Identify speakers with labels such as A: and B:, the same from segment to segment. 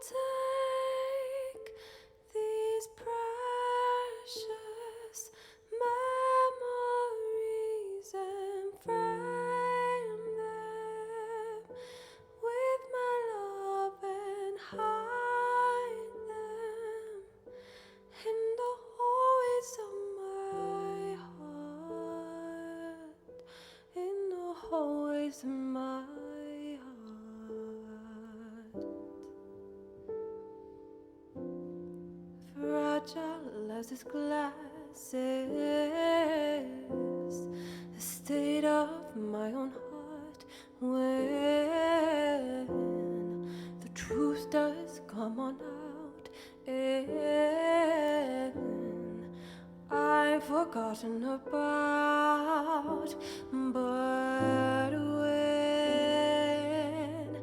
A: take these precious memories and frame them with my love and hide them in the hallways of my heart, in the hallways of my heart. Fragile as this glass is, the state of my own heart when the truth does come on out, and I've forgotten about. But when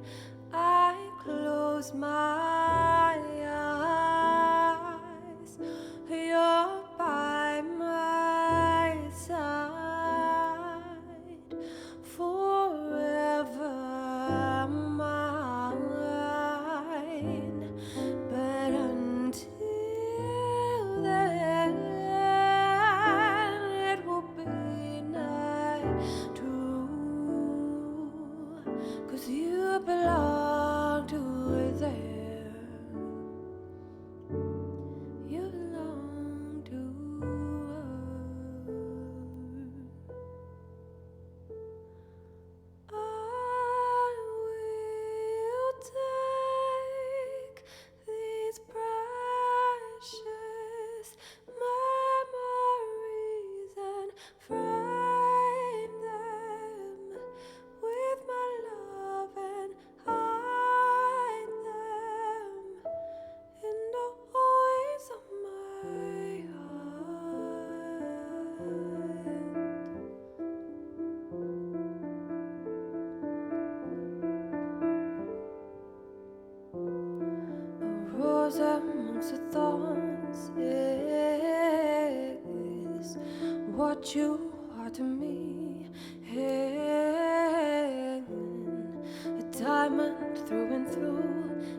A: I close my eyes, you're by my side, forever mine. But until then, it will be night too, 'cause you belong to there. You belong to her. I will take these precious memories and frame them with my love and hide them in the hallways of my heart. A rose amongst the thorns is what you are to me, and a diamond through and through.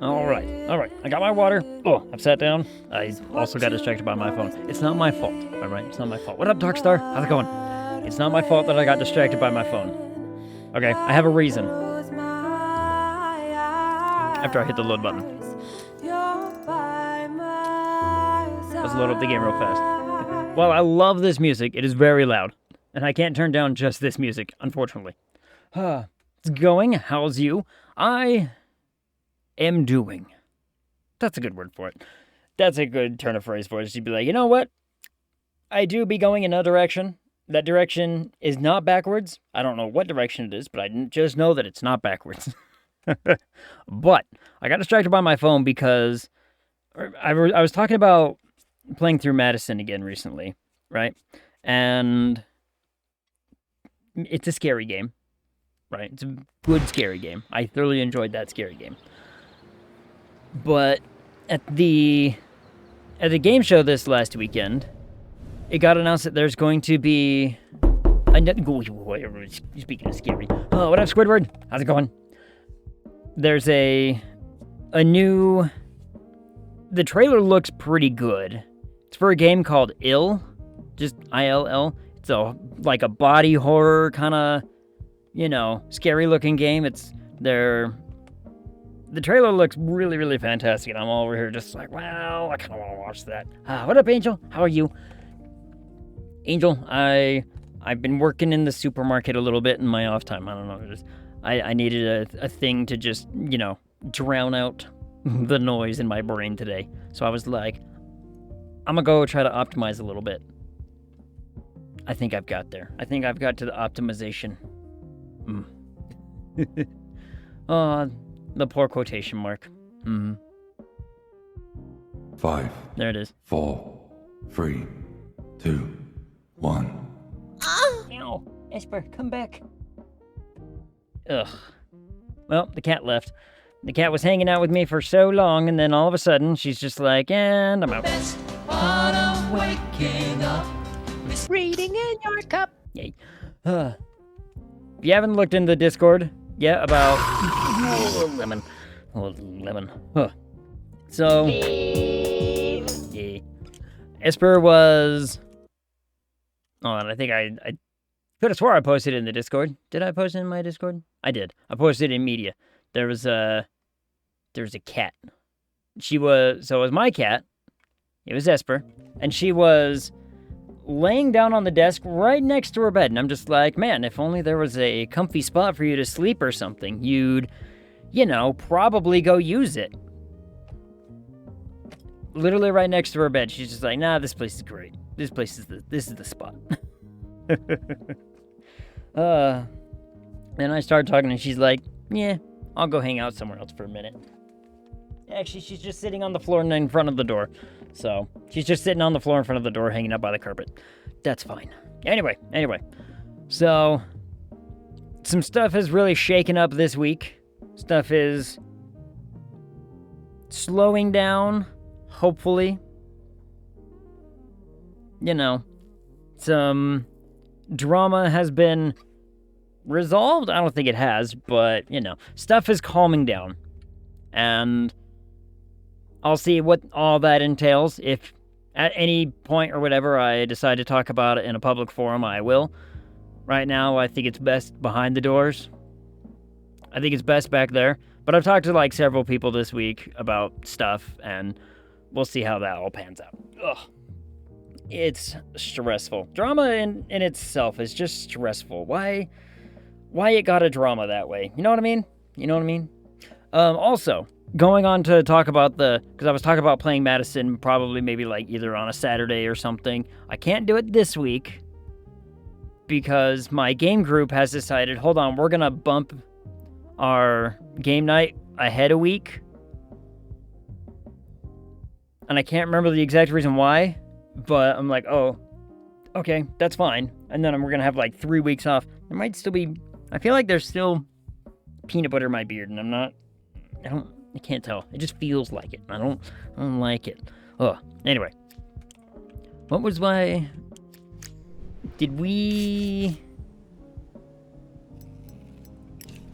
B: All right. I got my water. Oh, I've sat down. I also got distracted by my phone. It's not my fault, all right? It's not my fault. What up, Darkstar? How's it going? It's not my fault that I got distracted by my phone. Okay, I have a reason. After I hit the load button. Let's load up the game real fast. Well, I love this music. It is very loud. And I can't turn down just this music, unfortunately. It's going. How's you? I am doing. That's a good word for it. That's a good turn of phrase for it. She'd be like, you know what? I do be going in a direction. That direction is not backwards. I don't know what direction it is, but I just know that it's not backwards. But I got distracted by my phone because I was talking about playing through Madison again recently, right? And it's a scary game, right? It's a good scary game. I thoroughly enjoyed that scary game. But at the game show this last weekend, it got announced that there's going to be speaking of scary. Oh, what up, Squidward? How's it going? There's a new. The trailer looks pretty good. It's for a game called Ill, just ILL. It's like a body horror kind of, scary looking game. The trailer looks really, really fantastic, and I'm over here just like, wow, I kind of want to watch that. What up, Angel? How are you? Angel, I've been working in the supermarket a little bit in my off time. I don't know. I needed a thing to just, drown out the noise in my brain today. So I was like, I'm going to go try to optimize a little bit. I think I've got there. I think I've got to the optimization. The poor quotation mark.
C: 5.
B: There it is.
C: 4, 3, 2, 1.
B: Ow! Esper, come back. Ugh. Well, the cat left. The cat was hanging out with me for so long, and then all of a sudden, she's just like, and I'm out.
A: Best part of waking up is
B: Reading in your cup. Yay. If you haven't looked in the Discord yet about lemon. So, yeah. Esper was... Oh, and I think I could have swore I posted it in the Discord. Did I post it in my Discord? I did. I posted it in media. There was a cat. So it was my cat. It was Esper. And she was laying down on the desk right next to her bed. And I'm just like, man, if only there was a comfy spot for you to sleep or something, you'd, probably go use it. Literally right next to her bed. She's just like, nah, this place is great. This is the spot. And I started talking and she's like, yeah, I'll go hang out somewhere else for a minute. Actually, she's just sitting on the floor in front of the door. So, she's just sitting on the floor in front of the door, hanging out by the carpet. That's fine. Anyway. So, some stuff has really shaken up this week. Stuff is slowing down, hopefully. Some drama has been resolved. I don't think it has, but, stuff is calming down. And I'll see what all that entails. If at any point or whatever I decide to talk about it in a public forum, I will. Right now, I think it's best behind the doors. I think it's best back there. But I've talked to, several people this week about stuff, and we'll see how that all pans out. Ugh. It's stressful. Drama in itself is just stressful. Why it got a drama that way? You know what I mean? Also, going on to talk about because I was talking about playing Madison probably maybe either on a Saturday or something. I can't do it this week because my game group has decided, hold on, we're going to bump our game night ahead a week. And I can't remember the exact reason why, but I'm like, oh, okay, that's fine. And then we're going to have 3 weeks off. There might still be, I feel like there's still peanut butter in my beard, and I can't tell. It just feels like it. I don't like it. Ugh. Anyway. What was my...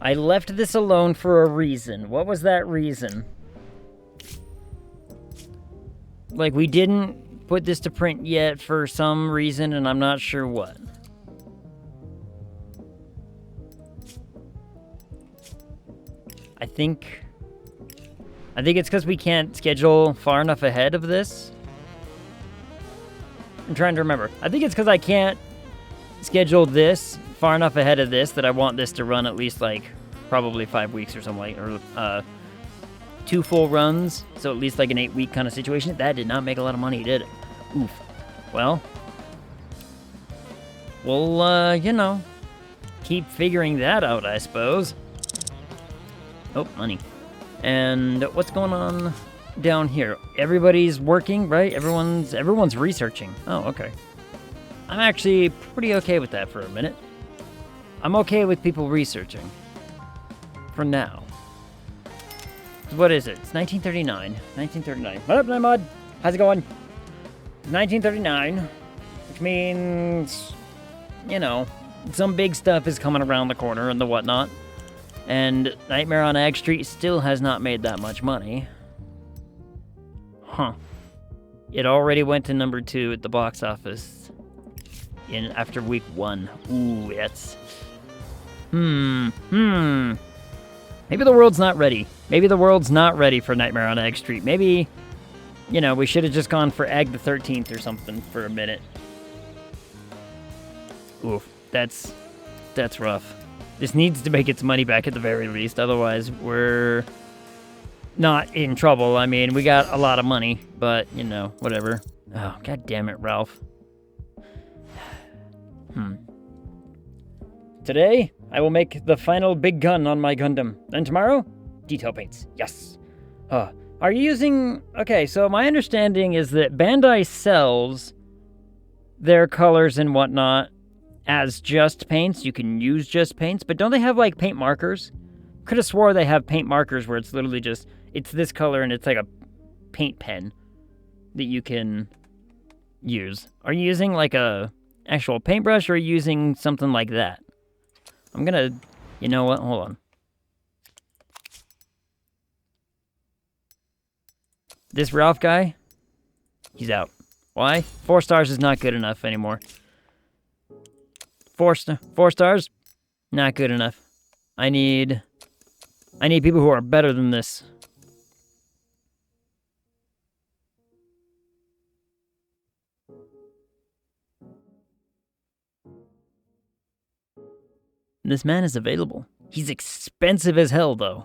B: I left this alone for a reason. What was that reason? We didn't put this to print yet for some reason, and I'm not sure what. I think it's because we can't schedule far enough ahead of this. I'm trying to remember. I think it's because I can't schedule this far enough ahead of this that I want this to run at least probably 5 weeks or something, or 2 full runs, so at least an 8-week kind of situation. That did not make a lot of money, did it? Oof. Well, we'll, keep figuring that out, I suppose. Oh, money. And what's going on down here? Everybody's working, right? Everyone's researching. Oh, okay. I'm actually pretty okay with that for a minute. I'm okay with people researching. For now. What is it? It's 1939. 1939. What up, Nimod? How's it going? 1939. Which means, some big stuff is coming around the corner and the whatnot. And Nightmare on Egg Street still has not made that much money. Huh. It already went to number 2 at the box office after week 1. Ooh, that's... Maybe the world's not ready. Maybe the world's not ready for Nightmare on Egg Street. Maybe, we should have just gone for Egg the 13th or something for a minute. Oof, that's rough. This needs to make its money back at the very least, otherwise we're not in trouble. I mean, we got a lot of money, but, whatever. Oh, god damn it, Ralph. Today, I will make the final big gun on my Gundam. Then tomorrow, detail paints. Yes. Are you using... Okay, so my understanding is that Bandai sells their colors and whatnot as just paints. You can use just paints, but don't they have, paint markers? Could have swore they have paint markers where it's literally just... It's this color and it's a paint pen that you can use. Are you using, a actual paintbrush, or are you using something like that? I'm gonna... You know what? Hold on. This Ralph guy, he's out. Why? 4 stars is not good enough anymore. 4 stars, not good enough. I need people who are better than this. This man is available. He's expensive as hell, though.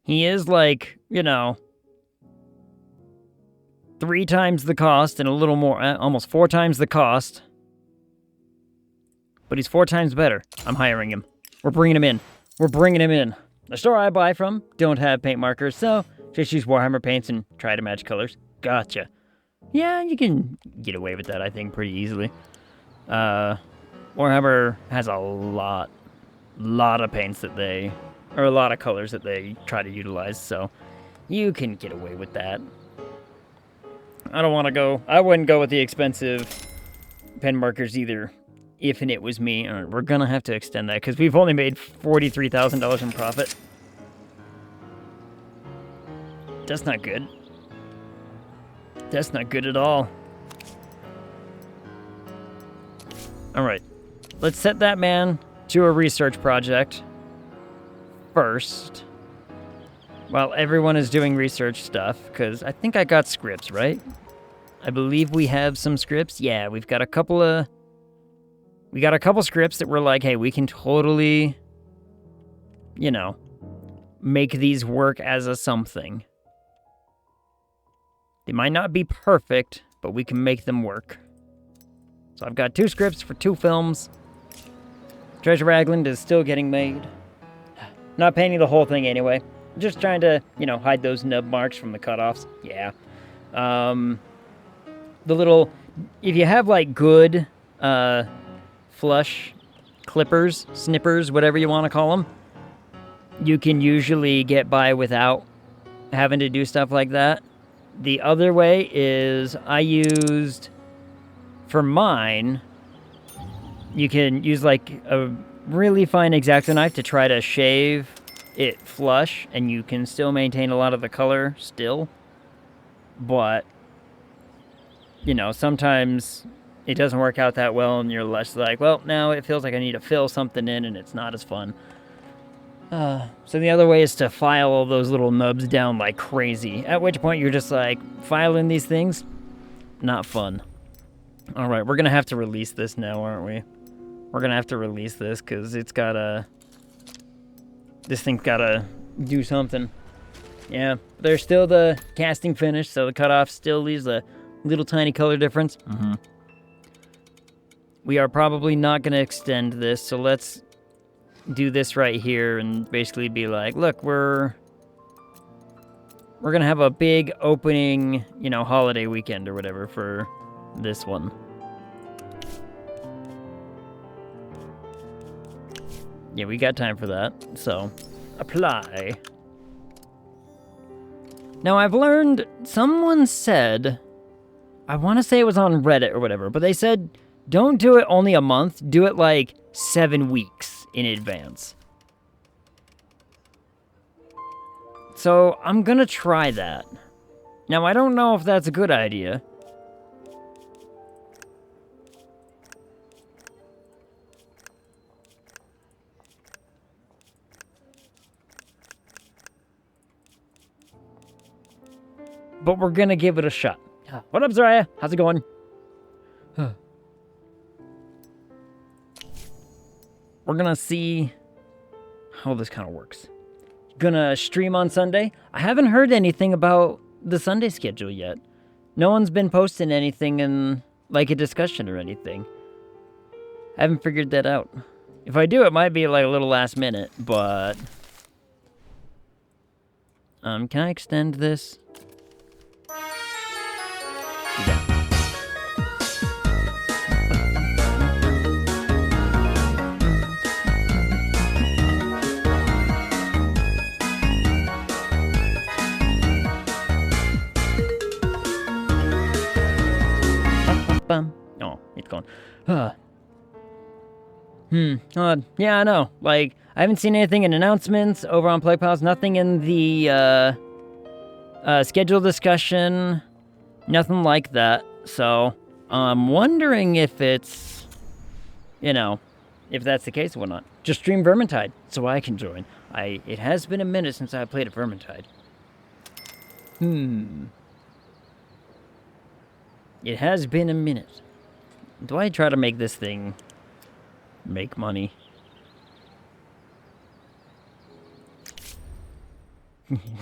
B: He is like, 3 times the cost and a little more, almost 4 times the cost. But he's 4 times better. I'm hiring him. We're bringing him in. The store I buy from don't have paint markers, so just use Warhammer paints and try to match colors. Gotcha. Yeah, you can get away with that, I think, pretty easily. Warhammer has a lot of paints that they, or a lot of colors that they try to utilize, so you can get away with that. I wouldn't go with the expensive pen markers either, if and it was me. All right, we're gonna have to extend that, because we've only made $43,000 in profit. That's not good. That's not good at all. Alright. Let's set that man to a research project first. While everyone is doing research stuff, because I think I got scripts, right? I believe we have some scripts. Yeah, we've got a couple of... We got a couple scripts that were like, hey, we can totally, make these work as a something. They might not be perfect, but we can make them work. So I've got 2 scripts for 2 films. Treasure Island is still getting made. Not painting the whole thing anyway. Just trying to, hide those nub marks from the cutoffs. Yeah. If you have like good, flush clippers, snippers, whatever you want to call them, you can usually get by without having to do stuff like that. The other way is I used, for mine, you can use like a really fine X-Acto knife to try to shave it flush, and you can still maintain a lot of the color still. But, sometimes it doesn't work out that well, and you're less like, well, now it feels like I need to fill something in, and it's not as fun. So the other way is to file all those little nubs down like crazy, at which point you're just like, filing these things? Not fun. Alright, we're gonna have to release this now, aren't we? We're gonna have to release this, because it's gotta... This thing's gotta do something. Yeah, there's still the casting finish, so the cutoff still leaves a little tiny color difference. We are probably not gonna extend this, so let's do this right here and basically be like, look, we're gonna have a big opening, holiday weekend or whatever for this one. Yeah, we got time for that, so apply. Now, I've learned, someone said, I want to say it was on Reddit or whatever, but they said, don't do it only a month, do it like 7 weeks in advance. So, I'm gonna try that. Now, I don't know if that's a good idea. But we're gonna give it a shot. What up, Zariah? How's it going? We're gonna see how this kind of works. Gonna stream on Sunday. I haven't heard anything about the Sunday schedule yet. No one's been posting anything in, like, a discussion or anything. I haven't figured that out. If I do, it might be, like, a little last minute, but... can I extend this? Yeah. Oh, it's gone. Yeah, I know. Like, I haven't seen anything in announcements over on PlayPals, nothing in the, schedule discussion, nothing like that. So, I'm wondering if it's, you know, if that's the case or whatnot. Just stream Vermintide so I can join. It has been a minute since I played a Vermintide. It has been a minute. Do I try to make this thing make money?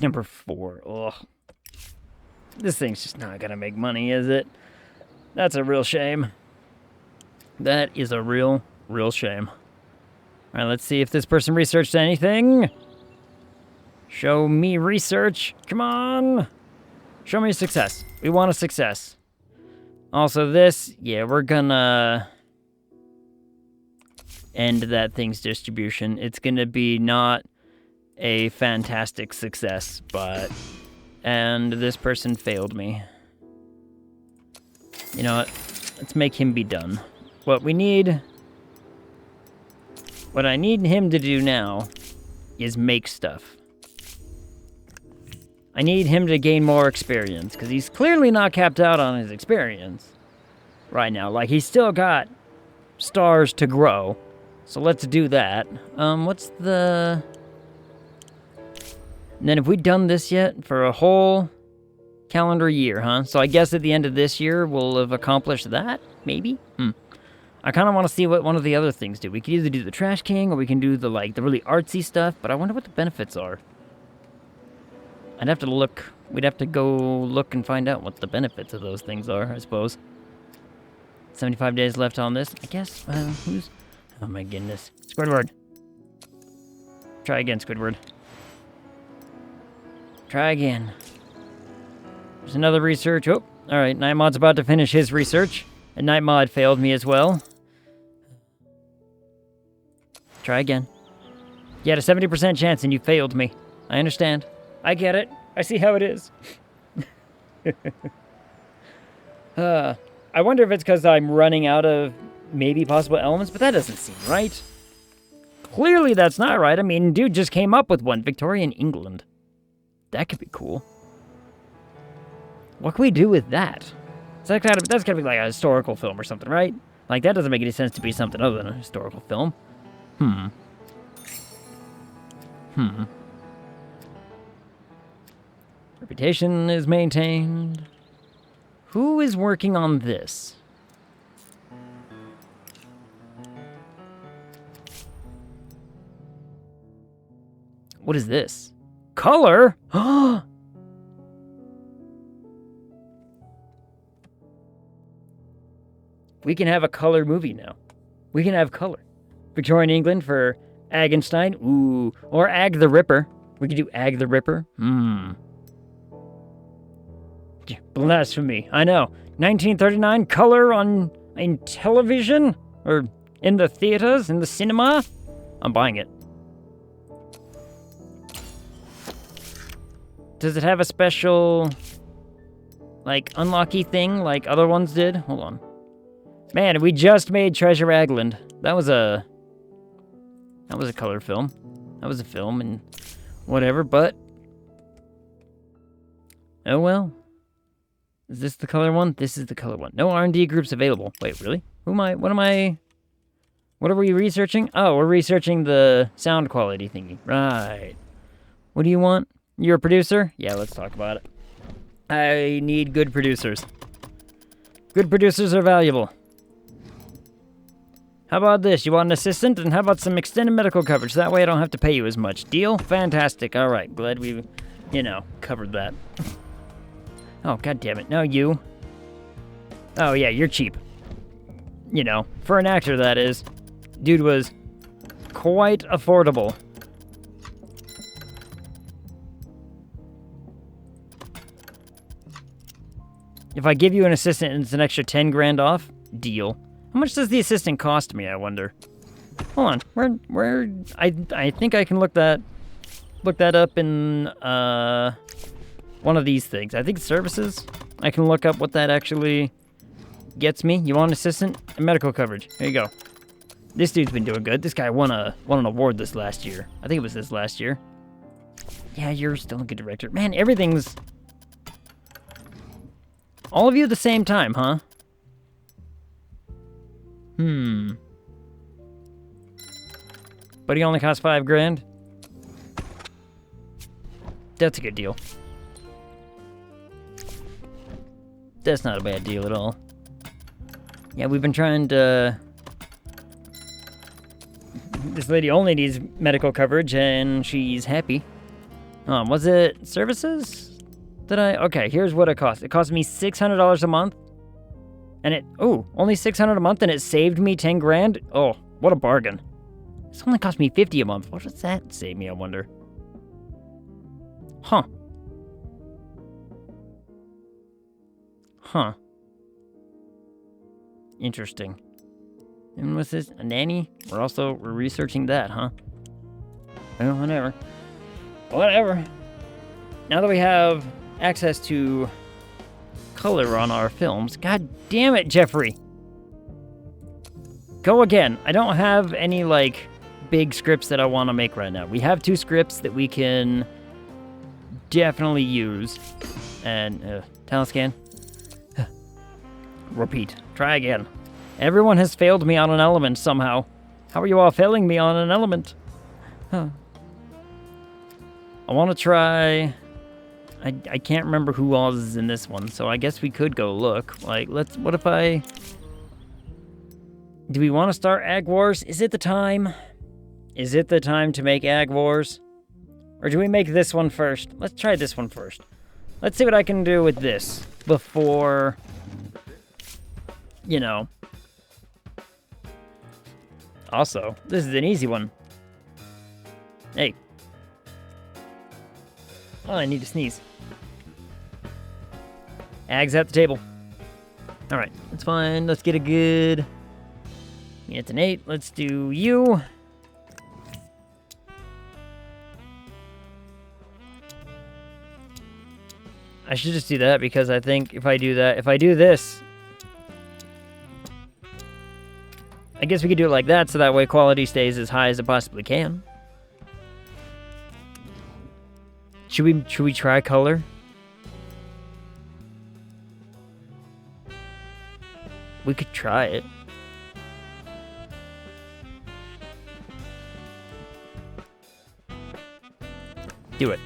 B: Number 4. Ugh. This thing's just not gonna make money, is it? That's a real shame. That is a real shame. Alright, let's see if this person researched anything. Show me research. Come on. Show me a success. We want a success. Also this, yeah, we're gonna end that thing's distribution. It's gonna be not a fantastic success, but... And this person failed me. You know what? Let's make him be done. What I need him to do now is make stuff. I need him to gain more experience, because he's clearly not capped out on his experience right now. Like, he's still got stars to grow. So let's do that. What's the... And then have we done this yet? For a whole calendar year, huh? So I guess at the end of this year, we'll have accomplished that? Maybe? I kind of want to see what one of the other things do. We could either do the Trash King, or we can do the, like, the really artsy stuff, but I wonder what the benefits are. I'd have to look. We'd have to go look and find out what the benefits of those things are, I suppose. 75 days left on this. I guess, who's... Oh my goodness. Squidward. Try again, Squidward. Try again. There's another research. Oh, alright. Nightmod's about to finish his research. And Nightmod failed me as well. Try again. You had a 70% chance and you failed me. I understand. I get it. I see how it is. I wonder if it's because I'm running out of maybe possible elements, but that doesn't seem right. Clearly that's not right. I mean, dude just came up with one. Victorian England. That could be cool. What can we do with that? That's gotta be like a historical film or something, right? Like, that doesn't make any sense to be something other than a historical film. Reputation is maintained. Who is working on this? What is this? Color? We can have a color movie now. We can have color. Victorian England for Agenstein. Ooh. Or Ag the Ripper. We could do Ag the Ripper. Blasphemy. I know. 1939 color in television? Or in the theaters? In the cinema? I'm buying it. Does it have a special, like, unlocky thing like other ones did? Hold on. Man, we just made Treasure Agland. That was a color film. That was a film and whatever, but... Oh well. Is this the color one? This is the color one. No R&D groups available. Wait, really? What are we researching? Oh, we're researching the sound quality thingy. Right. What do you want? You're a producer? Yeah, let's talk about it. I need good producers. Good producers are valuable. How about this? You want an assistant? And how about some extended medical coverage? That way I don't have to pay you as much. Deal? Fantastic. All right. Glad we, covered that. Oh, god damn it. No, you. Oh, yeah, you're cheap. For an actor, that is. Dude was quite affordable. If I give you an assistant and it's an extra 10 grand off, deal. How much does the assistant cost me, I wonder? Hold on, where, I think I can look that up in, one of these things. I think services. I can look up what that actually gets me. You want an assistant? And medical coverage. Here you go. This dude's been doing good. This guy won an award this last year. I think it was this last year. Yeah, you're still a good director. Man, everything's... All of you at the same time, huh? But he only costs $5,000? That's a good deal. That's not a bad deal at all. Yeah, we've been trying to... This lady only needs medical coverage, and she's happy. Was it services? Okay, here's what it cost. It cost me $600 a month. And only $600 a month, and it saved me $10,000? Oh, what a bargain. This only cost me $50 a month. What does that save me, I wonder? Huh. Interesting. And what's this? A nanny? We're researching that, huh? Well, whatever. Whatever. Now that we have access to color on our films, god damn it, Jeffrey. Go again. I don't have any, like, big scripts that I want to make right now. We have 2 scripts that we can definitely use. And, talent scan. Repeat. Try again. Everyone has failed me on an element somehow. How are you all failing me on an element? I want to try... I can't remember who all is in this one, so I guess we could go look. Like, what if I... Do we want to start Ag Wars? Is it the time? Is it the time to make Ag Wars? Or do we make this one first? Let's try this one first. Let's see what I can do with this before... You know... Also, this is an easy one. Hey. Oh, I need to sneeze. Ag's at the table. Alright, that's fine. Let's get a good... It's an 8. Let's do you. I should just do that because I think if I do this... I guess we could do it like that, so that way quality stays as high as it possibly can. Should we try color? We could try it. Do it.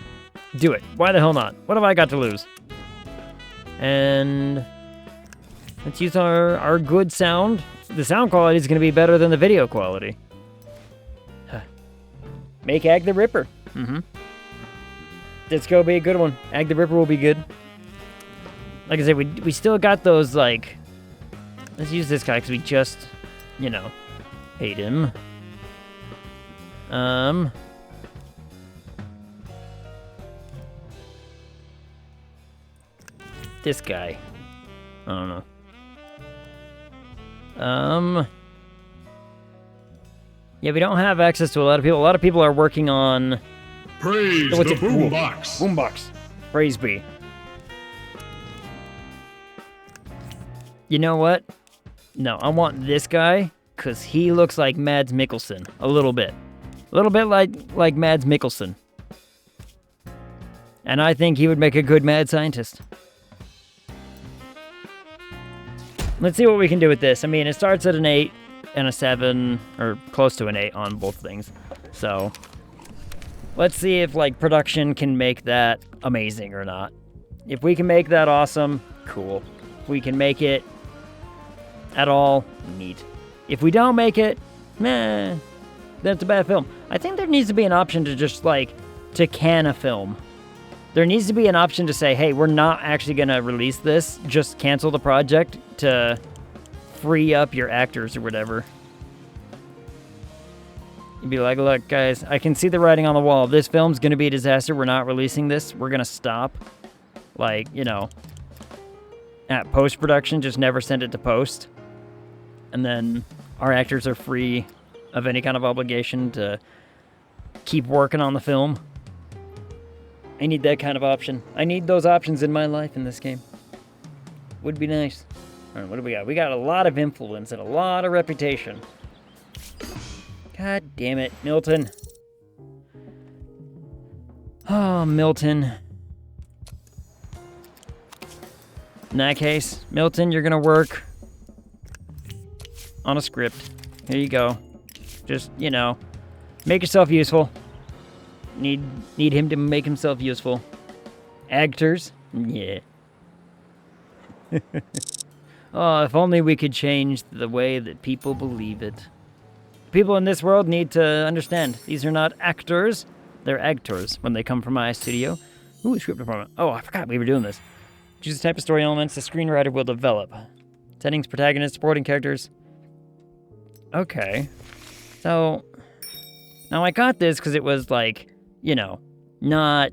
B: Do it. Why the hell not? What have I got to lose? And let's use our good sound. The sound quality is going to be better than the video quality. Make Ag the Ripper. It's going to be a good one. Ag the Ripper will be good. Like I said, we still got those, like... Let's use this guy because we just, you know, hate him. This guy. I don't know. Yeah, we don't have access to a lot of people. A lot of people are working on...
D: Praise the boombox.
B: Boombox. Praise be. You know what? No, I want this guy, because he looks like Mads Mikkelsen. A little bit. A little bit like Mads Mikkelsen. And I think he would make a good mad scientist. Let's see what we can do with this. I mean, it starts at an 8 and a 7, or close to an 8 on both things. So, let's see if, like, production can make that amazing or not. If we can make that awesome, cool. If we can make it at all, neat. If we don't make it, meh, then it's a bad film. I think there needs to be an option to just, like, to can a film. There needs to be an option to say, hey, we're not actually going to release this. Just cancel the project to free up your actors or whatever. You'd be like, look, guys, I can see the writing on the wall. This film's going to be a disaster. We're not releasing this. We're going to stop. Like, you know, at post-production, just never send it to post. And then our actors are free of any kind of obligation to keep working on the film. I need that kind of option. I need those options in my life in this game. Would be nice. All right, what do we got? We got a lot of influence and a lot of reputation. God damn it, Milton. Oh, Milton. In that case, Milton, you're gonna work on a script. Here you go. Just, you know, make yourself useful. Need him to make himself useful. Actors? Yeah. Oh, if only we could change the way that people believe it. People in this world need to understand. These are not actors. They're actors when they come from my studio. Ooh, script department. Oh, I forgot we were doing this. Choose the type of story elements the screenwriter will develop. Settings, protagonists, supporting characters. Okay. So, now I got this because it was like, you know, not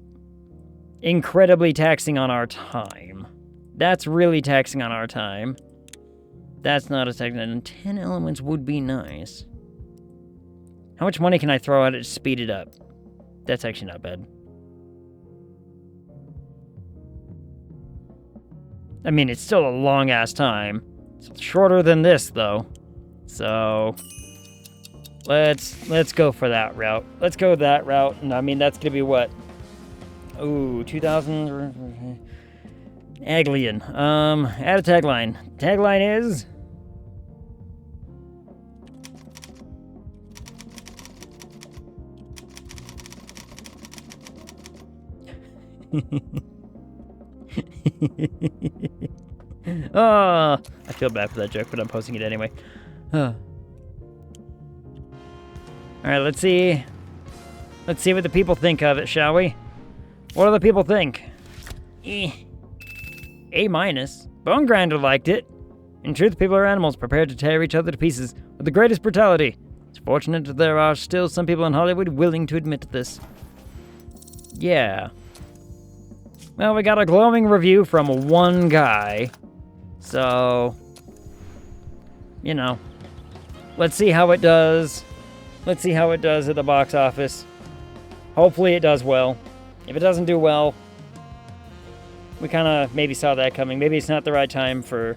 B: incredibly taxing on our time. That's really taxing on our time. That's not a taxing, and 10 elements would be nice. How much money can I throw at it to speed it up? That's actually not bad. I mean, it's still a long-ass time. It's shorter than this, though. So, let's go for that route. Let's go that route, and I mean, that's gonna be what? Ooh, 2,000... Aglian. Add a tagline. Tagline is... Oh, I feel bad for that joke, but I'm posting it anyway. Alright, let's see. Let's see what the people think of it, shall we? What do the people think? A minus. Bone Grinder liked it. In truth, people are animals prepared to tear each other to pieces with the greatest brutality. It's fortunate that there are still some people in Hollywood willing to admit this. Yeah. Well, we got a glowing review from one guy. So, you know, let's see how it does. Let's see how it does at the box office. Hopefully it does well. If it doesn't do well, we kind of maybe saw that coming. Maybe it's not the right time for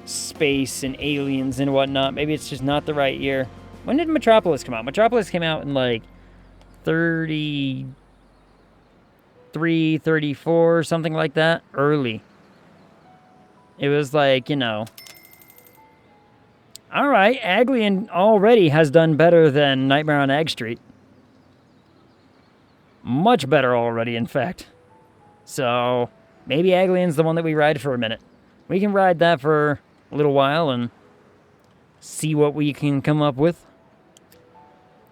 B: space and aliens and whatnot. Maybe it's just not the right year. When did Metropolis come out? Metropolis came out in like 33, 34, something like that. Early. It was like, you know. Alright, Aglian already has done better than Nightmare on Egg Street. Much better already, in fact. So, maybe Aglian's the one that we ride for a minute. We can ride that for a little while and see what we can come up with.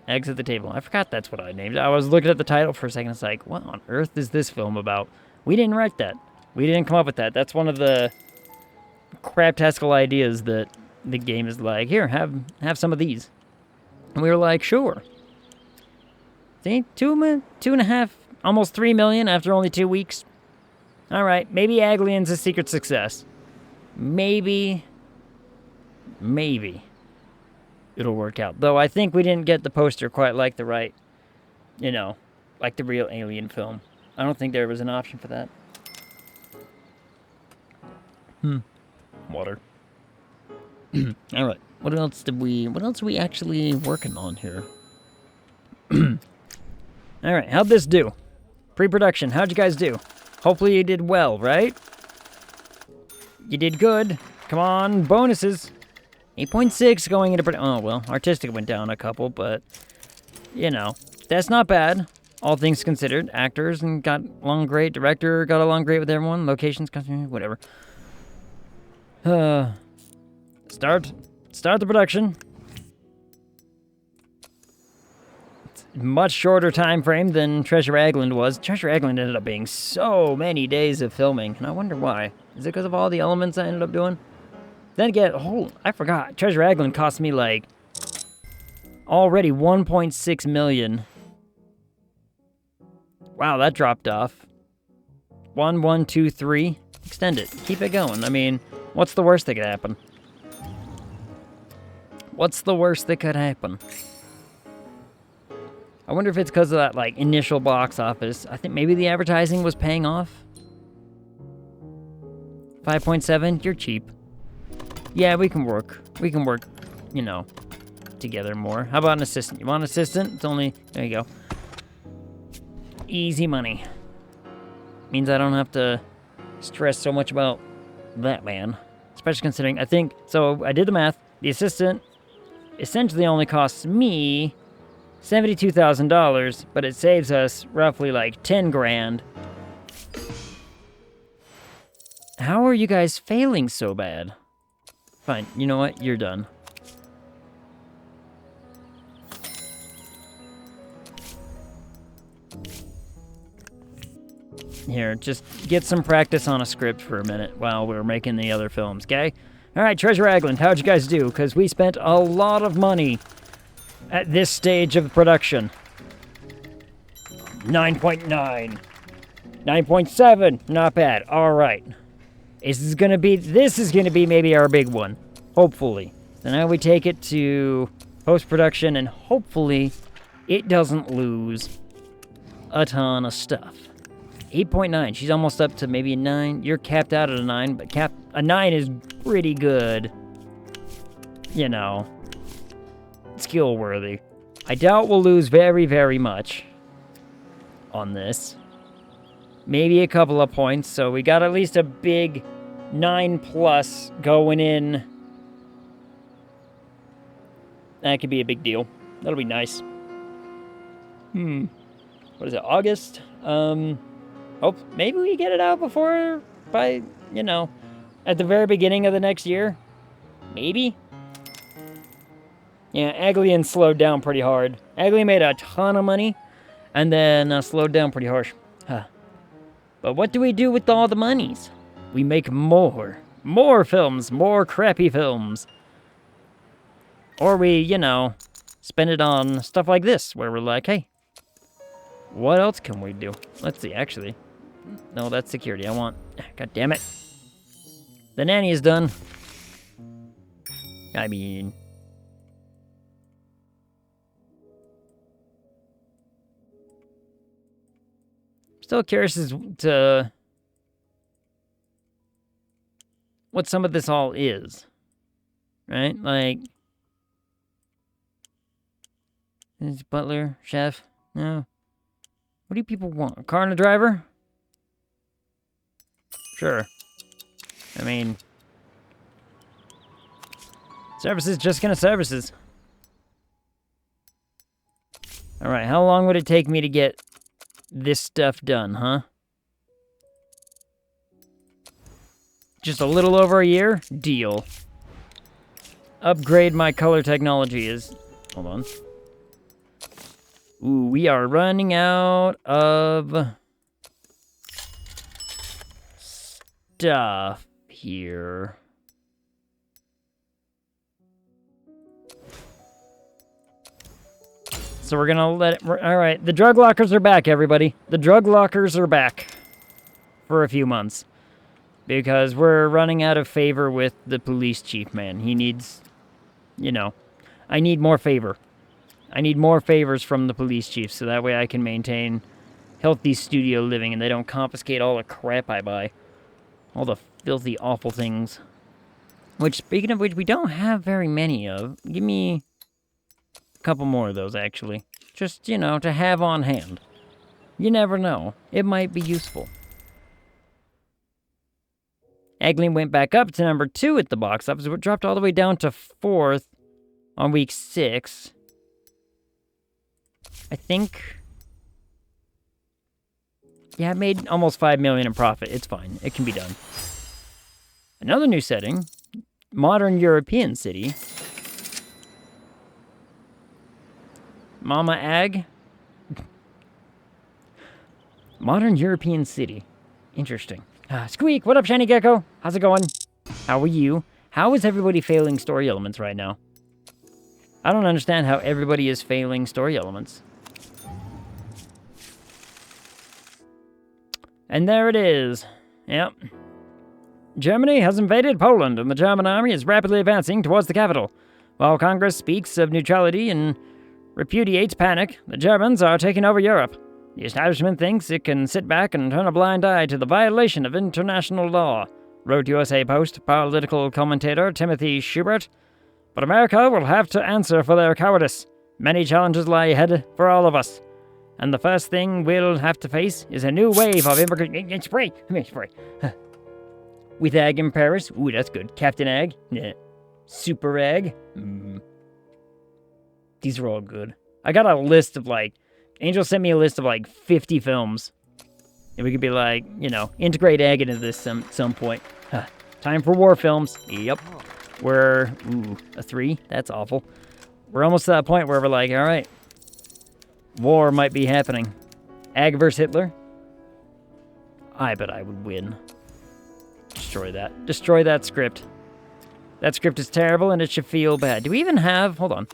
B: Eggs at the Table. I forgot that's what I named it. I was looking at the title for a second. It's like, what on earth is this film about? We didn't write that. We didn't come up with that. That's one of the craptastical ideas that the game is like, here, have some of these. And we were like, sure. See, 2.5, almost 3 million after only 2 weeks. All right, maybe Aglian's a secret success. Maybe it'll work out. Though I think we didn't get the poster quite like the right, you know, like the real Alien film. I don't think there was an option for that. Water. All right. What else are we actually working on here? All right. How'd this do? Pre-production. How'd you guys do? Hopefully you did well, right? You did good. Come on, bonuses. 8.6 going into... Oh, well, artistic went down a couple, but, you know, that's not bad. All things considered. Actors and got along great. Director got along great with everyone. Locations, whatever. Start the production. It's a much shorter time frame than Treasure Island was. Treasure Island ended up being so many days of filming, and I wonder why. Is it because of all the elements I ended up doing? Then again, I forgot. Treasure Island cost me like already 1.6 million. Wow, that dropped off. 1, 1, 2, 3. Extend it. Keep it going. I mean, what's the worst that could happen? What's the worst that could happen? I wonder if it's because of that, like, initial box office. I think maybe the advertising was paying off. 5.7, you're cheap. Yeah, we can work. We can work, you know, together more. How about an assistant? You want an assistant? It's only... There you go. Easy money. Means I don't have to stress so much about that, man. Especially considering, I think... So, I did the math. The assistant essentially only costs me $72,000, but it saves us roughly like 10 grand. How are you guys failing so bad? Fine, you know what? You're done. Here, just get some practice on a script for a minute while we're making the other films, okay? Alright, Treasure Island, how'd you guys do? Because we spent a lot of money at this stage of the production. 9.9. 9.7, not bad. Alright. This is gonna be maybe our big one. Hopefully. So now we take it to post-production and hopefully it doesn't lose a ton of stuff. 8.9. She's almost up to maybe a 9. You're capped out at a 9, but a 9 is pretty good. You know, skill worthy. I doubt we'll lose very, very much on this. Maybe a couple of points, so we got at least a big 9+ going in. That could be a big deal. That'll be nice. What is it, August? Oh, maybe we get it out by, you know, at the very beginning of the next year. Maybe? Yeah, Aglian slowed down pretty hard. Aglian made a ton of money, and then slowed down pretty harsh. Huh. But what do we do with all the monies? We make more. More films, more crappy films. Or we, you know, spend it on stuff like this, where we're like, hey, what else can we do? Let's see, actually. No, that's security. I want... God damn it. The nanny is done. I mean... Still curious as to... what some of this all is. Right? Like... Is butler? Chef? No. What do people want? A car and a driver? Sure. I mean... Services, just gonna services. Alright, how long would it take me to get this stuff done, huh? Just a little over a year? Deal. Upgrade my color technology is... Hold on. Ooh, we are running out of... stuff here. So we're gonna let it... Alright, the drug lockers are back, everybody. The drug lockers are back. For a few months. Because we're running out of favor with the police chief, man. He needs... You know. I need more favor. I need more favors from the police chief, so that way I can maintain healthy studio living and they don't confiscate all the crap I buy. All the filthy, awful things. Which, speaking of which, we don't have very many of. Give me a couple more of those, actually. Just, you know, to have on hand. You never know. It might be useful. Aglin went back up to number 2 at the box office. It dropped all the way down to 4th on week 6. I think... Yeah, it made almost $5 million in profit. It's fine. It can be done. Another new setting. Modern European city. Mama Ag. Modern European city. Interesting. Squeak, what up, Shiny Gecko? How's it going? How are you? How is everybody failing story elements right now? I don't understand how everybody is failing story elements. And there it is. Yep. Germany has invaded Poland, and the German army is rapidly advancing towards the capital. While Congress speaks of neutrality and repudiates panic, the Germans are taking over Europe. The establishment thinks it can sit back and turn a blind eye to the violation of international law, wrote USA Post political commentator Timothy Schubert. But America will have to answer for their cowardice. Many challenges lie ahead for all of us. And the first thing we'll have to face is a new wave of immigrant... Spray! With Egg in Paris. Ooh, that's good. Captain Egg. Yeah. Super Egg. These are all good. I got a list of, like... Angel sent me a list of, like, 50 films. And we could be like, you know, integrate Egg into this some point. Time for war films. Yep. We're... Ooh, a 3? That's awful. We're almost to that point where we're like, alright. War might be happening. Egg versus Hitler? I bet I would win. Destroy that. Destroy that script. That script is terrible and it should feel bad. Do we even have... Hold on.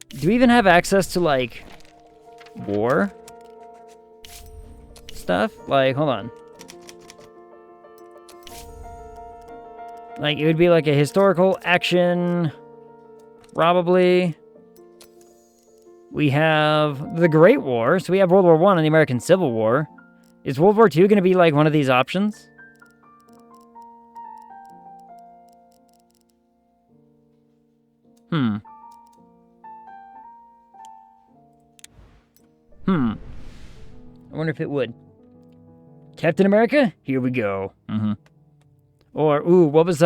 B: Do we even have access to, like... war? Stuff? Like, hold on. Like, it would be like a historical action... Probably. We have the Great War. So we have World War I and the American Civil War. Is World War II going to be like one of these options? I wonder if it would. Captain America? Here we go. Or, ooh, what was,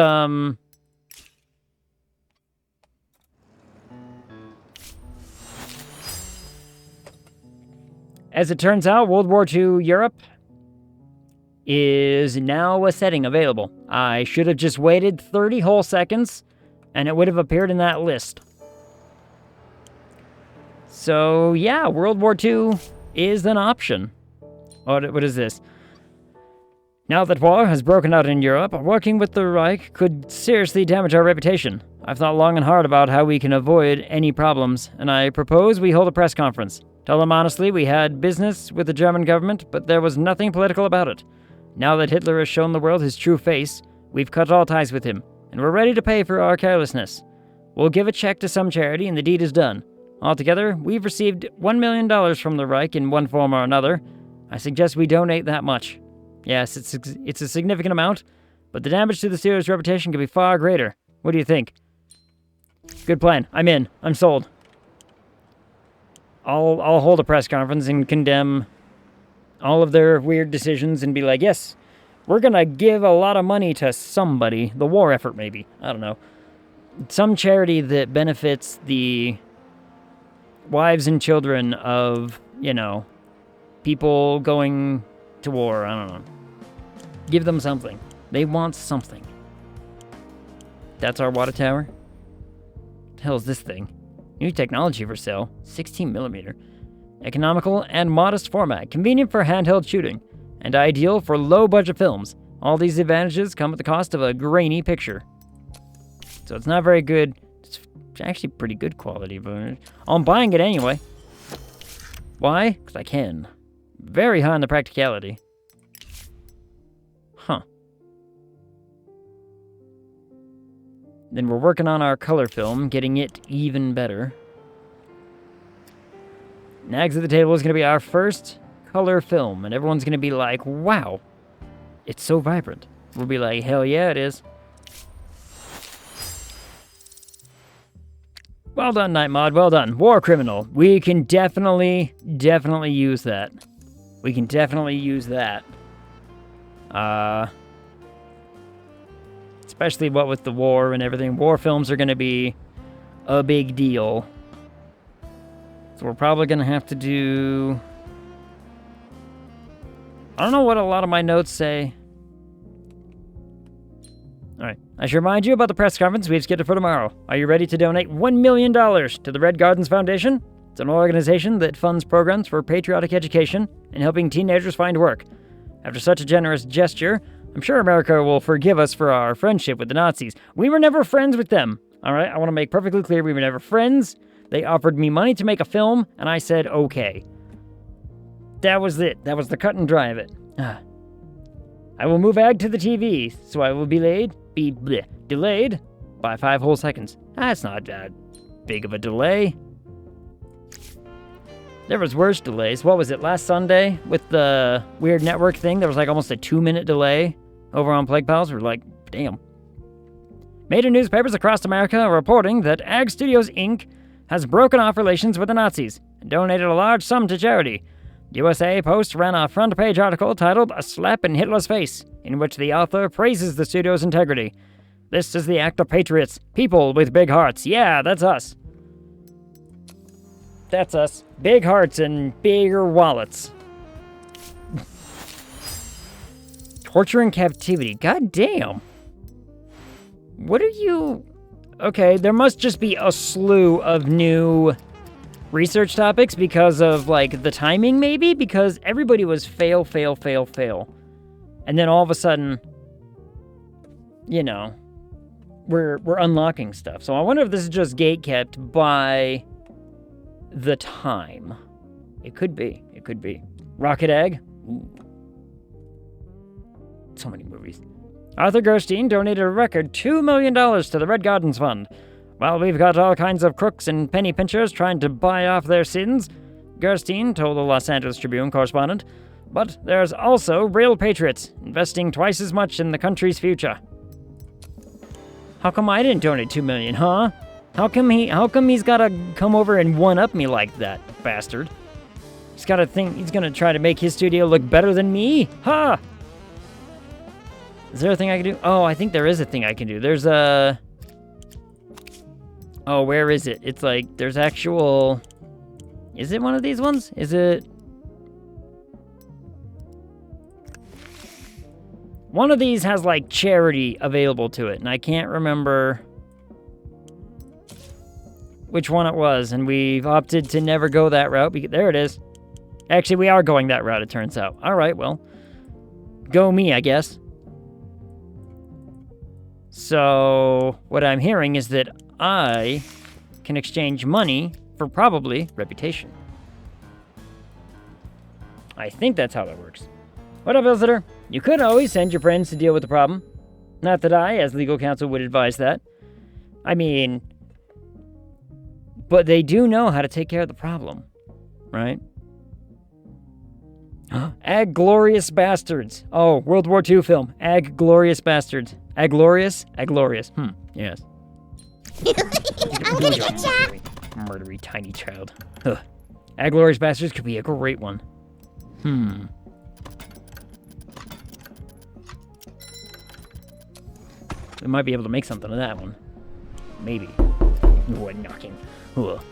B: As it turns out, World War II Europe is now a setting available. I should have just waited 30 whole seconds, and it would have appeared in that list. So, yeah, World War II is an option. What is this? Now that war has broken out in Europe, working with the Reich could seriously damage our reputation. I've thought long and hard about how we can avoid any problems, and I propose we hold a press conference. Tell them honestly we had business with the German government, but there was nothing political about it. Now that Hitler has shown the world his true face, we've cut all ties with him, and we're ready to pay for our carelessness. We'll give a check to some charity and the deed is done. Altogether, we've received $1 million from the Reich in one form or another. I suggest we donate that much. Yes, it's a significant amount, but the damage to the studio's reputation could be far greater. What do you think? Good plan. I'm in. I'm sold. I'll hold a press conference and condemn all of their weird decisions and be like, yes, we're gonna give a lot of money to somebody. The war effort, maybe. I don't know. Some charity that benefits the wives and children of, you know, people going to war. I don't know. Give them something. They want something. That's our water tower? What the hell is this thing? New technology for sale. 16mm. Economical and modest format. Convenient for handheld shooting. And ideal for low-budget films. All these advantages come at the cost of a grainy picture. So it's not very good. It's actually pretty good quality, but I'm buying it anyway. Why? Because I can. Very high on the practicality. Huh. Then we're working on our color film, getting it even better. Nags at the Table is going to be our first color film, and everyone's going to be like, wow, it's so vibrant. We'll be like, hell yeah, it is. Well done, Night Mod, well done. War Criminal. We can definitely use that. We can definitely use that. Especially what with the war and everything. War films are going to be a big deal. So we're probably going to have to do... I don't know what a lot of my notes say. Alright, I should remind you about the press conference we have scheduled for tomorrow. Are you ready to donate $1 million to the Red Gardens Foundation? It's an organization that funds programs for patriotic education and helping teenagers find work. After such a generous gesture, I'm sure America will forgive us for our friendship with the Nazis. We were never friends with them. Alright, I want to make perfectly clear we were never friends. They offered me money to make a film, and I said okay. That was it. That was the cut and dry of it. I will move Ag to the TV, so I will be delayed by 5 whole seconds. That's not that big of a delay. There was worse delays. What was it, last Sunday with the weird network thing? There was like almost a 2-minute delay over on Plague Pals. We're like, damn. Major newspapers across America are reporting that Ag Studios Inc. has broken off relations with the Nazis and donated a large sum to charity. USA Post ran a front-page article titled A Slap in Hitler's Face, in which the author praises the studio's integrity. This is the act of patriots, people with big hearts. Yeah, that's us. That's us. Big hearts and bigger wallets. Torture in captivity. God damn. What are you... Okay, there must just be a slew of new research topics because of, like, the timing, maybe? Because everybody was fail. And then all of a sudden, you know, we're unlocking stuff. So I wonder if this is just gatekept by the time. It could be. Rocket Egg? Ooh. So many movies. Arthur Gerstein donated a record $2 million to the Red Gardens Fund. While we've got all kinds of crooks and penny pinchers trying to buy off their sins, Gerstein told the Los Angeles Tribune correspondent, but there's also real patriots investing twice as much in the country's future. How come I didn't donate $2 million, huh? How come he's gotta come over and one-up me like that, bastard? He's gotta think he's gonna try to make his studio look better than me? Ha! Is there a thing I can do? Oh, I think there is a thing I can do. There's a... Oh, where is it? It's like, there's actual... Is it one of these ones? Is it... One of these has, like, charity available to it, and I can't remember which one it was, and we've opted to never go that route. There it is. Actually, we are going that route, it turns out. All right, well, go me, I guess. So, what I'm hearing is that I can exchange money for probably reputation. I think that's how that works. What up, visitor? You could always send your friends to deal with the problem. Not that I, as legal counsel, would advise that. I mean, but they do know how to take care of the problem, right? Ag-glorious bastards. Oh, World War II film. Ag-glorious bastards. Ag-glorious? Ag-glorious. Yes. Murdery tiny child. Ugh. Ag-glorious bastards could be a great one. We might be able to make something of that one. Maybe. Ooh, I'm knocking. Ugh.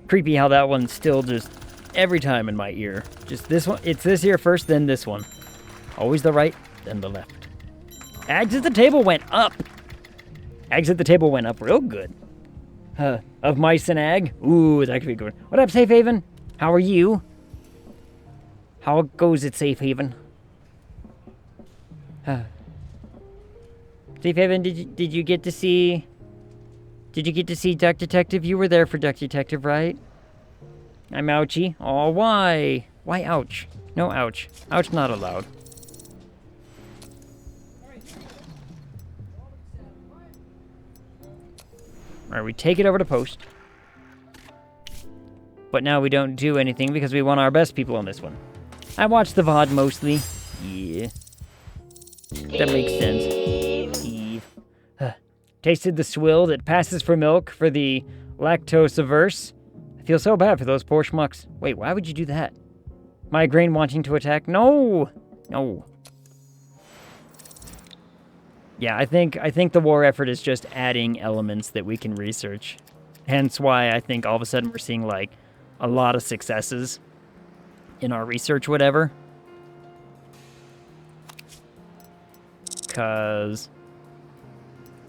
B: Creepy how that one's still just every time in my ear. Just this one. It's this ear first, then this one. Always the right, then the left. Ags at the table went up. Ags at the table went up real good. Of mice and ag. Ooh, that could be good. What up, Safe Haven? How are you? How goes it, Safe Haven? Safe Haven, did you get to see... Did you get to see Duck Detective? You were there for Duck Detective, right? I'm ouchie. Oh, why? Why ouch? No ouch. Ouch not allowed. Alright, we take it over to post. But now we don't do anything because we want our best people on this one. I watch the VOD mostly. Yeah. That makes sense. Eve. Tasted the swill that passes for milk for the lactose averse. I feel so bad for those poor schmucks. Wait, why would you do that? Migraine wanting to attack? No! No. Yeah, I think the war effort is just adding elements that we can research. Hence why I think all of a sudden we're seeing, like, a lot of successes in our research, whatever. Because,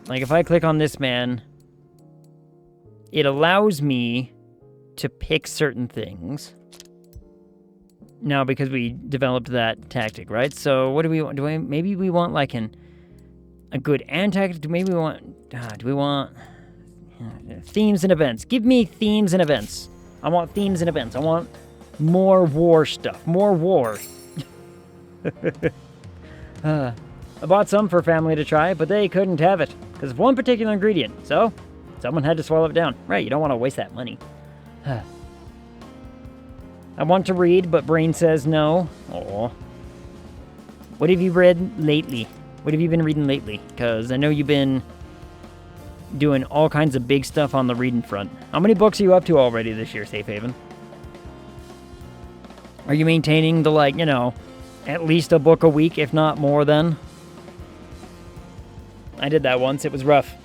B: like, if I click on this man, it allows me to pick certain things. Now, because we developed that tactic, right? So, what do we want? Maybe we want, like, a good anti-tactic? Maybe we want... do we want... themes and events. Give me themes and events. I want themes and events. I want more war stuff. More war. I bought some for family to try, but they couldn't have it because of one particular ingredient. So, someone had to swallow it down. Right, you don't want to waste that money. I want to read, but brain says no. Aw. What have you read lately? What have you been reading lately? Because I know you've been doing all kinds of big stuff on the reading front. How many books are you up to already this year, Safe Haven? Are you maintaining the, like, you know, at least a book a week, if not more than? I did that once. It was rough.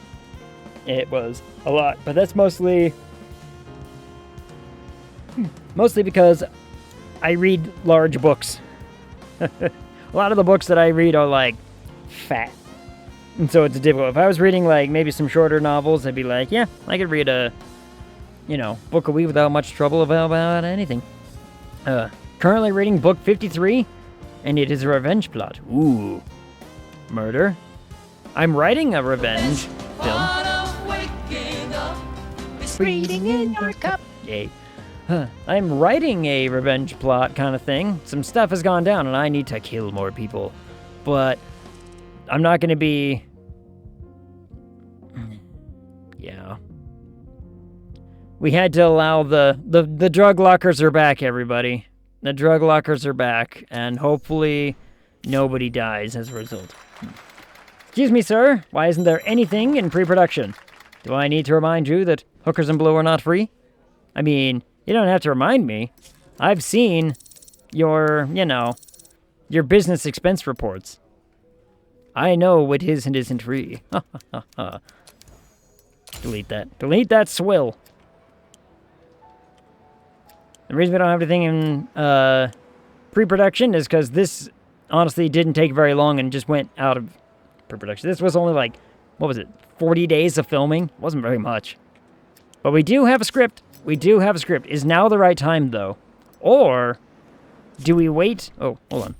B: It was a lot. But that's mostly because I read large books. A lot of the books that I read are, like, fat. And so it's difficult. If I was reading, like, maybe some shorter novels, I'd be like, yeah, I could read a, you know, book a week without much trouble about anything. Currently reading book 53, and it is a revenge plot. Ooh. Murder. I'm writing a revenge film. Reading in your cup. Yay. I'm writing a revenge plot kind of thing. Some stuff has gone down, and I need to kill more people. But I'm not going to be... Yeah. We had to allow the drug lockers are back, everybody. The drug lockers are back, and hopefully nobody dies as a result. Excuse me, sir. Why isn't there anything in pre-production? Do I need to remind you that hookers and blow are not free? I mean, you don't have to remind me. I've seen your, you know, your business expense reports. I know what is and isn't free. Delete that. Delete that swill. The reason we don't have anything in pre-production is because this honestly didn't take very long and just went out of pre-production. This was only like, what was it, 40 days of filming? It wasn't very much. But we do have a script. We do have a script. Is now the right time, though? Or do we wait? Oh, hold on.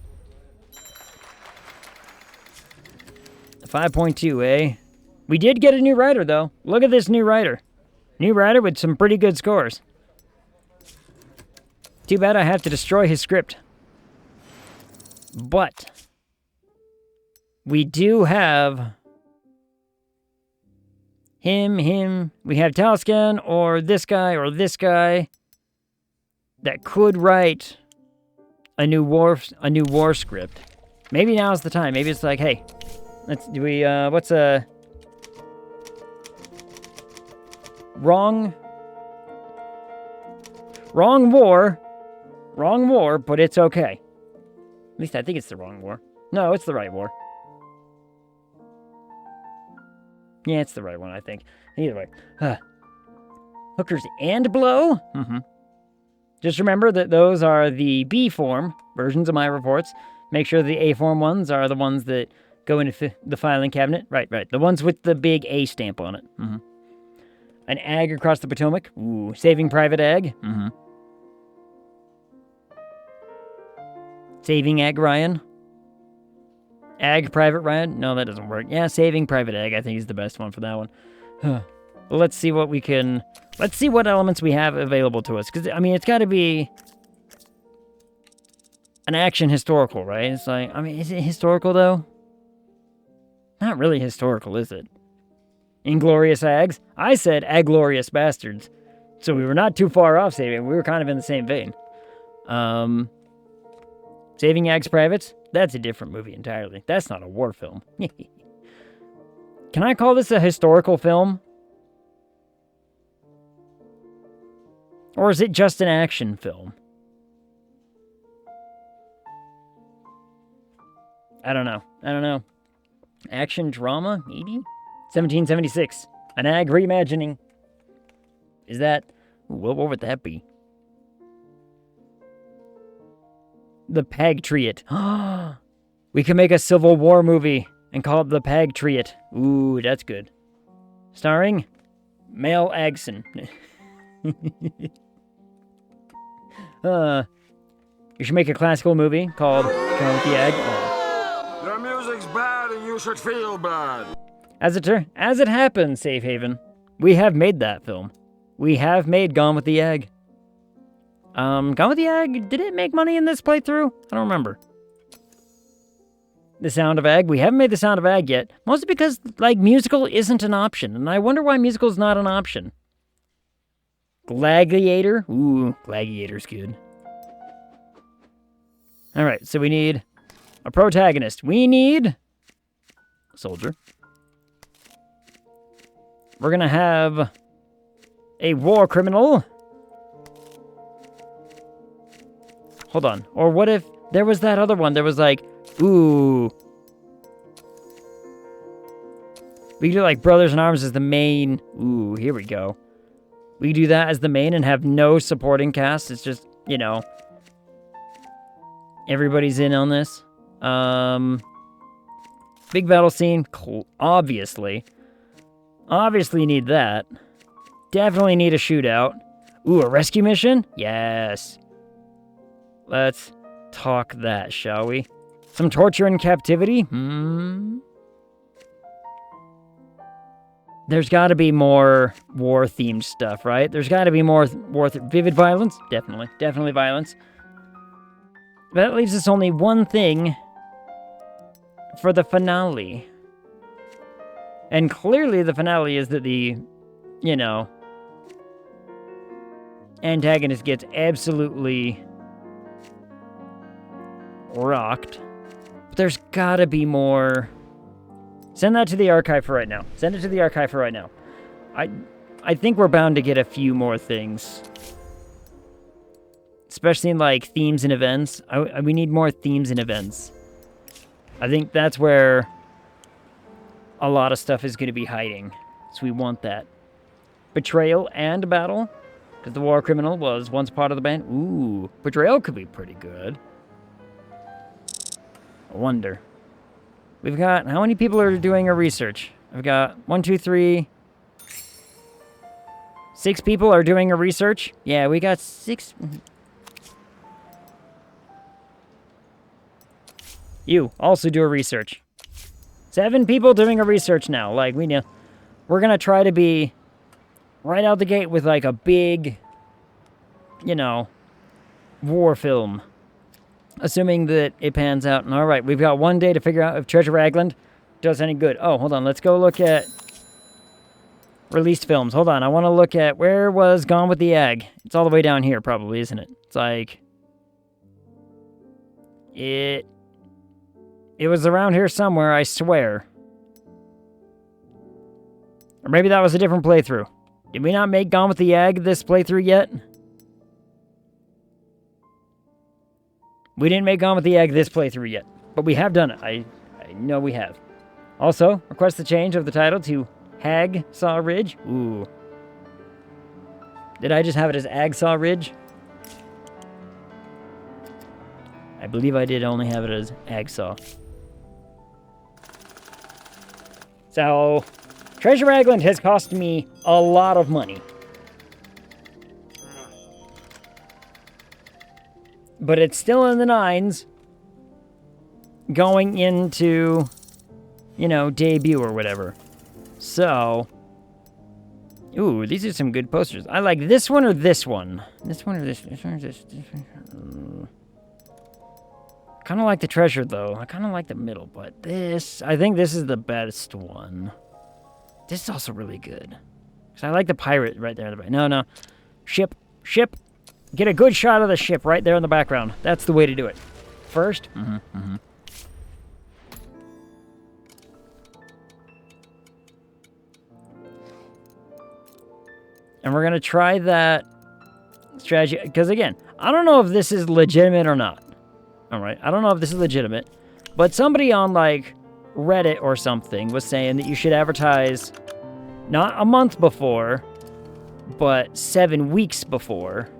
B: 5.2, eh? We did get a new writer, though. Look at this new writer. New writer with some pretty good scores. Too bad I have to destroy his script. But we do have him. We have Talscan or this guy that could write a new war script. Maybe now's the time. Maybe it's like, hey, what's a wrong war, but it's okay. At least I think it's the wrong war. No, it's the right war. Yeah, it's the right one, I think. Either way. Hookers and blow? Mm-hmm. Just remember that those are the B form versions of my reports. Make sure the A form ones are the ones that go into the filing cabinet. Right. The ones with the big A stamp on it. Mm-hmm. An ag across the Potomac. Ooh, Saving Private Ag. Mm-hmm. Saving Ag Ryan. Ag Private Ryan. No, that doesn't work. Yeah, Saving Private Ag, I think is the best one for that one. Well, let's see what we can... Let's see what elements we have available to us. Because, I mean, it's got to be an action historical, right? It's like, I mean, is it historical, though? Not really historical, is it? Inglorious Ags? I said Aglorious Bastards. So we were not too far off saving. We were kind of in the same vein. Saving Ags Privates? That's a different movie entirely. That's not a war film. Can I call this a historical film? Or is it just an action film? I don't know. Action drama, maybe? 1776. An ag reimagining. Is that... What would that be? The Patriot. We can make a Civil War movie and call it The Patriot. Ooh, that's good. Starring Mel Agson. You should make a classical movie called Gone with the Ag. Oh.
E: Your music's bad and you should feel bad.
B: As it happens, Safe Haven, we have made that film. We have made Gone with the Ag. Gone with the Ag, did it make money in this playthrough? I don't remember. The Sound of Ag, we haven't made The Sound of Ag yet. Mostly because, like, musical isn't an option, and I wonder why musical's not an option. Gladiator? Ooh, Gladiator's good. Alright, so we need a protagonist. We need soldier. We're gonna have a war criminal. Hold on. Or what if there was that other one? There was like, ooh. We could do like Brothers in Arms as the main. Ooh, here we go. We could do that as the main and have no supporting cast. It's just, you know, everybody's in on this. Big battle scene. Obviously. Obviously need that. Definitely need a shootout. Ooh, a rescue mission? Yes. Let's talk that, shall we? Some torture in captivity? There's got to be more war-themed stuff, right? There's got to be more vivid violence? Definitely. Definitely violence. That leaves us only one thing for the finale. And clearly the finale is that the, you know, antagonist gets absolutely rocked. But there's gotta be more. Send that to the archive for right now. Send it to the archive for right now. I think we're bound to get a few more things. Especially in, like, themes and events. We need more themes and events. I think that's where a lot of stuff is going to be hiding. So we want that. Betrayal and battle. Because the war criminal was once part of the band. Ooh, betrayal could be pretty good. I wonder. We've got, how many people are doing a research? I've got 1, 2, 3. 6 people are doing a research. Yeah, we got 6. You also do a research. 7 people doing a research now. Like, we know. We're going to try to be right out the gate with, like, a big, you know, war film. Assuming that it pans out. And all right, we've got 1 day to figure out if Treasure Ragland does any good. Oh, hold on. Let's go look at released films. Hold on. I want to look at where was Gone with the Egg. It's all the way down here, probably, isn't it? It's like it was around here somewhere, I swear. Or maybe that was a different playthrough. Did we not make Gone with the Egg this playthrough yet? We didn't make Gone with the Egg this playthrough yet, but we have done it. I know we have. Also, request the change of the title to Hagsaw Ridge. Ooh. Did I just have it as Agsaw Ridge? I believe I did only have it as Agsaw. So, Treasure Ragland has cost me a lot of money. But it's still in the 9s going into, you know, debut or whatever. So, ooh, these are some good posters. I like this one or this one. This one or this one or this one. Kind of like the treasure, though. I kind of like the middle, but this, I think this is the best one. This is also really good. Because I like the pirate right there. No. Ship. Get a good shot of the ship right there in the background. That's the way to do it. First. And we're going to try that strategy. Because, again, I don't know if this is legitimate or not. All right. I don't know if this is legitimate. But somebody on, like, Reddit or something was saying that you should advertise not a month before, but 7 weeks before.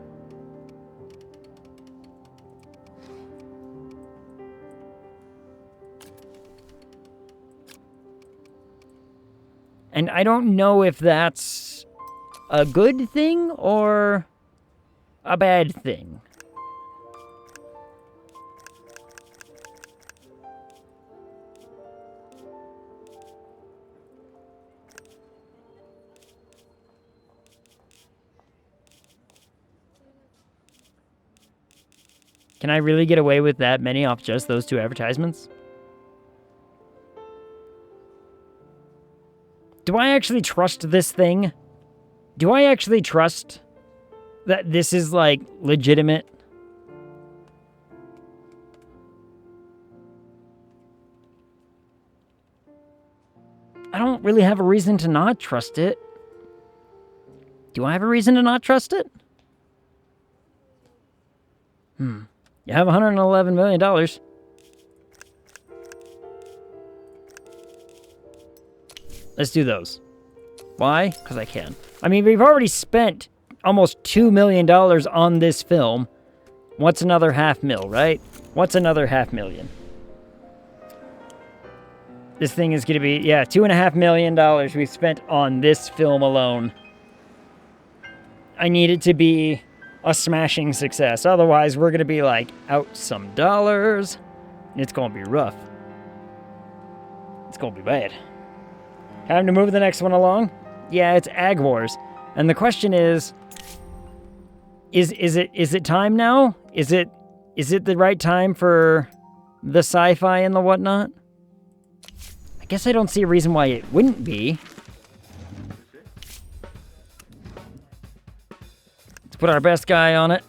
B: And I don't know if that's a good thing or a bad thing. Can I really get away with that many off just those 2 advertisements? Do I actually trust this thing? Do I actually trust that this is, like, legitimate? I don't really have a reason to not trust it. Do I have a reason to not trust it? You have $111 million. Let's do those. Why? Because I can. I mean, we've already spent almost $2 million on this film. What's another $500,000, right? What's another $500,000? This thing is going to be, yeah, $2.5 million we've spent on this film alone. I need it to be a smashing success. Otherwise, we're going to be like, out some dollars. It's going to be rough. It's going to be bad. Time to move the next one along? Yeah, it's Ag Wars. And the question is it time now? Is it the right time for the sci-fi and the whatnot? I guess I don't see a reason why it wouldn't be. Let's put our best guy on it.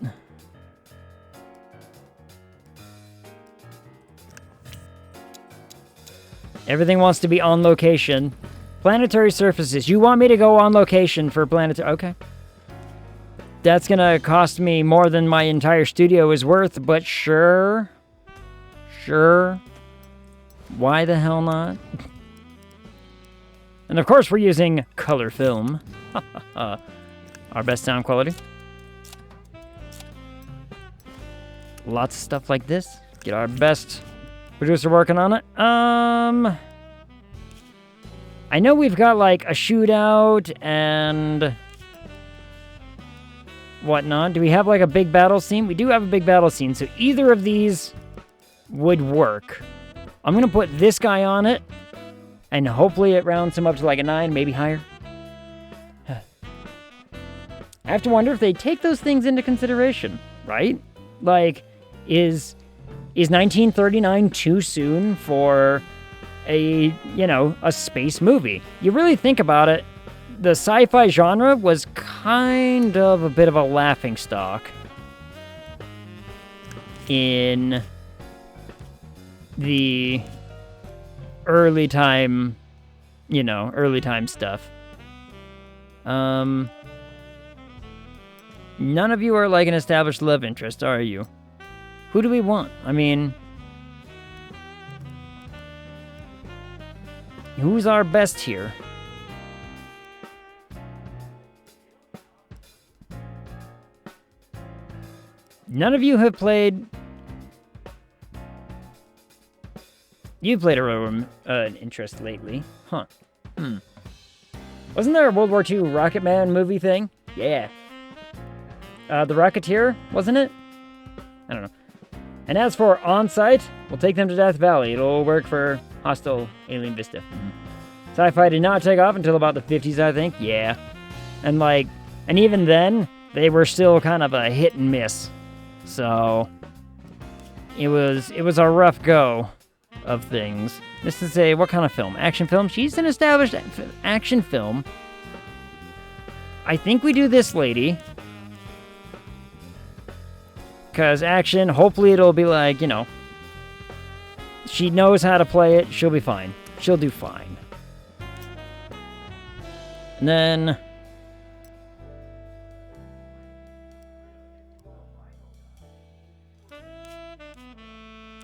B: Everything wants to be on location. Planetary surfaces. You want me to go on location for planetary... Okay. That's gonna cost me more than my entire studio is worth, but sure. Sure. Why the hell not? And of course we're using color film. Our best sound quality. Lots of stuff like this. Get our best producer working on it. I know we've got like a shootout and whatnot. Do we have like a big battle scene? We do have a big battle scene, so either of these would work. I'm gonna put this guy on it, and hopefully it rounds him up to like a 9, maybe higher. I have to wonder if they take those things into consideration, right? Like, is 1939 too soon for a space movie? You really think about it, the sci-fi genre was kind of a bit of a laughingstock in the early time stuff. None of you are like an established love interest, are you? Who do we want? I mean, who's our best here? None of you have played... You've played an interest lately. Huh. Wasn't there a World War II Rocket Man movie thing? Yeah. The Rocketeer, wasn't it? I don't know. And as for On-Site, we'll take them to Death Valley. It'll work for Hostile Alien Vista. Sci-Fi did not take off until about the 50s, I think. Yeah. And even then, they were still kind of a hit and miss. So, it was a rough go of things. This is what kind of film? Action film? She's an established action film. I think we do this lady. Because action, hopefully it'll be like, she knows how to play it. She'll be fine. She'll do fine. And then...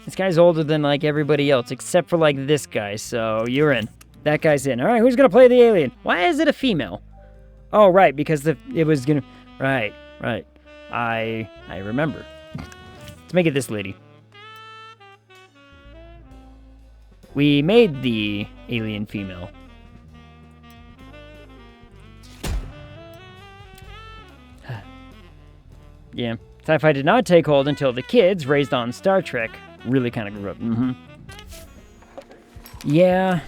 B: this guy's older than, like, everybody else, except for, like, this guy, so you're in. That guy's in. All right, who's gonna play the alien? Why is it a female? Oh, right, because it was gonna... Right. I remember. Let's make it this lady. We made the alien female. Yeah. Sci-fi did not take hold until the kids, raised on Star Trek, really kind of grew up. Yeah.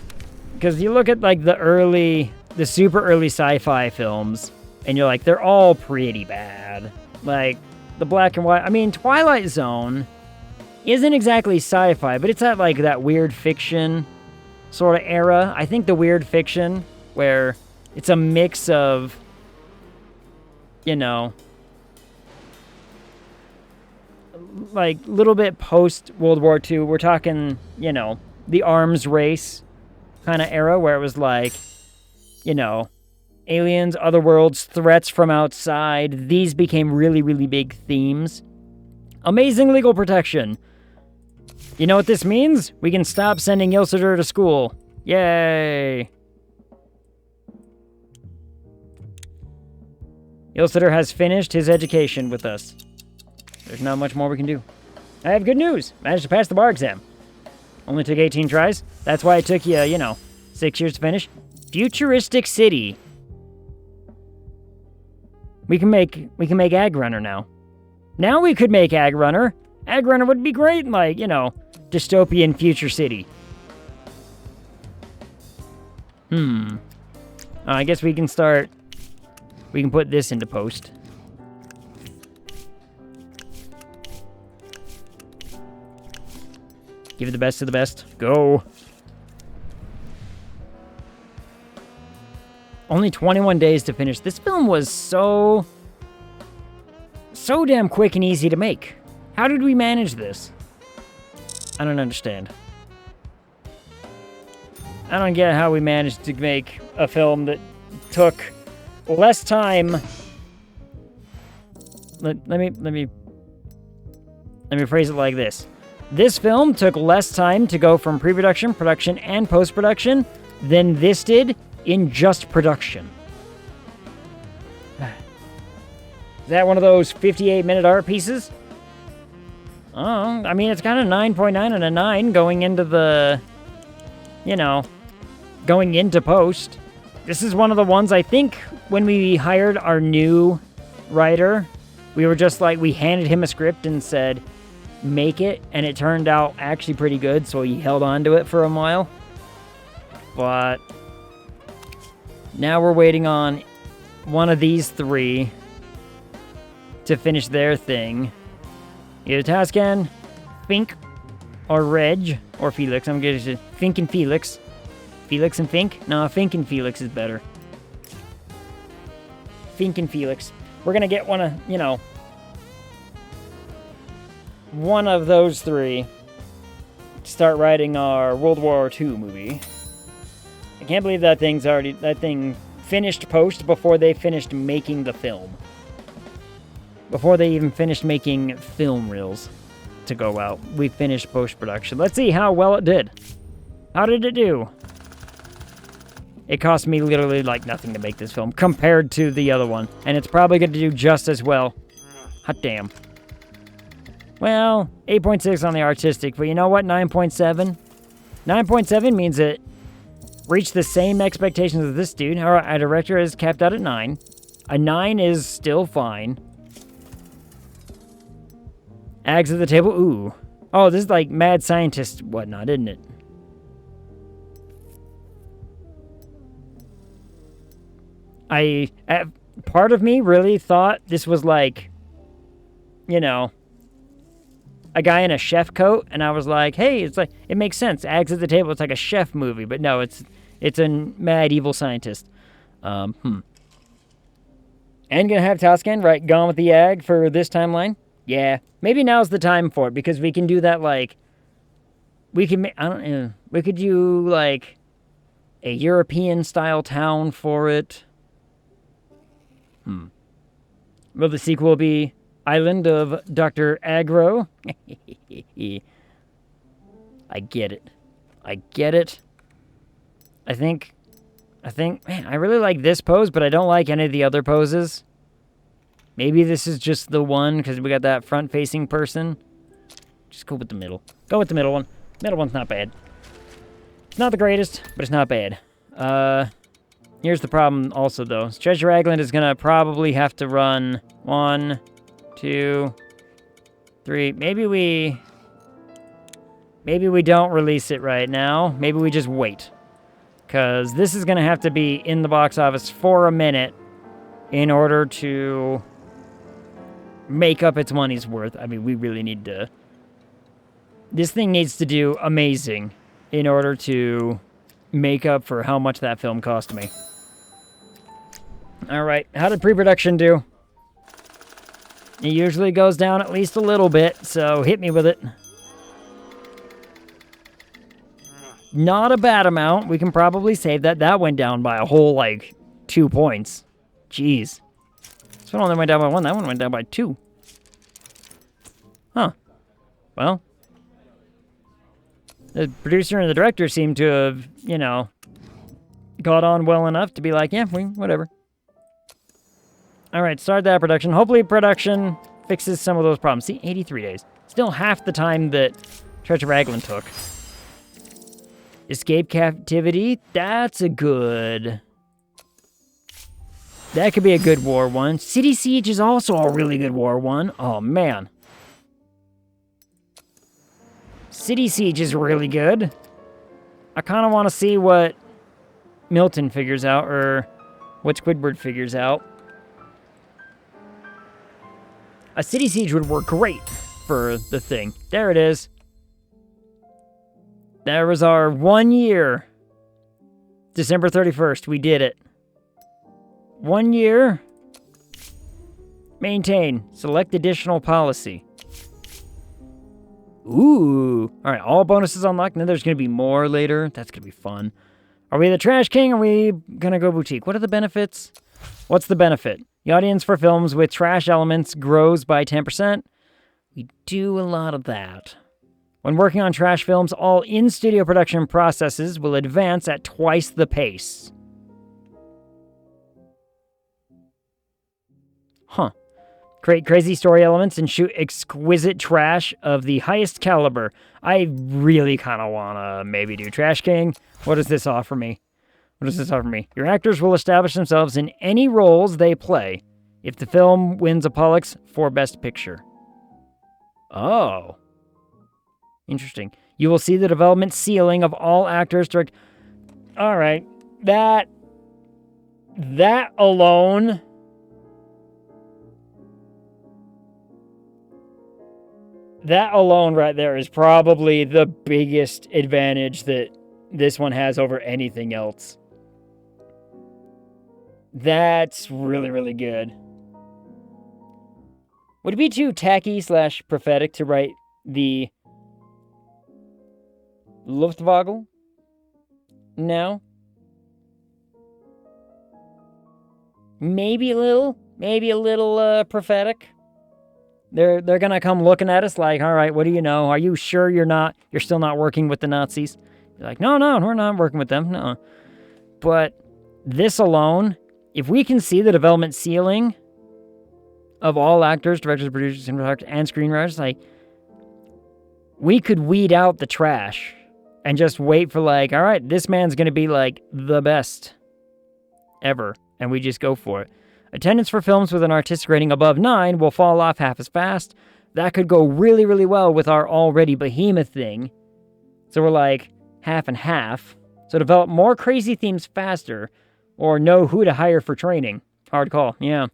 B: Because you look at, like, the super early sci-fi films, and you're like, they're all pretty bad. Like, the black and white... I mean, Twilight Zone isn't exactly sci-fi, but it's at, like, that weird fiction sort of era. I think the weird fiction, where it's a mix of, like, little bit post-World War II. We're talking, the arms race kind of era where it was like, you know, aliens, other worlds, threats from outside. These became really, really big themes. Amazing legal protection. You know what this means? We can stop sending Ylcidur to school. Yay! Ylcidur has finished his education with us. There's not much more we can do. I have good news. Managed to pass the bar exam. Only took 18 tries. That's why it took you, 6 years to finish. Futuristic City. We can make Ag Runner now. Now we could make Ag Runner. Ag Runner would be great in, dystopian future city. I guess we can start... We can put this into post. Give it the best of the best. Go. Only 21 days to finish. This film was so damn quick and easy to make. How did we manage this? I don't understand. I don't get how we managed to make a film that took less time. Let me phrase it like this. This film took less time to go from pre-production, production, and post-production than this did in just production. Is that one of those 58-minute art pieces? Oh, I mean, it's kind of 9.9 and a 9 going into the, going into post. This is one of the ones, I think, when we hired our new writer, we were just like, we handed him a script and said, make it, and it turned out actually pretty good, so he held on to it for a while. But now we're waiting on one of these three to finish their thing. Either Tascan, Fink, or Reg, or Felix. I'm going to Fink and Felix. Felix and Fink? No, Fink and Felix is better. Fink and Felix. We're going to get one of, one of those three to start writing our World War II movie. I can't believe that thing finished post before they finished making the film. Before they even finished making film reels to go out. We finished post-production. Let's see how well it did. How did it do? It cost me literally nothing to make this film compared to the other one. And it's probably going to do just as well. Hot damn. Well, 8.6 on the artistic, but you know what? 9.7? 9.7 means it reached the same expectations as this dude. Our director is capped out at 9. A 9 is still fine. Ags at the table? Ooh. Oh, this is like mad scientist whatnot, isn't it? Part of me really thought this was like, a guy in a chef coat, and I was like, hey, it makes sense. Ags at the table, it's like a chef movie, but no, it's a mad evil scientist. And gonna have Tascan, right, Gone with the Ag for this timeline? Yeah, maybe now's the time for it, because we can do that, we could do, a European-style town for it. Will the sequel be Island of Dr. Agro? I get it. I think, man, I really like this pose, but I don't like any of the other poses. Maybe this is just the one, because we got that front-facing person. Just go with the middle. Go with the middle one. Middle one's not bad. It's not the greatest, but it's not bad. Here's the problem also, though. Treasure Island is going to probably have to run 1, 2, 3. Maybe we don't release it right now. Maybe we just wait. Because this is going to have to be in the box office for a minute in order to make up its money's worth. I mean, we really need to... This thing needs to do amazing in order to make up for how much that film cost me. Alright, how did pre-production do? It usually goes down at least a little bit, so hit me with it. Not a bad amount. We can probably save that. That went down by a whole, like, 2 points. Jeez. This one only went down by 1. That one went down by 2. Huh. Well. The producer and the director seem to have, you know, got on well enough to be like, yeah, whatever. Alright, start that production. Hopefully production fixes some of those problems. See, 83 days. Still half the time that Treasure Raglan took. Escape captivity. That's a good... That could be a good war one. City Siege is also a really good war one. Oh, man. City Siege is really good. I kind of want to see what Milton figures out, or what Squidward figures out. A City Siege would work great for the thing. There it is. There was our 1 year. December 31st, we did it. 1 year. Maintain. Select additional policy. Ooh. Alright, all bonuses unlocked. Now there's going to be more later. That's going to be fun. Are we the Trash King, or are we going to go boutique? What are the benefits? What's the benefit? The audience for films with trash elements grows by 10%. We do a lot of that. When working on trash films, all in-studio production processes will advance at twice the pace. Huh. Create crazy story elements and shoot exquisite trash of the highest caliber. I really kind of want to maybe do Trash King. What does this offer me? What does this offer me? Your actors will establish themselves in any roles they play if the film wins a Pollux for Best Picture. Oh. Interesting. You will see the development ceiling of all actors direct... Alright. That alone... That alone right there is probably the biggest advantage that this one has over anything else. That's really, really good. Would it be too tacky / prophetic to write the Luftvogel now? Maybe a little prophetic. They're gonna come looking at us like, all right, what do you know? Are you sure you're still not working with the Nazis? You're like, no, we're not working with them, no. But this alone, if we can see the development ceiling of all actors, directors, producers, and screenwriters, like, we could weed out the trash and just wait for, like, all right, this man's gonna be, like, the best ever, and we just go for it. Attendance for films with an artistic rating above 9 will fall off half as fast. That could go really, really well with our already behemoth thing. So we're like half and half. So develop more crazy themes faster, or know who to hire for training. Hard call, yeah.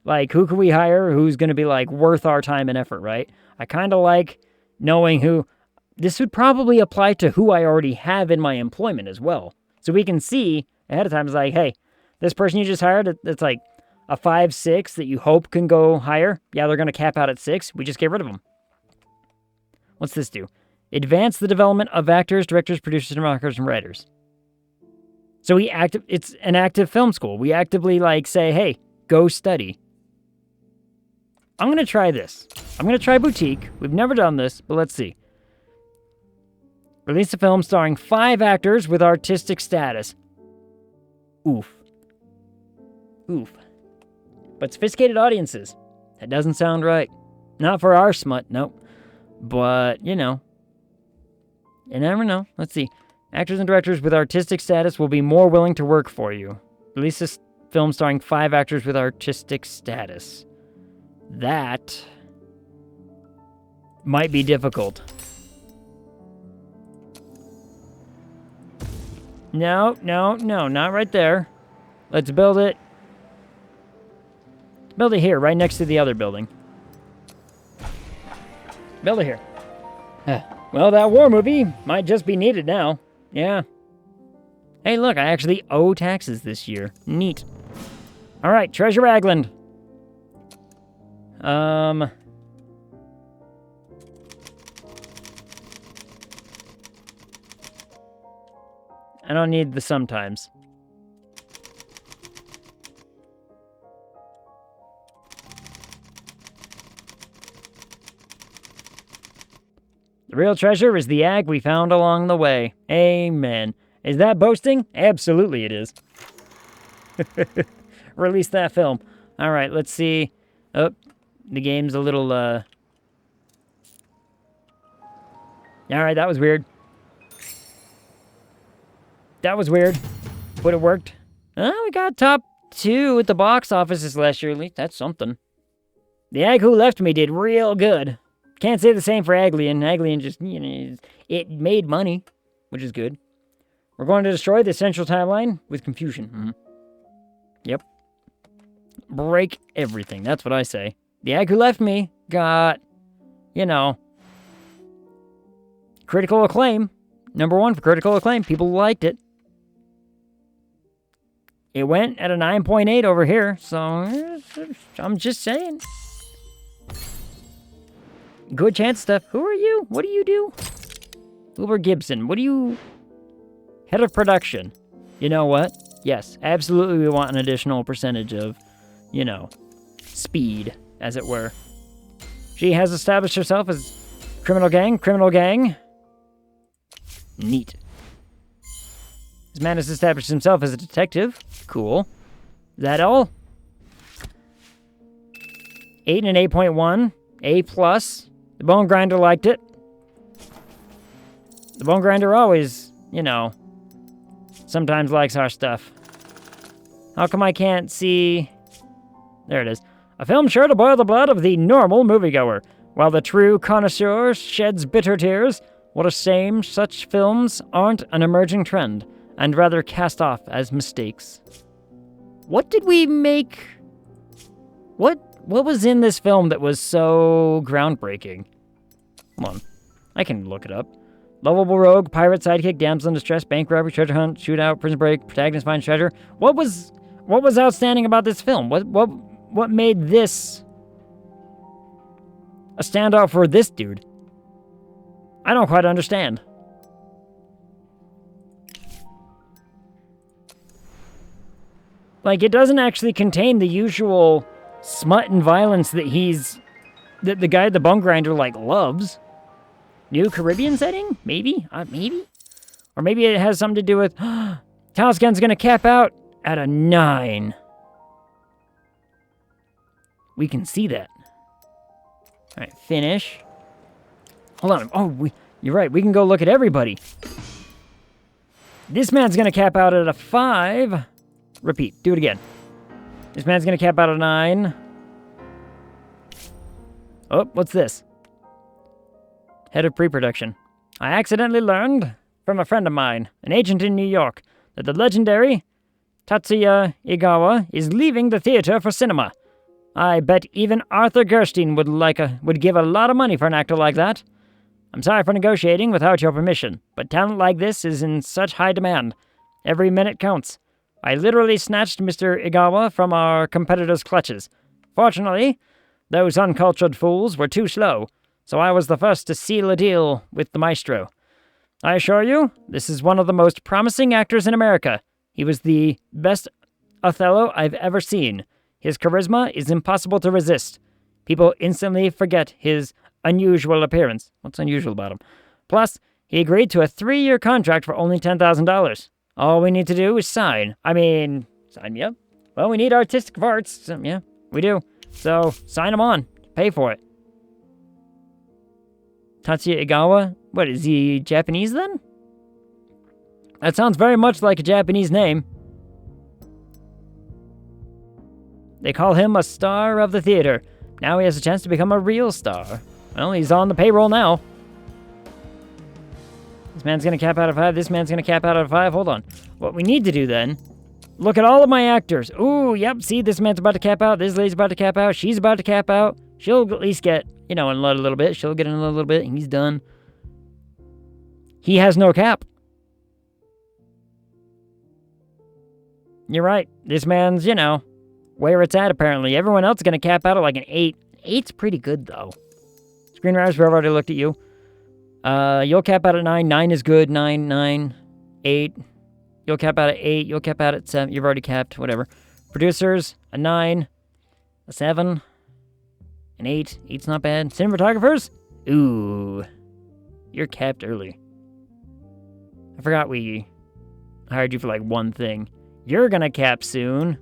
B: Like, who can we hire who's going to be, like, worth our time and effort, right? I kind of like knowing who... This would probably apply to who I already have in my employment as well. So we can see ahead of time, it's like, hey, this person you just hired, it's like a 5-6 that you hope can go higher. Yeah, they're going to cap out at 6. We just get rid of them. What's this do? Advance the development of actors, directors, producers, cinematographers, and writers. So it's an active film school. We actively, like, say, hey, go study. I'm going to try this. I'm going to try Boutique. We've never done this, but let's see. Release a film starring 5 actors with artistic status. Oof. But sophisticated audiences. That doesn't sound right. Not for our smut, nope. But, you know. You never know. Let's see. Actors and directors with artistic status will be more willing to work for you. Release a film starring 5 actors with artistic status. That might be difficult. No, not right there. Let's build it. Build it here, right next to the other building. Build it here. Well, that war movie might just be needed now. Yeah. Hey, look, I actually owe taxes this year. Neat. All right, Treasure Raglan. I don't need the sometimes. The real treasure is the ag we found along the way. Amen. Is that boasting? Absolutely it is. Release that film. Alright, let's see. Oh, the game's a little, Alright, that was weird. That was weird. But it worked. We got top 2 at the box office this last year, at least. That's something. The Ag Who Left Me did real good. Can't say the same for Aglian. Aglian just, it made money, which is good. We're going to destroy the central timeline with confusion. Mm-hmm. Yep. Break everything. That's what I say. The Ag Who Left Me got, critical acclaim. Number 1 for critical acclaim. People liked it. It went at a 9.8 over here, so I'm just saying. Good chance stuff. Who are you? What do you do? Uber Gibson. What do you... Head of production. You know what? Yes, absolutely we want an additional percentage of, speed, as it were. She has established herself as criminal gang. Neat. This man has established himself as a detective. Cool. Is that all? 8 and 8.1. A+. The Bone Grinder liked it. The Bone Grinder always, sometimes likes our stuff. How come I can't see... There it is. A film sure to boil the blood of the normal moviegoer, while the true connoisseur sheds bitter tears. What a shame such films aren't an emerging trend, and rather cast off as mistakes. What did we make... What was in this film that was so groundbreaking? Hold on. I can look it up. Lovable rogue, pirate sidekick, damsel in distress, bank robbery, treasure hunt, shootout, prison break, protagonist finds treasure. What was outstanding about this film? What made this a standout for this dude? I don't quite understand. Like, it doesn't actually contain the usual smut and violence that the guy at the Bone Grinder, loves. New Caribbean setting? Maybe? Maybe? Or maybe it has something to do with... Talscan's gonna cap out at a 9. We can see that. Alright, finish. Hold on. Oh, you're right. We can go look at everybody. This man's gonna cap out at a 5. Repeat. Do it again. This man's gonna cap out at a 9. Oh, what's this? Head of pre-production. I accidentally learned from a friend of mine, an agent in New York, that the legendary Tatsuya Egawa is leaving the theater for cinema. I bet even Arthur Gerstein would give a lot of money for an actor like that. I'm sorry for negotiating without your permission, but talent like this is in such high demand. Every minute counts. I literally snatched Mr. Egawa from our competitors' clutches. Fortunately, those uncultured fools were too slow, so I was the first to seal a deal with the maestro. I assure you, this is one of the most promising actors in America. He was the best Othello I've ever seen. His charisma is impossible to resist. People instantly forget his unusual appearance. What's unusual about him? Plus, he agreed to a 3-year contract for only $10,000. All we need to do is sign. Sign me up? Well, we need artistic parts. So, yeah, we do. So, sign him on. Pay for it. Tatsuya Egawa? What, is he Japanese then? That sounds very much like a Japanese name. They call him a star of the theater. Now he has a chance to become a real star. Well, he's on the payroll now. This man's gonna cap out of 5. This man's gonna cap out of 5. Hold on. What we need to do then... Look at all of my actors. Ooh, yep, see, this man's about to cap out. This lady's about to cap out. She's about to cap out. She'll at least get, in a little bit. She'll get in a little bit, and he's done. He has no cap. You're right. This man's, where it's at, apparently. Everyone else is going to cap out at like an 8. 8's pretty good, though. Screenwriters, we've already looked at you. You'll cap out at 9. 9 is good. 9, 8. You'll cap out at 8. You'll cap out at 7. You've already capped, whatever. Producers, a 9, a 7, an 8. 8's not bad. Cinematographers? Ooh. You're capped early. I forgot we hired you for like one thing. You're gonna cap soon.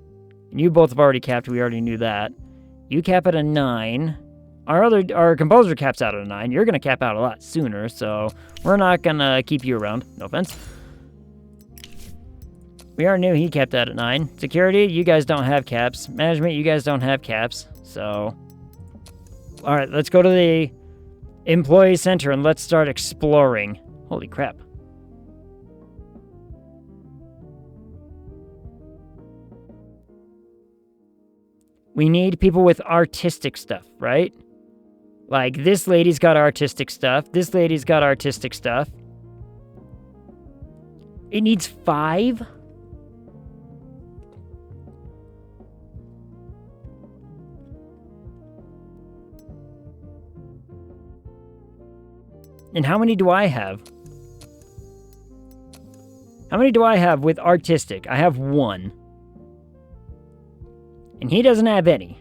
B: And you both have already capped. We already knew that. You cap at a 9. Our composer caps out at a 9. You're gonna cap out a lot sooner, so we're not gonna keep you around. No offense. We already knew he capped out at 9. Security, you guys don't have caps. Management, you guys don't have caps. So, all right, let's go to the employee center and let's start exploring. Holy crap. We need people with artistic stuff, right? Like, this lady's got artistic stuff. This lady's got artistic stuff. It needs 5? And how many do I have? How many do I have with artistic? I have 1. And he doesn't have any.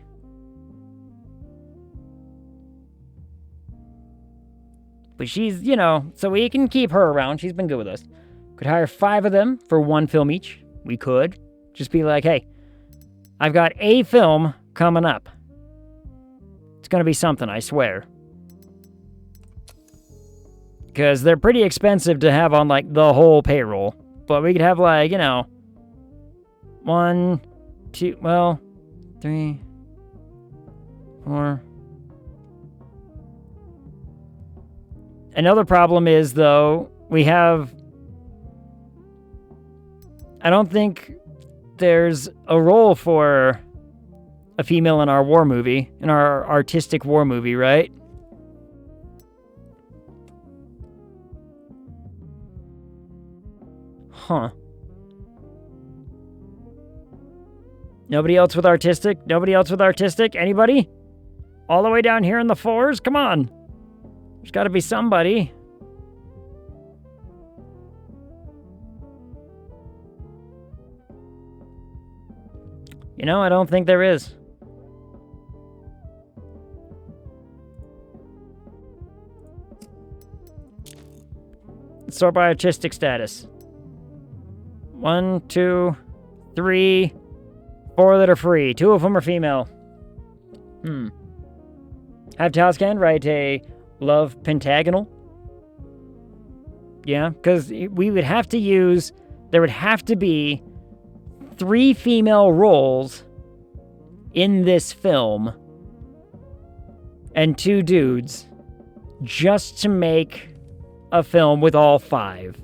B: But she's, you know, so we can keep her around. She's been good with us. Could hire 5 of them for 1 film each. We could. Just be like, hey, I've got a film coming up. It's going to be something, I swear. Because they're pretty expensive to have on, like, the whole payroll. But we could have, like, you know, 1, 2, well, 3, 4. Another problem is, though, we have... I don't think there's a role for a female in our war movie, in our artistic war movie, right? Huh. Nobody else with artistic? Nobody else with artistic? Anybody? All the way down here in the 4s? Come on. There's got to be somebody. You know, I don't think there is. Let's sort by artistic status. 1, 2, 3, 4 that are free. 2 of them are female. Have Tascan write a love pentagonal. Yeah, because we would have to use... There would have to be 3 female roles in this film and 2 dudes just to make a film with all 5.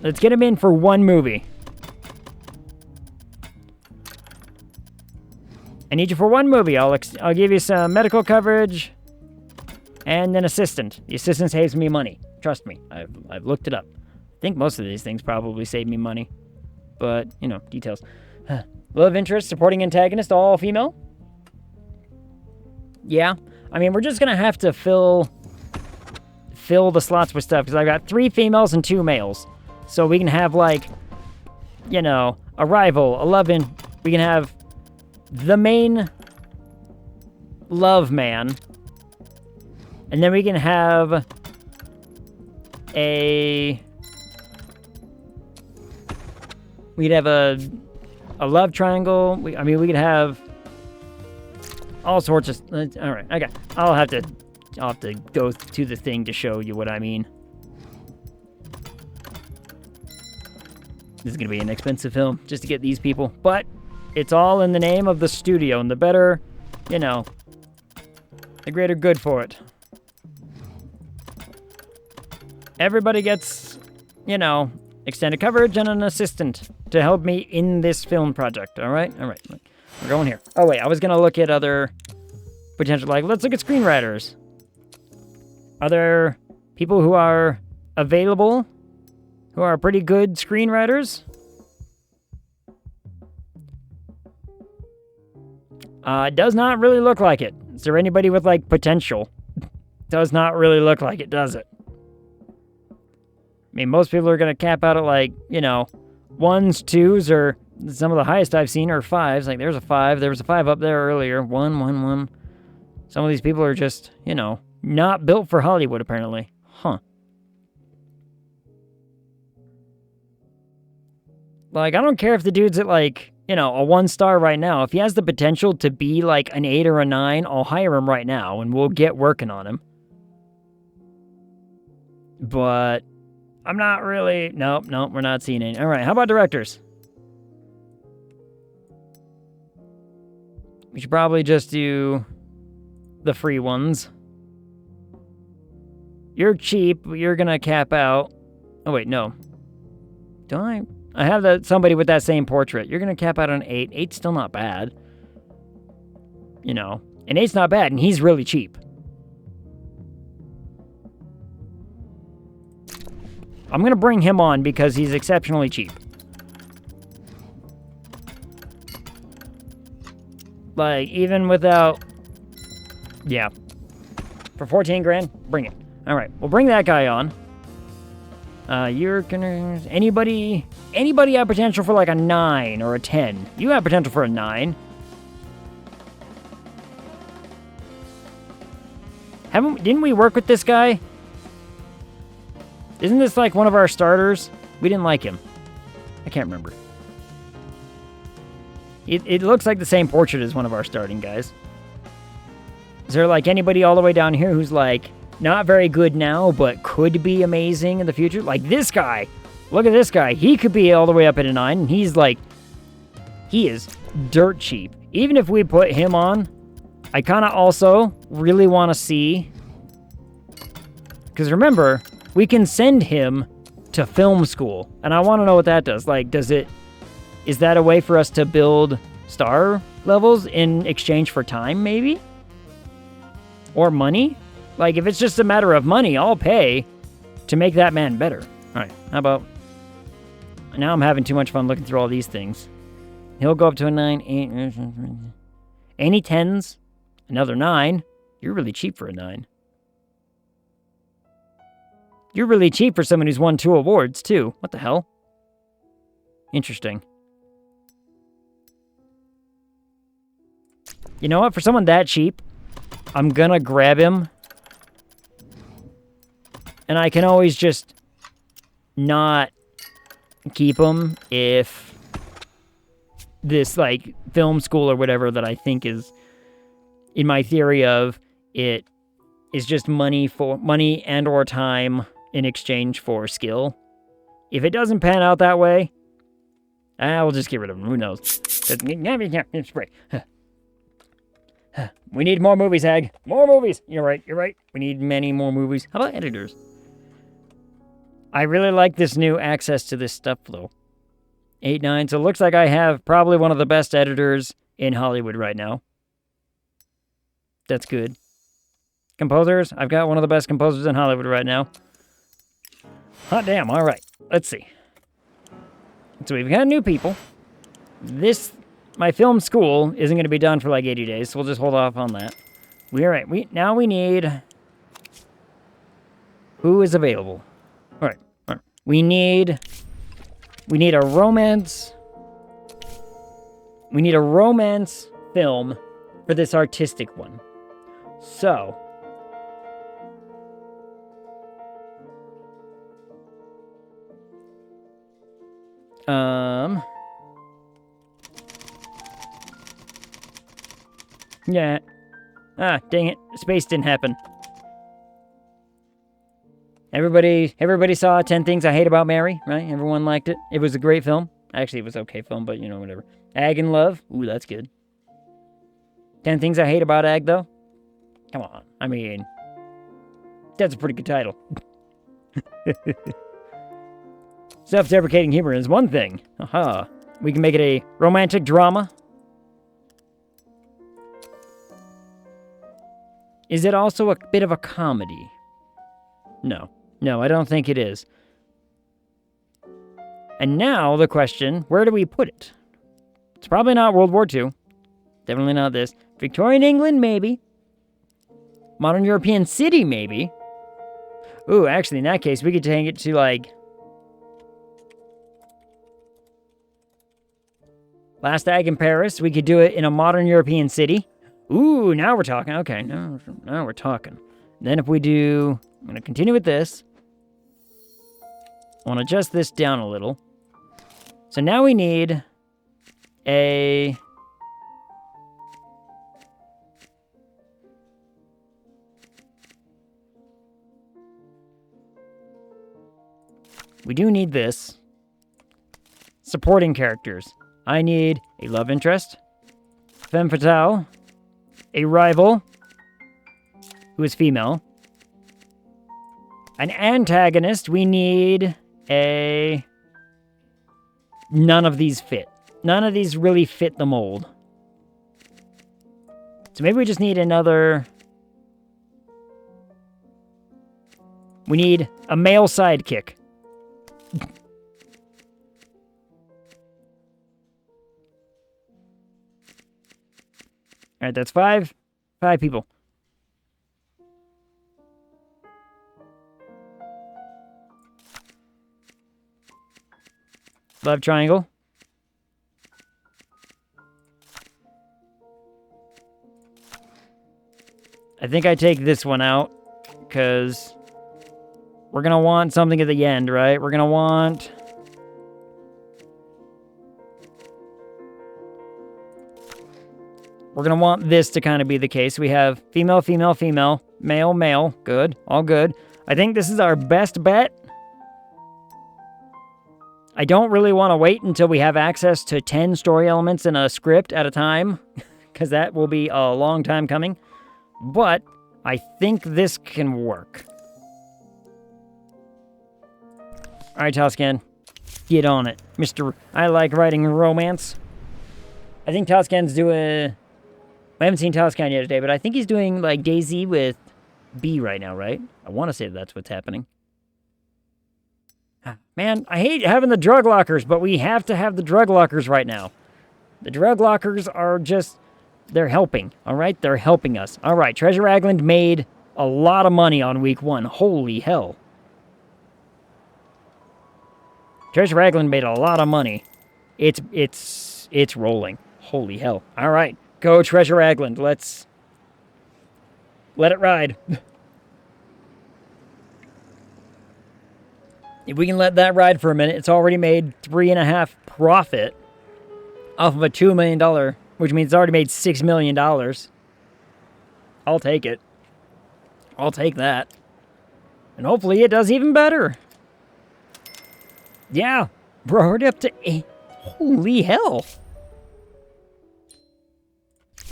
B: Let's get him in for 1 movie. I need you for 1 movie. I'll give you some medical coverage and an assistant. The assistant saves me money. Trust me, I've looked it up. I think most of these things probably save me money, but you know, details. Love interest, supporting antagonist, all female. Yeah, I mean we're just gonna have to fill the slots with stuff because I've got 3 females and 2 males. So we can have, like, you know, a rival, a love-in. We can have the main love man. And then we can have we'd have a love triangle. We could have all sorts of... all right, okay. I'll have to go to the thing to show you what I mean. This is going to be an expensive film just to get these people. But it's all in the name of the studio. And the better, you know, the greater good for it. Everybody gets, you know, extended coverage and an assistant to help me in this film project. All right? All right. We're going here. Oh, wait. I was going to look at other potential... Like, let's look at screenwriters. Are there people who are available... who are pretty good screenwriters? Does not really look like it. Is there anybody with, like, potential? Does not really look like it, does it? I mean, most people are going to cap out at, like, you know, 1s, 2s, or some of the highest I've seen are 5s. Like, there's a 5. There was a 5 up there earlier. 1, 1, 1. Some of these people are just, you know, not built for Hollywood, apparently. Huh. Like, I don't care if the dude's at, like, you know, a 1-star right now. If he has the potential to be, like, an 8 or a 9, I'll hire him right now, and we'll get working on him. But I'm not really... Nope, we're not seeing any. All right, how about directors? We should probably just do the free ones. You're cheap. You're going to cap out. Oh, wait, no. Don't I have somebody with that same portrait. You're going to cap out on 8. 8's still not bad. You know, and 8's not bad, and he's really cheap. I'm going to bring him on because he's exceptionally cheap. Like, even without... Yeah. For 14 grand, bring it. All right, we'll bring that guy on. You're gonna... Anybody have potential for like a 9 or a 10? You have potential for a 9. Didn't we work with this guy? Isn't this like one of our starters? We didn't like him. I can't remember. It looks like the same portrait as one of our starting guys. Is there like anybody all the way down here who's like not very good now, but could be amazing in the future? Like this guy. Look at this guy. He could be all the way up at a 9, and he's like... He is dirt cheap. Even if we put him on, I kind of also really want to see... Because remember... We can send him to film school, and I want to know what that does. Like, is that a way for us to build star levels in exchange for time, maybe? Or money? Like, if it's just a matter of money, I'll pay to make that man better. All right, how about... Now I'm having too much fun looking through all these things. He'll go up to a 9, 8... Any 10s? Another 9? You're really cheap for a 9. You're really cheap for someone who's won 2 awards, too. What the hell? Interesting. You know what? For someone that cheap, I'm gonna grab him. And I can always just not keep him if this, like, film school or whatever that I think is, in my theory of it, is just money and or time in exchange for skill. If it doesn't pan out that way, we'll just get rid of him. Who knows? Spray. We need more movies, Hag. More movies. You're right. We need many more movies. How about editors? I really like this new access to this stuff, though. 8, 9. So it looks like I have probably one of the best editors in Hollywood right now. That's good. Composers. I've got one of the best composers in Hollywood right now. Hot damn, all right. Let's see. So we've got new people. My film school isn't going to be done for like 80 days, so we'll just hold off on that. Now we need... Who is available? All right. We need a romance... We need a romance film for this artistic one. So... Yeah. Dang it. Space didn't happen. Everybody saw 10 Things I Hate About Mary, right? Everyone liked it. It was a great film. Actually, it was okay film, but, you know, whatever. Ag and Love. Ooh, that's good. 10 Things I Hate About Ag, though? Come on. I mean, that's a pretty good title. Self-deprecating humor is one thing. Aha. We can make it a romantic drama. Is it also a bit of a comedy? No. No, I don't think it is. And now the question, where do we put it? It's probably not World War II. Definitely not this. Victorian England, maybe. Modern European city, maybe. Ooh, actually, in that case, we could take it to, like... Last Ag in Paris. We could do it in a modern European city. Ooh, now we're talking. Okay, now we're talking. Then if we do... I'm going to continue with this. I want to adjust this down a little. So now we need a... We do need this. Supporting characters. I need a love interest, femme fatale, a rival, who is female, an antagonist. We need a... None of these fit. None of these really fit the mold. So maybe we just need another... We need a male sidekick. Alright, that's 5. 5 people. Love triangle. I think I take this one out, because we're going to want something at the end, right? We're going to want... We're going to want this to kind of be the case. We have female, female, female, male, male. Good. All good. I think this is our best bet. I don't really want to wait until we have access to 10 story elements in a script at a time, because that will be a long time coming. But I think this can work. All right, Toscan. Get on it. Mr. I like writing romance. I think Toscan's doing... I haven't seen Toscan yet today, but I think he's doing, like, DayZ with B right now, right? I want to say that's what's happening. Man, I hate having the drug lockers, but we have to have the drug lockers right now. The drug lockers are just... They're helping, all right? They're helping us. All right, Treasure Island made a lot of money on week 1. Holy hell. Treasure Island made a lot of money. It's rolling. Holy hell. All right. Go Treasure Island. Let's let it ride. If we can let that ride for a minute, it's already made 3.5 profit off of a $2 million, which means it's already made $6 million. I'll take it. I'll take that. And hopefully it does even better. Yeah, we're already up to 8. Holy hell.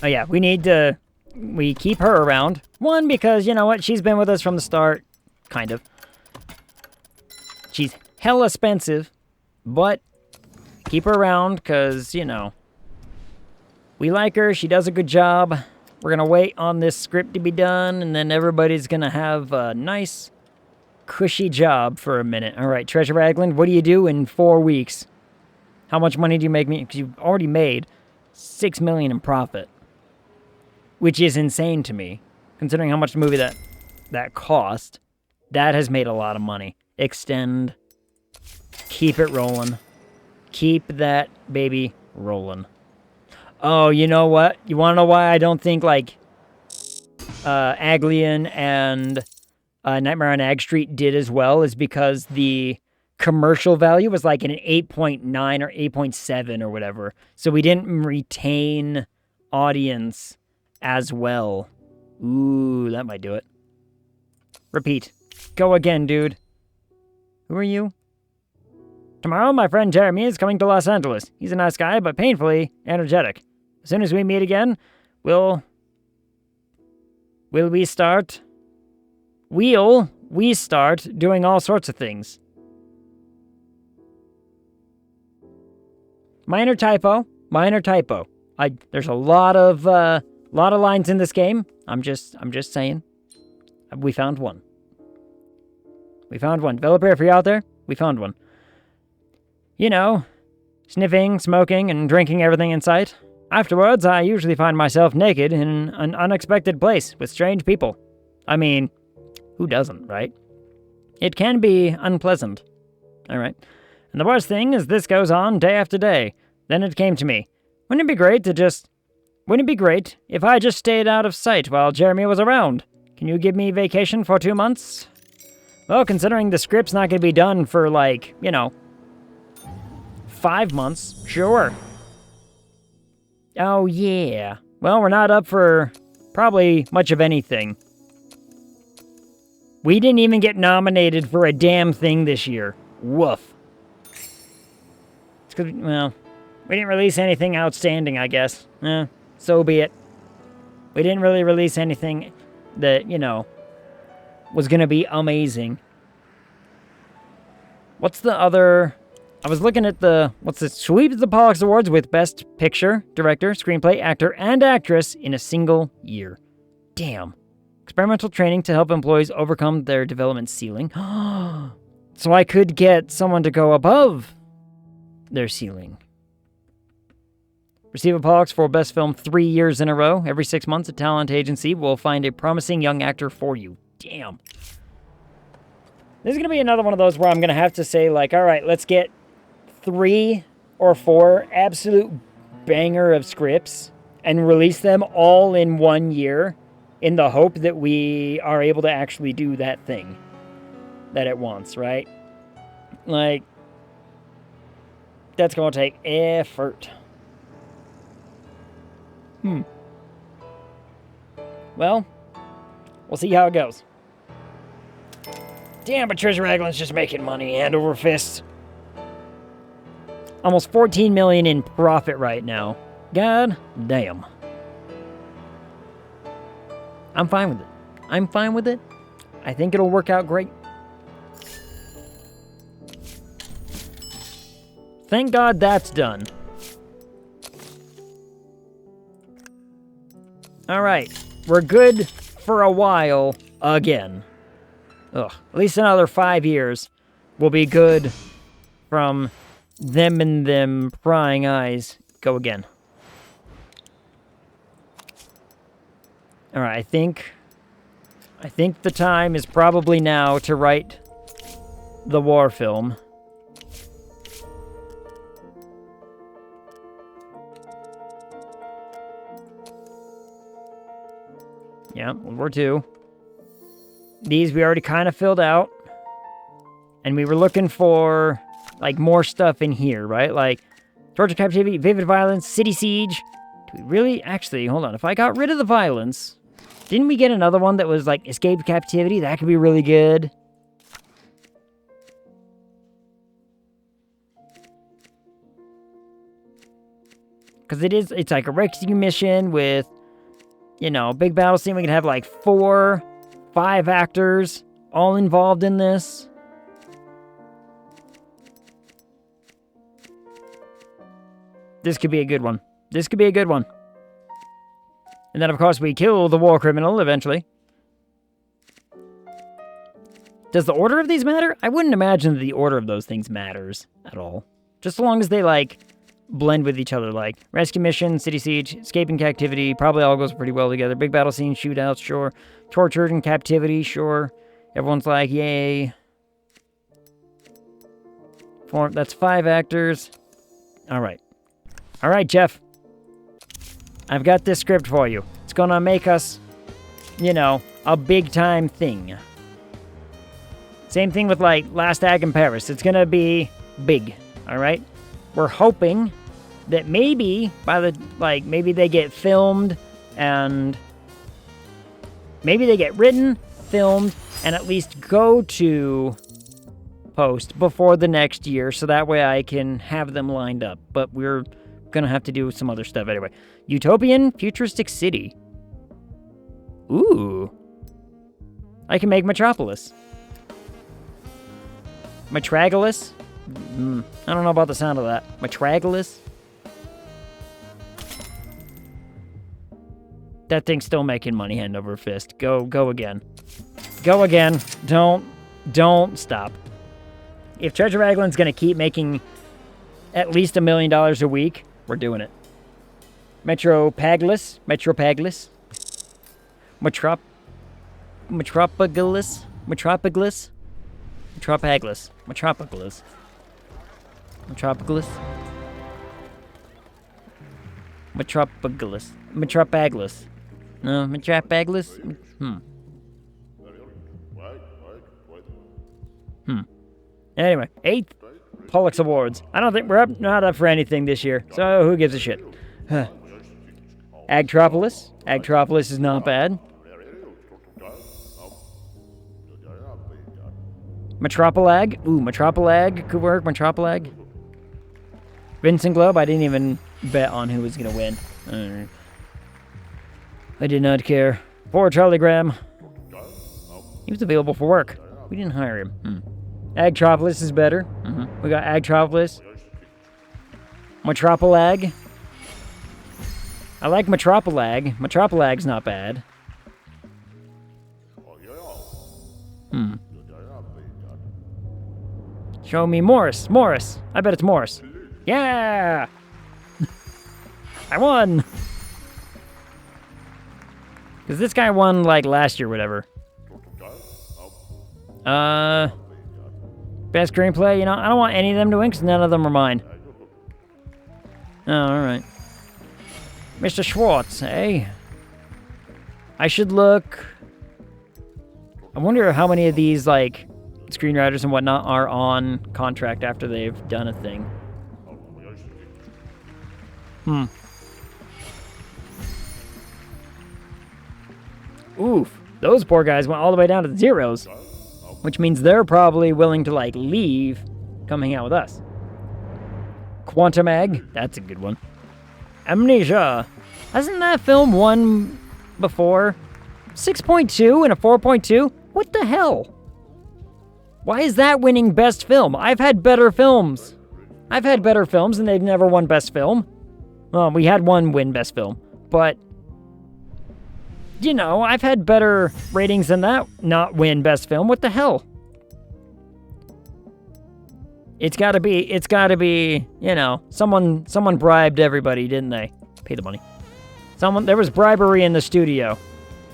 B: Oh yeah, we keep her around. 1, because, you know what, she's been with us from the start. Kind of. She's hella expensive, but keep her around, because, you know, we like her, she does a good job. We're going to wait on this script to be done, and then everybody's going to have a nice, cushy job for a minute. All right, Treasure Island, what do you do in 4 weeks? How much money do you make me? Because you've already made $6 million in profit. Which is insane to me, considering how much the movie that cost. That has made a lot of money. Extend. Keep it rolling. Keep that baby rolling. Oh, you know what? You want to know why I don't think, like, Aglian and Nightmare on Ag Street did as well? Is because the commercial value was like an 8.9 or 8.7 or whatever. So we didn't retain audience as well. Ooh, that might do it. Repeat. Go again, dude. Who are you? Tomorrow, my friend Jeremy is coming to Los Angeles. He's a nice guy, but painfully energetic. As soon as we meet again, we'll start doing all sorts of things. Minor typo. There's a lot of lines in this game. I'm just saying. We found one. Developer, if you're out there, we found one. You know, sniffing, smoking, and drinking everything in sight. Afterwards, I usually find myself naked in an unexpected place with strange people. I mean, who doesn't, right? It can be unpleasant. All right. And the worst thing is this goes on day after day. Then it came to me. Wouldn't it be great if I just stayed out of sight while Jeremy was around? Can you give me vacation for 2 months? Well, considering the script's not going to be done for, 5 months, sure. Oh, yeah. Well, we're not up for probably much of anything. We didn't even get nominated for a damn thing this year. Woof. It's because, well, we didn't release anything outstanding, I guess. So be it. We didn't really release anything that, was gonna be amazing. What's the other... I was looking at sweep the Pollux Awards with Best Picture, Director, Screenplay, Actor, and Actress in a single year. Damn. Experimental training to help employees overcome their development ceiling. So I could get someone to go above their ceiling. Receive a Pollux for Best Film 3 years in a row. Every 6 months, a talent agency will find a promising young actor for you. Damn. This is going to be another one of those where I'm going to have to say, all right, let's get 3 or 4 absolute banger of scripts and release them all in 1 year in the hope that we are able to actually do that thing that it wants, right? That's going to take effort. Well, we'll see how it goes. Damn, but Treasure Raglan's just making money hand over fist. Almost 14 million in profit right now. God damn. I'm fine with it. I think it'll work out great. Thank God that's done. Alright, we're good for a while again. Ugh, at least another 5 years will be good from them and them prying eyes. Go again. Alright, I think the time is probably now to write the war film. Yeah, World War II. These we already kind of filled out. And we were looking for, more stuff in here, right? Torture, Captivity, Vivid Violence, City Siege. Do we really? Actually, hold on. If I got rid of the violence, didn't we get another one that was, Escape Captivity? That could be really good. Because it's like a rescue mission with... big battle scene. We could have 4, 5 actors all involved in this. This could be a good one. And then, of course, we kill the war criminal eventually. Does the order of these matter? I wouldn't imagine that the order of those things matters at all. Just as long as they, blend with each other, rescue mission, city siege, escaping captivity, probably all goes pretty well together. Big battle scene, shootouts, sure. Tortured in captivity, sure. Everyone's yay. That's 5 actors. All right, Jeff. I've got this script for you. It's gonna make us, a big-time thing. Same thing with, Last Ag in Paris. It's gonna be big, all right? We're hoping that maybe maybe they get filmed and maybe they get written, filmed, and at least go to post before the next year so that way I can have them lined up. But we're gonna have to do some other stuff anyway. Utopian Futuristic City. Ooh. I can make Metropolis. Metropolis? I don't know about the sound of that. Metropolis? That thing's still making money hand over fist. Go again. Go again. Don't stop. If Treasure Raglan's gonna keep making at least $1 million a week, we're doing it. Metropolis. Metropolis? Metropolis? Metropolis. Metropolis. Metropolis. Metropolis. Metropolis. No, Metropolis? Anyway, 8th Pollux Awards. I don't think we're not up for anything this year, so who gives a shit? Agtropolis. Agtropolis is not bad. Metropolag. Ooh, Metropolag could work. Metropolag. Vincent Globe. I didn't even bet on who was going to win. I did not care. Poor Charlie Graham. He was available for work. We didn't hire him. Agtropolis is better. We got Agtropolis. Metropolag. I like Metropolag. Metropolag's not bad. Show me Morris. Morris. I bet it's Morris. Yeah! I won! Because this guy won, like, last year or whatever. Best screenplay, you know, I don't want any of them to win because none of them are mine. Oh, alright. Mr. Schwartz, eh? I should look... I wonder how many of these, like, screenwriters and whatnot are on contract after they've done a thing. Oof. Those poor guys went all the way down to the zeros. Which means they're probably willing to, like, leave, come hang out with us. Quantum Egg. That's a good one. Amnesia. Hasn't that film won before? 6.2 and a 4.2? What the hell? Why is that winning Best Film? I've had better films. I've had better films and they've never won Best Film. Well, we had one win Best Film. But, you know, I've had better ratings than that not win Best Film. What the hell? It's gotta be, you know, someone bribed everybody, didn't they? Pay the money. There was bribery in the studio.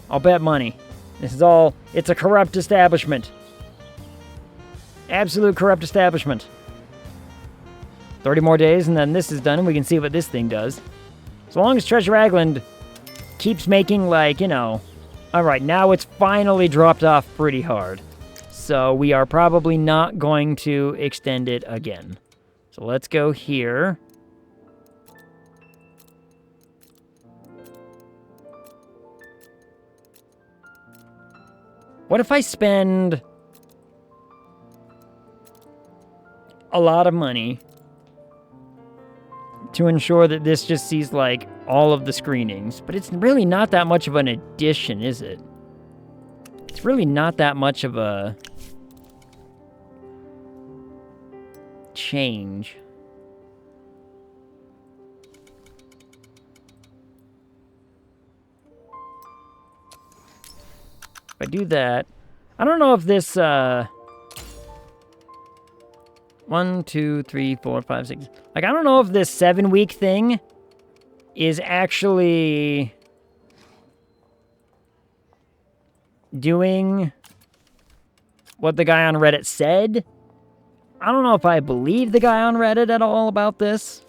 B: I'll bet money. It's a corrupt establishment. Absolute corrupt establishment. 30 more days and then this is done and we can see what this thing does. So long as Treasure Island keeps making, like, you know... Alright, now it's finally dropped off pretty hard. So we are probably not going to extend it again. So let's go here. What if I spend a lot of money to ensure that this just sees, like, all of the screenings? But it's really not that much of an addition, is it? It's really not that much of a change. If I do that, I don't know if this, 1, 2, 3, 4, 5, 6. Like, I don't know if this 7-week thing is actually doing what the guy on Reddit said. I don't know if I believe the guy on Reddit at all about this.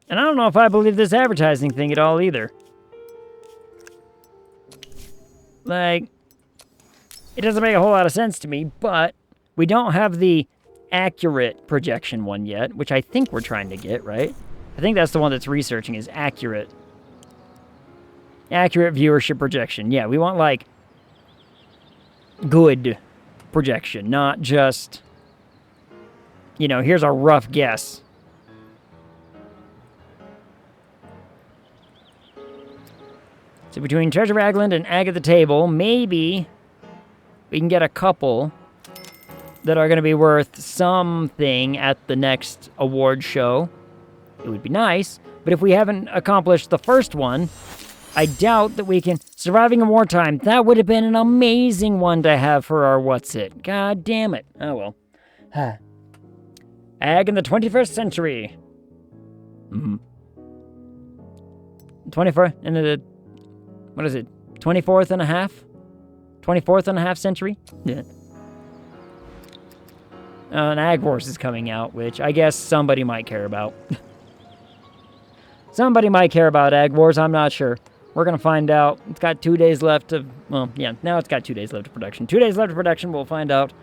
B: And I don't know if I believe this advertising thing at all either. Like, it doesn't make a whole lot of sense to me, but we don't have the accurate projection one yet, which I think we're trying to get, right? I think that's the one that's researching, is accurate. Accurate viewership projection. Yeah, we want, like, good projection, not just, you know, here's a rough guess. So between Treasure Island and Egg at the Table, maybe we can get a couple that are going to be worth something at the next award show. It would be nice, but if we haven't accomplished the first one, I doubt that we can... Surviving in wartime, that would have been an amazing one to have for our what's-it. God damn it. Oh, well. Ag in the 21st century. 24th, in the... What is it? 24th and a half? 24th and a half century? Yeah. An Ag Wars is coming out, which I guess somebody might care about. Somebody might care about Ag Wars, I'm not sure. We're going to find out. It's got 2 days left of... Well, yeah, now it's got 2 days left of production. 2 days left of production, we'll find out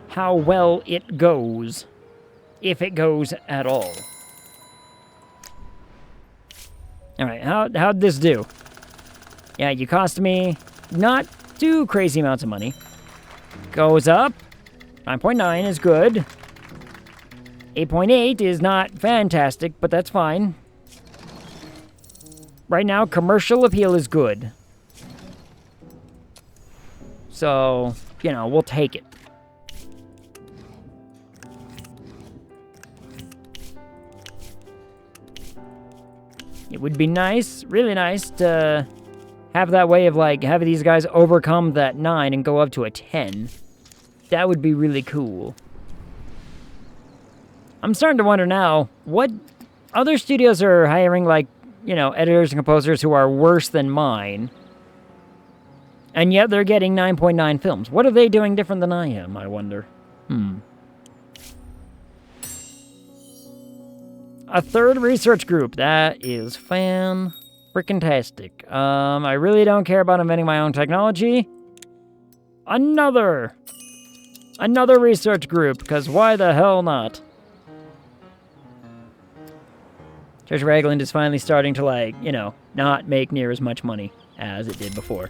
B: how well it goes. If it goes at all. Alright, how'd this do? Yeah, you cost me not too crazy amounts of money. Goes up. 9.9 is good. 8.8 is not fantastic, but that's fine. Right now, commercial appeal is good. So, you know, we'll take it. It would be nice, really nice, to have that way of, like, having these guys overcome that 9 and go up to a 10. That would be really cool. I'm starting to wonder now, what other studios are hiring, like, you know, editors and composers who are worse than mine, and yet they're getting 9.9 films. What are they doing different than I am, I wonder? A third research group. That is fan-frickin-tastic. I really don't care about inventing my own technology. Another research group, because why the hell not? Treasure Ragland is finally starting to, like, you know, not make near as much money as it did before.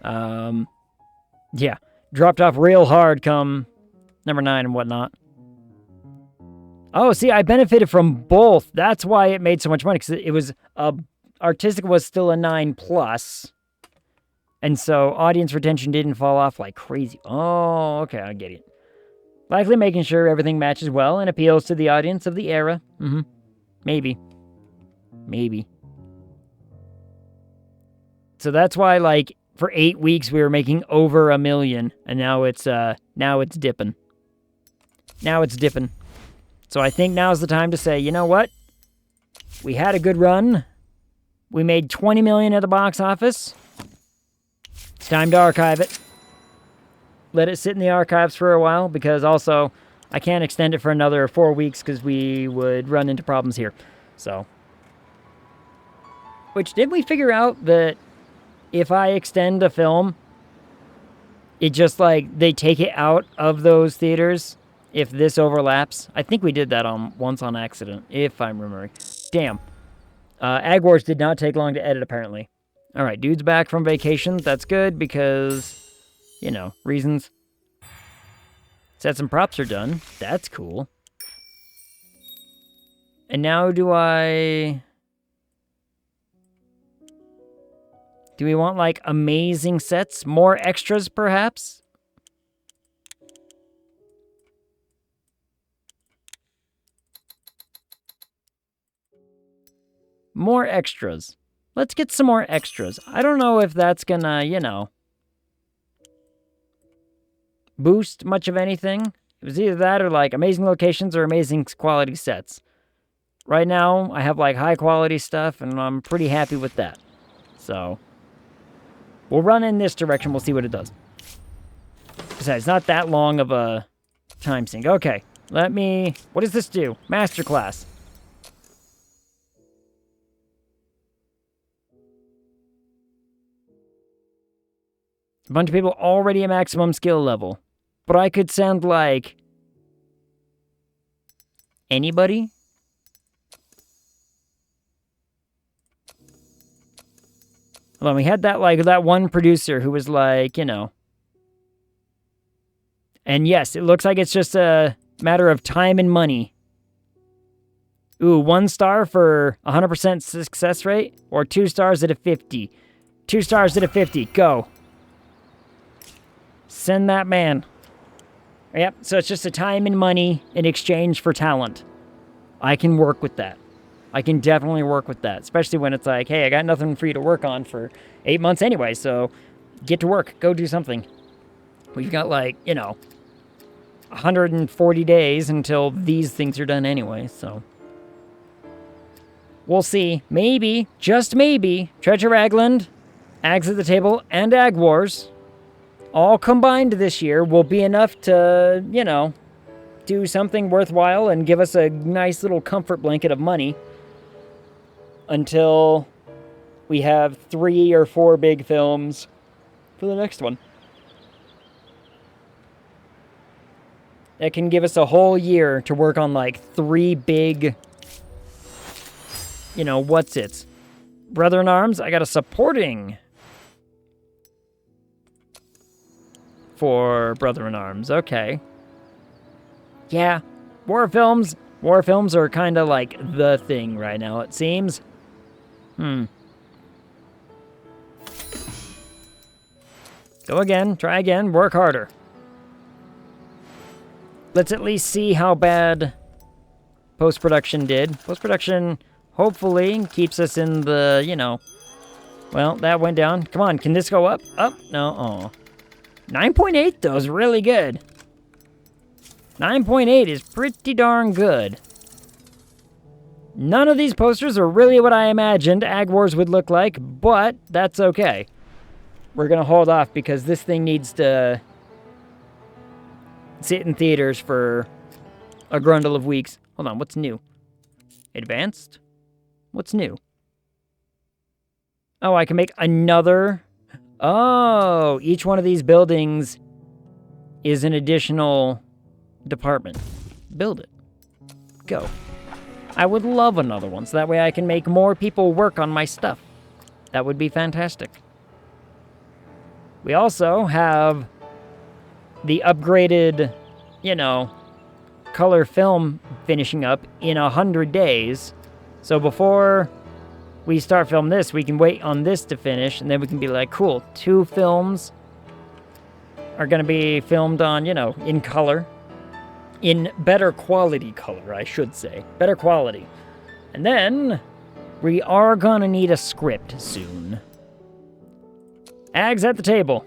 B: Yeah. Dropped off real hard come number 9 and whatnot. Oh, see, I benefited from both. That's why it made so much money, because it was, Artistic was still a 9+. And so audience retention didn't fall off like crazy. Oh, okay, I get it. Likely making sure everything matches well and appeals to the audience of the era. Maybe. So that's why, like, for 8 weeks we were making over $1 million, and now it's dipping. Now it's dipping. So I think now's the time to say, you know what? We had a good run. We made $20 million at the box office. It's time to archive it. Let it sit in the archives for a while, because also I can't extend it for another 4 weeks because we would run into problems here. So. Which, did we figure out that if I extend a film, it just, like, they take it out of those theaters if this overlaps? I think we did that once on accident, if I'm remembering. Damn. Ag Wars did not take long to edit, apparently. Alright, dude's back from vacation. That's good, because, you know, reasons. Sets and props are done. That's cool. And now do we want, like, amazing sets? More extras, perhaps? More extras. Let's get some more extras. I don't know if that's gonna, you know, boost much of anything. It was either that or, like, amazing locations or amazing quality sets. Right now, I have, like, high quality stuff, and I'm pretty happy with that. So, we'll run in this direction. We'll see what it does. Besides, it's not that long of a time sink. Okay, what does this do? Masterclass. A bunch of people already at maximum skill level. But I could sound like anybody? Hold on, we had that, like, that one producer who was like, you know. And yes, it looks like it's just a matter of time and money. Ooh, 1 star for 100% success rate? Or 2 stars at a 50? 2 stars at a 50, go. Send that man. Yep, so it's just a time and money in exchange for talent. I can work with that. I can definitely work with that, especially when it's like, hey, I got nothing for you to work on for 8 months anyway, so get to work. Go do something. We've got, like, 140 days until these things are done anyway, so. We'll see. Maybe, just maybe, Treasure Ragland, Ags at the Table, and Ag Wars, all combined this year, will be enough to, do something worthwhile and give us a nice little comfort blanket of money until we have 3 or 4 big films for the next one. That can give us a whole year to work on, like, 3 big, what's-its. Brother in Arms, I got a supporting for Brother in Arms. Okay. Yeah, war films are kind of like the thing right now, it seems. Go again, try again, work harder. Let's at least see how bad post-production did. Post-production hopefully keeps us in the, well, that went down. Come on, can this go up? Up? No, oh. 9.8 though is really good. 9.8 is pretty darn good. None of these posters are really what I imagined Ag Wars would look like, but that's okay. We're going to hold off because this thing needs to sit in theaters for a grundle of weeks. Hold on, what's new? Advanced? What's new? Oh, I can make another... Oh, each one of these buildings is an additional department. Build it. Go. I would love another one, so that way I can make more people work on my stuff. That would be fantastic. We also have the upgraded, color film finishing up in 100 days. So before we start filming this, we can wait on this to finish, and then we can be like, cool, 2 films are going to be filmed on, in color. In better quality color, I should say. Better quality. And then, we are gonna need a script soon. Ags at the Table.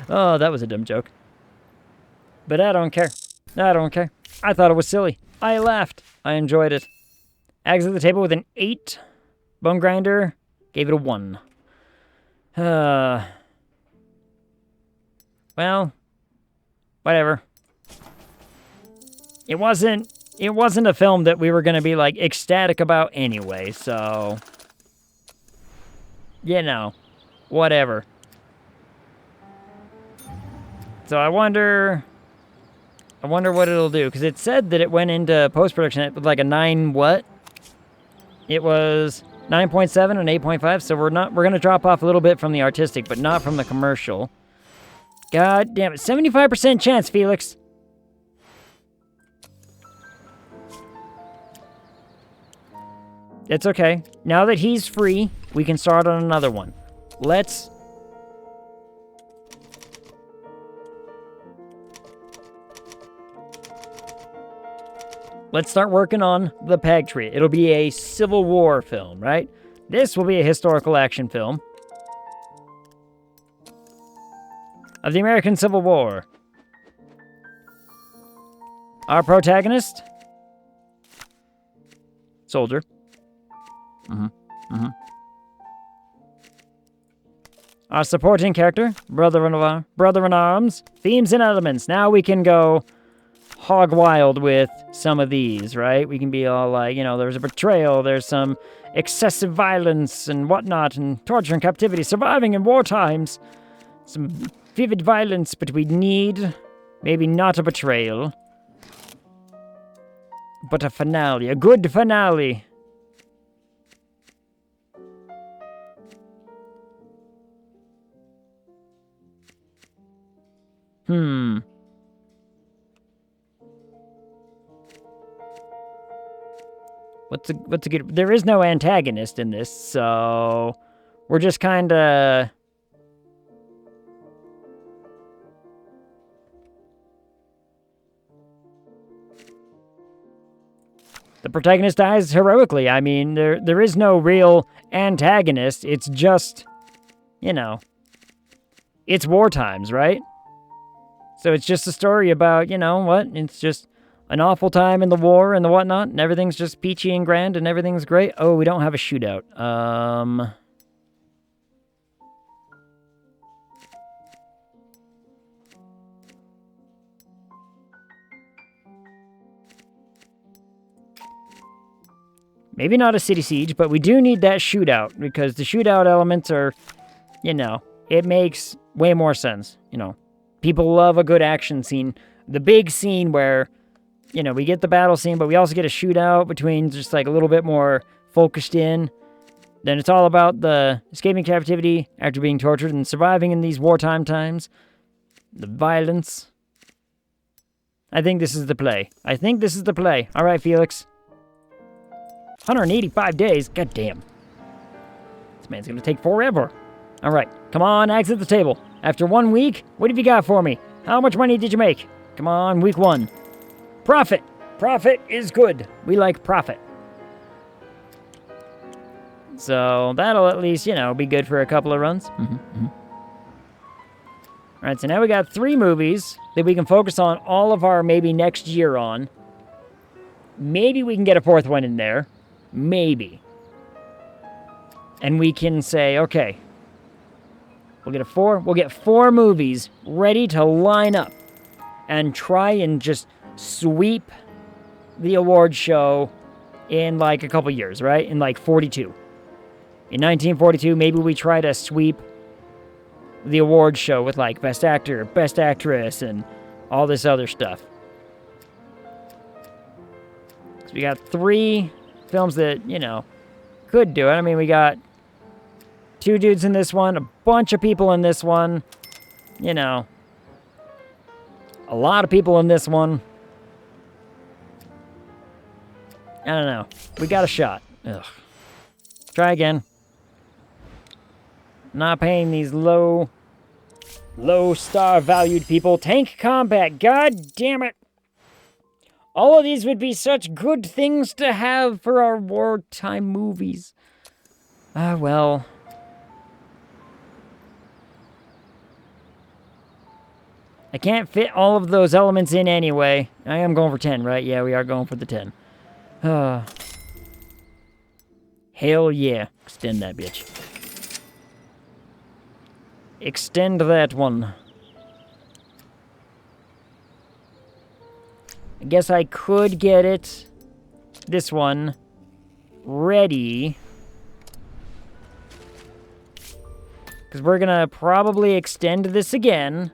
B: Oh, that was a dumb joke. But I don't care. I don't care. I thought it was silly. I laughed. I enjoyed it. Ags at the Table with an 8. Bone Grinder gave it a 1. Well, whatever. It wasn't a film that we were going to be, like, ecstatic about anyway, so... whatever. So I wonder what it'll do, because it said that it went into post-production with like a 9 what? It was 9.7 and 8.5, so we're gonna drop off a little bit from the artistic, but not from the commercial. God damn it, 75% chance, Felix. It's okay. Now that he's free, we can start on another one. Let's start working on The Peg Tree. It'll be a Civil War film, right? This will be a historical action film of the American Civil War. Our protagonist? Soldier. Our supporting character? Brother in Arms. Themes and elements. Now we can go hog wild with some of these, right? We can be all like, there's a betrayal, there's some excessive violence and whatnot, and torture and captivity, surviving in war times. Some vivid violence, but we need maybe not a betrayal, but a finale, a good finale. What's a good... There is no antagonist in this, so... We're just kind of... The protagonist dies heroically. I mean, there is no real antagonist. It's just, you know, it's war times, right? So it's just a story about, you know what? It's just an awful time in the war and the whatnot, and everything's just peachy and grand and everything's great. Oh, we don't have a shootout. Maybe not a city siege, but we do need that shootout, because the shootout elements are, you know, it makes way more sense, you know. People love a good action scene. The big scene where, you know, we get the battle scene, but we also get a shootout between just like a little bit more focused in. Then it's all about the escaping captivity after being tortured and surviving in these wartime times. The violence. I think this is the play. All right, Felix. 185 days? God damn. This man's gonna take forever. Alright, come on, exit the table. After 1 week, what have you got for me? How much money did you make? Come on, week 1. Profit! Profit is good. We like profit. So, that'll at least, you know, be good for a couple of runs. Alright, so now we got 3 movies that we can focus on all of our maybe next year on. Maybe we can get a 4th one in there. Maybe. And we can say, okay, we'll get 4 movies ready to line up and try and just sweep the award show in like a couple years, right? In like 42. In 1942, maybe we try to sweep the award show with like Best Actor, Best Actress, and all this other stuff. So we got 3 films that, you know, could do it. I mean, we got 2 dudes in this one, a bunch of people in this one, you know, a lot of people in this one. I don't know. We got a shot. Ugh. Try again. Not paying these low star valued people. Tank combat, god damn it. All of these would be such good things to have for our wartime movies. Ah, well. I can't fit all of those elements in anyway. I am going for 10, right? Yeah, we are going for the 10. Hell yeah. Extend that bitch. Extend that one. I guess I could get it, this one, ready. Because we're going to probably extend this again.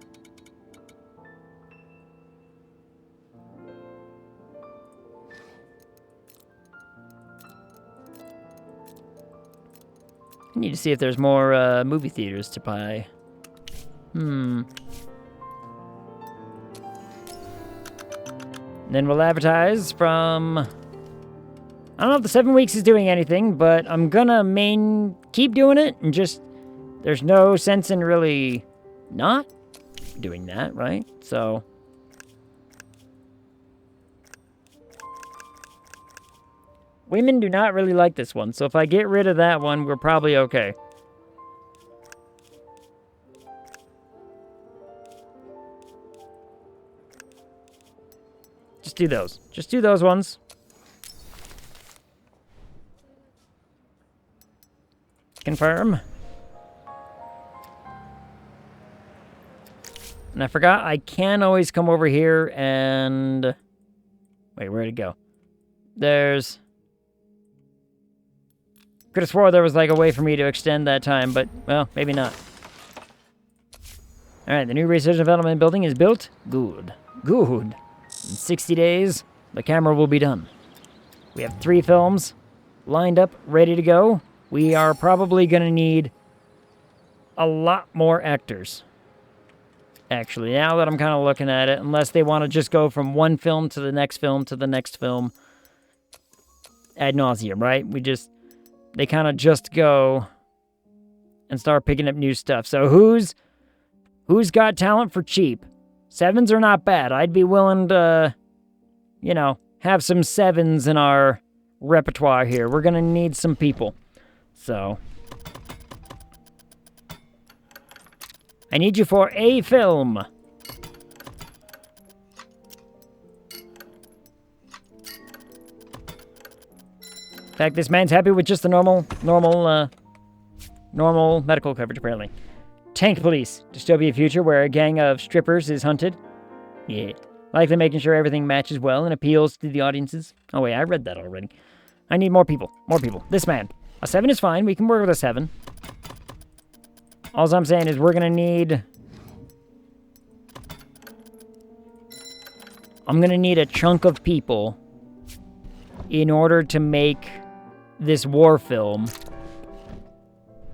B: I need to see if there's more movie theaters to buy. Then we'll advertise from... I don't know if the 7 weeks is doing anything, but I'm gonna keep doing it, and just... There's no sense in really not doing that, right? So... Women do not really like this one, so if I get rid of that one, we're probably okay. Just do those. Just do those ones. Confirm. And I forgot, I can always come over here and... Wait, where'd it go? There's... Could have swore there was like a way for me to extend that time, but, well, maybe not. Alright, the new research and development building is built. Good. Good. In 60 days, the camera will be done. We have 3 films lined up, ready to go. We are probably going to need a lot more actors. Actually, now that I'm kind of looking at it, unless they want to just go from one film to the next film to the next film. ad nauseum, right? They kind of just go and start picking up new stuff. So who's got talent for cheap? 7s are not bad. I'd be willing to, have some 7s in our repertoire here. We're gonna need some people. So I need you for a film. In fact, this man's happy with just the normal medical coverage, apparently. Tank police. Dystopian future where a gang of strippers is hunted. Yeah. Likely making sure everything matches well and appeals to the audiences. Oh wait, I read that already. I need more people. More people. This man. A 7 is fine. We can work with a 7. All I'm saying is we're gonna need... I'm gonna need a chunk of people in order to make this war film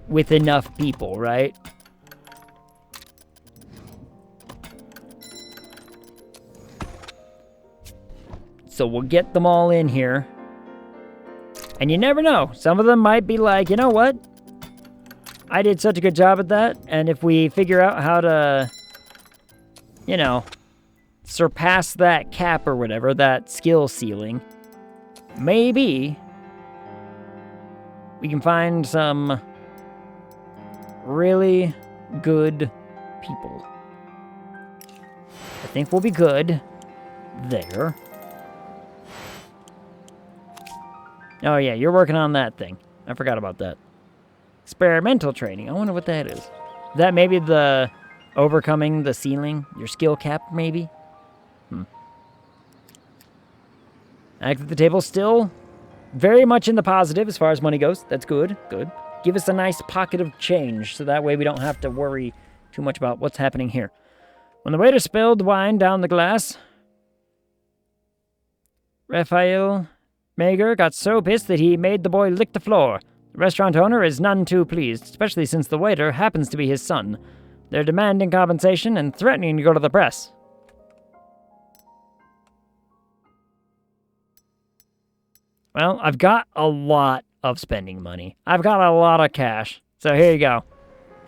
B: with enough people, right? So we'll get them all in here. And you never know. Some of them might be like, you know what? I did such a good job at that. And if we figure out how to, surpass that cap or whatever, that skill ceiling, maybe we can find some really good people. I think we'll be good there. Oh yeah, you're working on that thing. I forgot about that. Experimental training. I wonder what that is. Is that maybe the overcoming the ceiling? Your skill cap, maybe? Act at the table still very much in the positive as far as money goes. That's good. Good. Give us a nice pocket of change so that way we don't have to worry too much about what's happening here. When the waiter spilled wine down the glass, Raphael Mager got so pissed that he made the boy lick the floor. The restaurant owner is none too pleased, especially since the waiter happens to be his son. They're demanding compensation and threatening to go to the press. Well, I've got a lot of spending money. I've got a lot of cash. So here you go.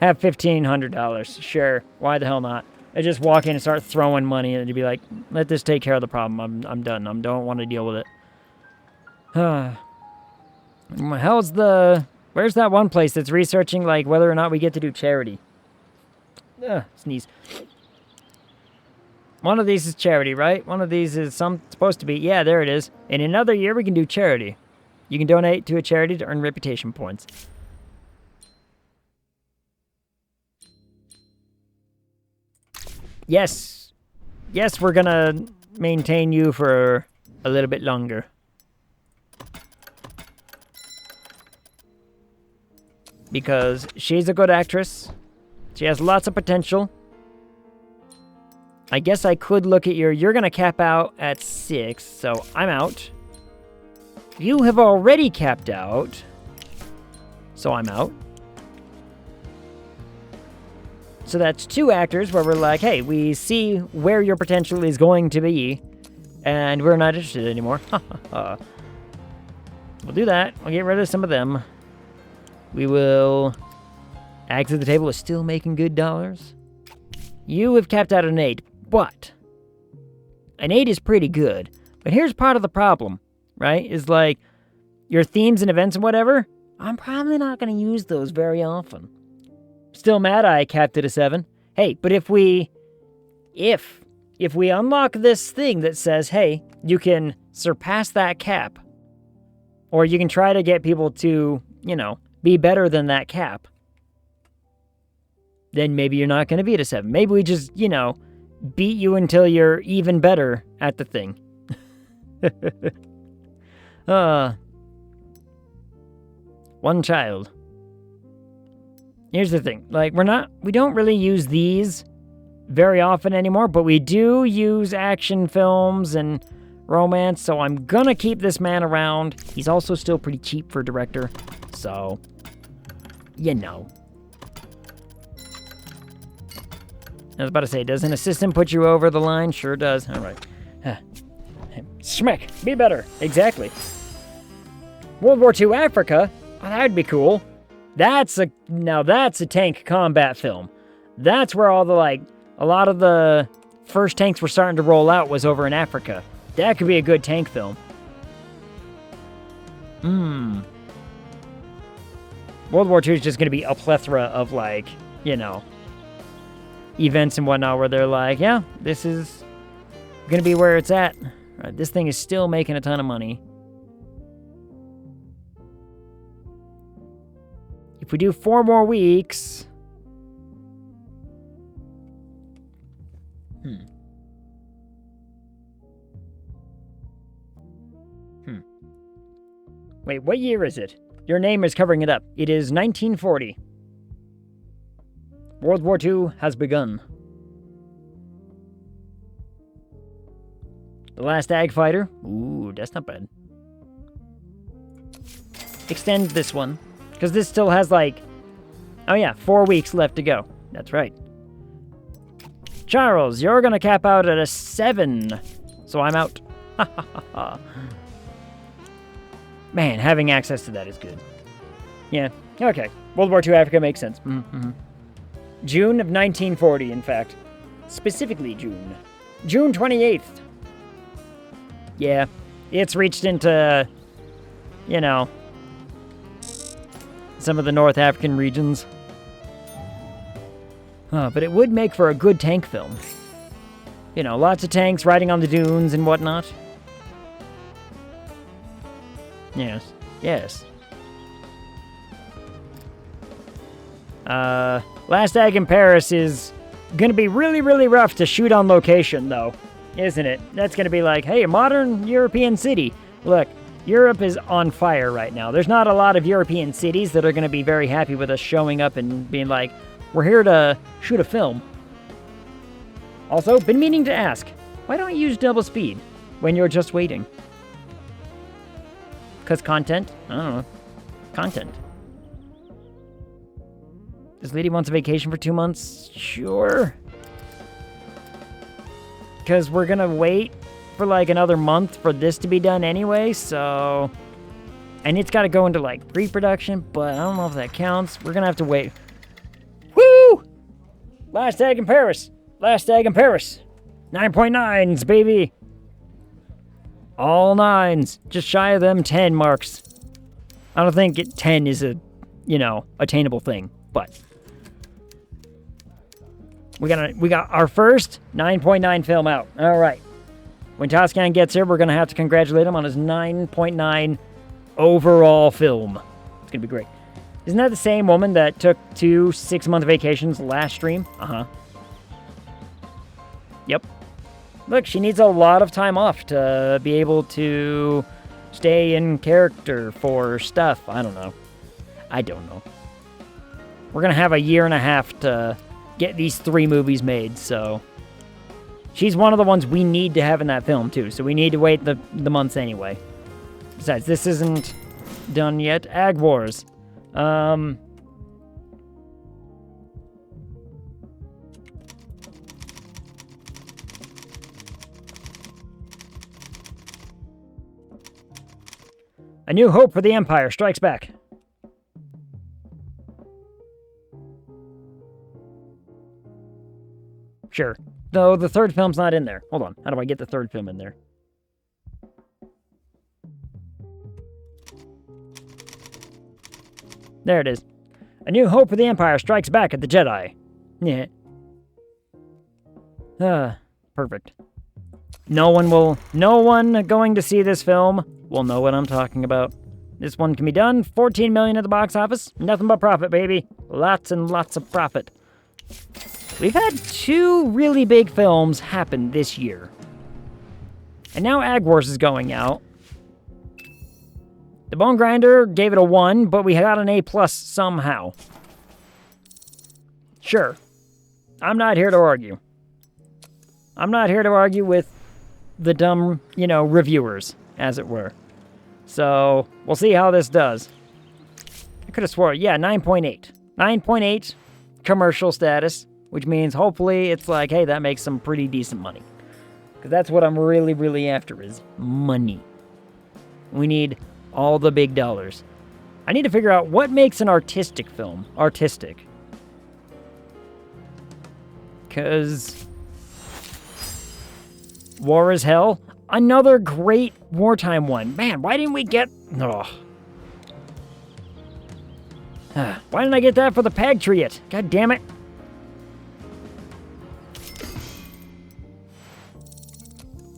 B: Have $1,500. Sure. Why the hell not? I just walk in and start throwing money and you'd be like, let this take care of the problem. I'm done. I don't want to deal with it. Where's that one place that's researching, like, whether or not we get to do charity? Sneeze. One of these is charity, right? One of these is supposed to be. Yeah, there it is. In another year, we can do charity. You can donate to a charity to earn reputation points. Yes. Yes, we're gonna maintain you for a little bit longer. Because she's a good actress. She has lots of potential. I guess I could look at you're gonna cap out at 6, so I'm out. You have already capped out, so I'm out. So that's 2 actors where we're like, hey, we see where your potential is going to be, and we're not interested anymore. We'll do that. We'll get rid of some of them. We will... Act at the table is still making good dollars. You have capped out an 8, but... An 8 is pretty good. But here's part of the problem, right? Is like, your themes and events and whatever, I'm probably not going to use those very often. Still mad I capped it a 7. Hey, but if we unlock this thing that says, hey, you can surpass that cap, or you can try to get people to, be better than that cap, then maybe you're not going to be at a 7. Maybe we just, beat you until you're even better at the thing. One child. Here's the thing. Like, we don't really use these very often anymore, but we do use action films and romance, so I'm gonna keep this man around. He's also still pretty cheap for director, so, I was about to say, does an assistant put you over the line? Sure does. All right. Schmeck, be better. Exactly. World War II Africa? Oh, that'd be cool. Now that's a tank combat film. That's where all the, a lot of the first tanks were starting to roll out was over in Africa. That could be a good tank film. World War II is just going to be a plethora of, events and whatnot where they're like, yeah, this is going to be where it's at. Right, this thing is still making a ton of money. If we do 4 more weeks... Wait, what year is it? Your name is covering it up. It is 1940. World War II has begun. The Last Ag Fighter. Ooh, that's not bad. Extend this one. Because this still has 4 weeks left to go. That's right. Charles, you're gonna cap out at a 7. So I'm out. Man, having access to that is good. Yeah, okay. World War II Africa makes sense. June of 1940, in fact. Specifically June. June 28th. Yeah, it's reached into, some of the North African regions. But it would make for a good tank film. Lots of tanks riding on the dunes and whatnot. Yes. Last Ag in Paris is gonna be really, really rough to shoot on location, though, isn't it? That's gonna be like, hey, a modern European city. Look, Europe is on fire right now. There's not a lot of European cities that are gonna be very happy with us showing up and being like, we're here to shoot a film. Also, been meaning to ask, why don't you use double speed when you're just waiting? Because content? I don't know. Content. This lady wants a vacation for 2 months? Sure. Because we're gonna wait for another month for this to be done anyway, so... And it's gotta go into pre-production, but I don't know if that counts. We're gonna have to wait. Woo! Last Ag in Paris. Last Ag in Paris. 9.9s, baby. All 9s. Just shy of them 10 marks. I don't think 10 is a, attainable thing, but... We got our first 9.9 film out. All right. When Toscan gets here, we're going to have to congratulate him on his 9.9 overall film. It's going to be great. Isn't that the same woman that took 2 6-month vacations last stream? Uh-huh. Yep. Look, she needs a lot of time off to be able to stay in character for stuff. I don't know. We're going to have a year and a half to get these 3 movies made, so... She's one of the ones we need to have in that film, too, so we need to wait the months anyway. Besides, this isn't done yet. Ag Wars. A New Hope for the Empire strikes back. Sure. Though the third film's not in there. Hold on. How do I get the third film in there? There it is. A New Hope for the Empire strikes back at the Jedi. Yeah. Perfect. No one going to see this film will know what I'm talking about. This one can be done. 14 million at the box office. Nothing but profit, baby. Lots and lots of profit. We've had 2 really big films happen this year. And now Ag Wars is going out. The Bone Grinder gave it a 1, but we got an A+ somehow. Sure. I'm not here to argue. I'm not here to argue with the dumb, reviewers, as it were. So, we'll see how this does. I could have swore, yeah, 9.8. 9.8 commercial status, which means hopefully it's like, hey, that makes some pretty decent money. Because that's what I'm really, really after is money. We need All the big dollars. I need to figure out what makes an artistic film artistic. Because War is Hell, another great wartime one. Man, why didn't we get... Ugh. Why didn't I get that for the Patriot? God damn it.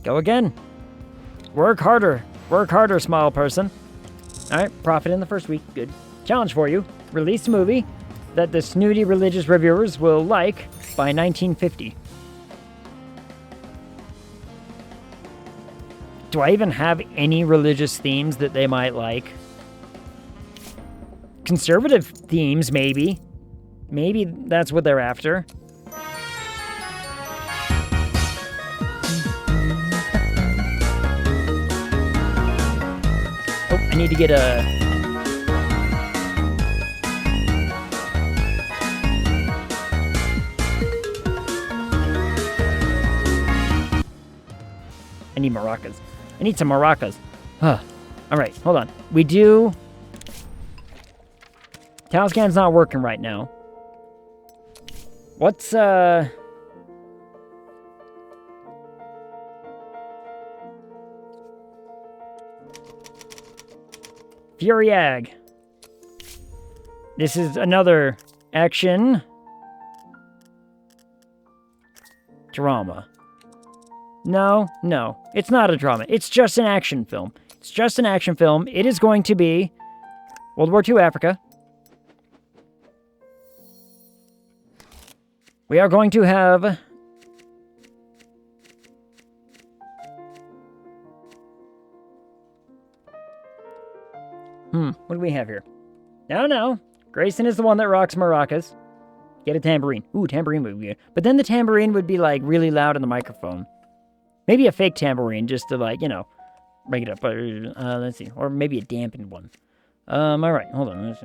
B: Go again. Work harder. Work harder, small person. Alright, profit in the first week. Good. Challenge for you. Release a movie that the snooty religious reviewers will like by 1950. Do I even have any religious themes that they might like? Conservative themes, maybe. Maybe that's what they're after. Oh, I need to get a... I need maracas. I need some maracas. Alright, hold on. We do... Taliscan's not working right now. What's, Furiag. This is another action drama. No, it's not a drama. It's just an action film. It's just an action film. It is going to be World War II Africa. We are going to have what do we have here? No. Grayson is the one that rocks maracas. Get a tambourine. Ooh, tambourine would be good. But then the tambourine would be, like, really loud in the microphone. Maybe a fake tambourine, just to, like, you know, break it up. Let's see. Or maybe a dampened one. Alright, hold on.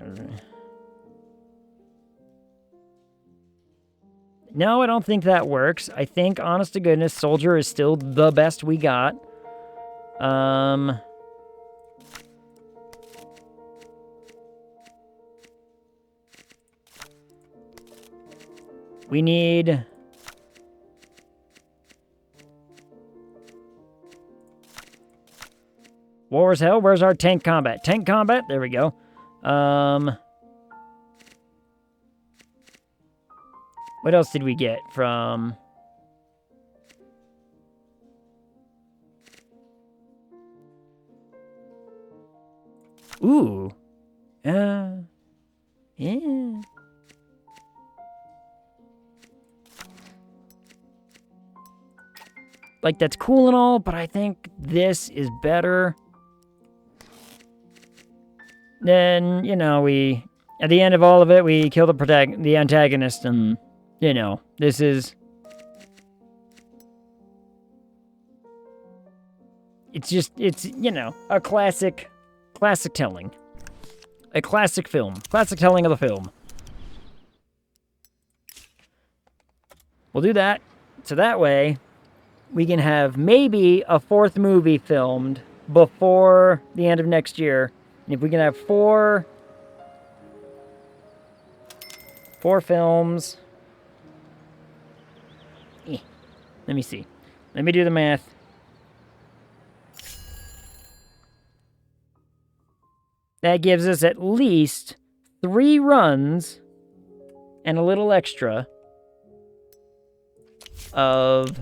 B: No, I don't think that works. I think, honest to goodness, Soldier is still the best we got. We need... War is Hell, where's our tank combat? Tank combat, there we go. What else did we get from... Ooh. Yeah. Like, that's cool and all, but I think this is better. Then, you know, we... At the end of all of it, we kill the antagonist, and, you know, this is... It's just, it's, you know, a classic telling. A classic film. Classic telling of the film. We'll do that. So that way, we can have maybe a fourth movie filmed before the end of next year. And if we can have four films... Let me see. Let me do the math. That gives us at least 3 runs and a little extra of...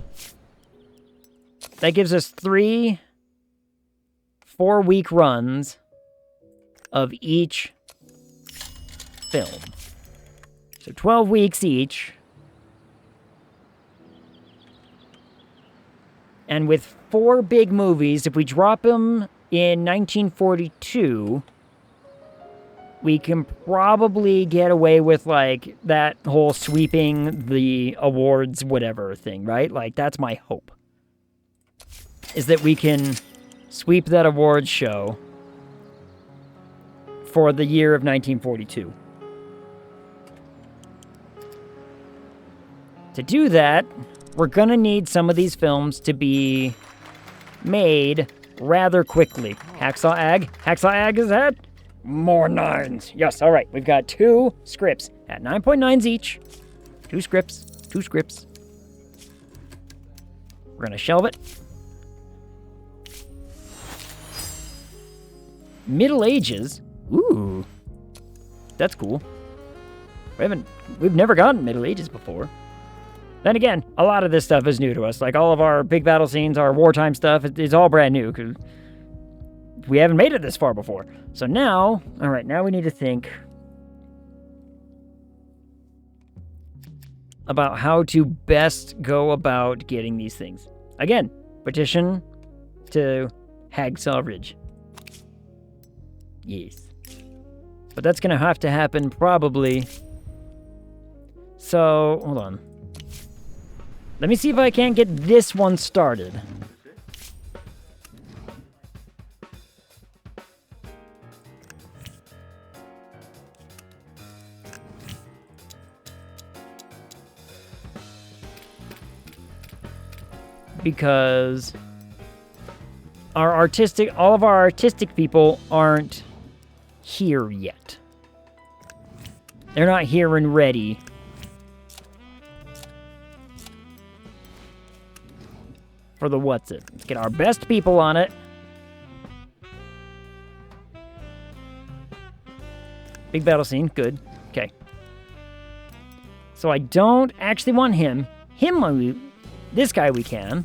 B: That gives us 3 4-week runs of each film. So 12 weeks each. And with 4 big movies, if we drop them in 1942, we can probably get away with, like, that whole sweeping the awards whatever thing, right? Like, that's my hope. Is that we can sweep that awards show for the year of 1942. To do that, we're gonna need some of these films to be made rather quickly. Hacksaw Ag is at more 9s. Yes, all right. We've got 2 scripts at 9.9s each. 2 scripts. We're going to shelve it. Middle Ages. Ooh. That's cool. We've never gotten Middle Ages before. Then again, a lot of this stuff is new to us. Like all of our big battle scenes, our wartime stuff, it's all brand new because we haven't made it this far before. So now, all right, now we need to think about how to best go about getting these things. Again, petition to Hacksaw Ridge. Yes. But that's going to have to happen probably. So, hold on. Let me see if I can't get this one started. Because all of our artistic people aren't here yet. They're not here and ready. For the what's it. Let's get our best people on it. Big battle scene, good. Okay. So I don't actually want him. This guy we can.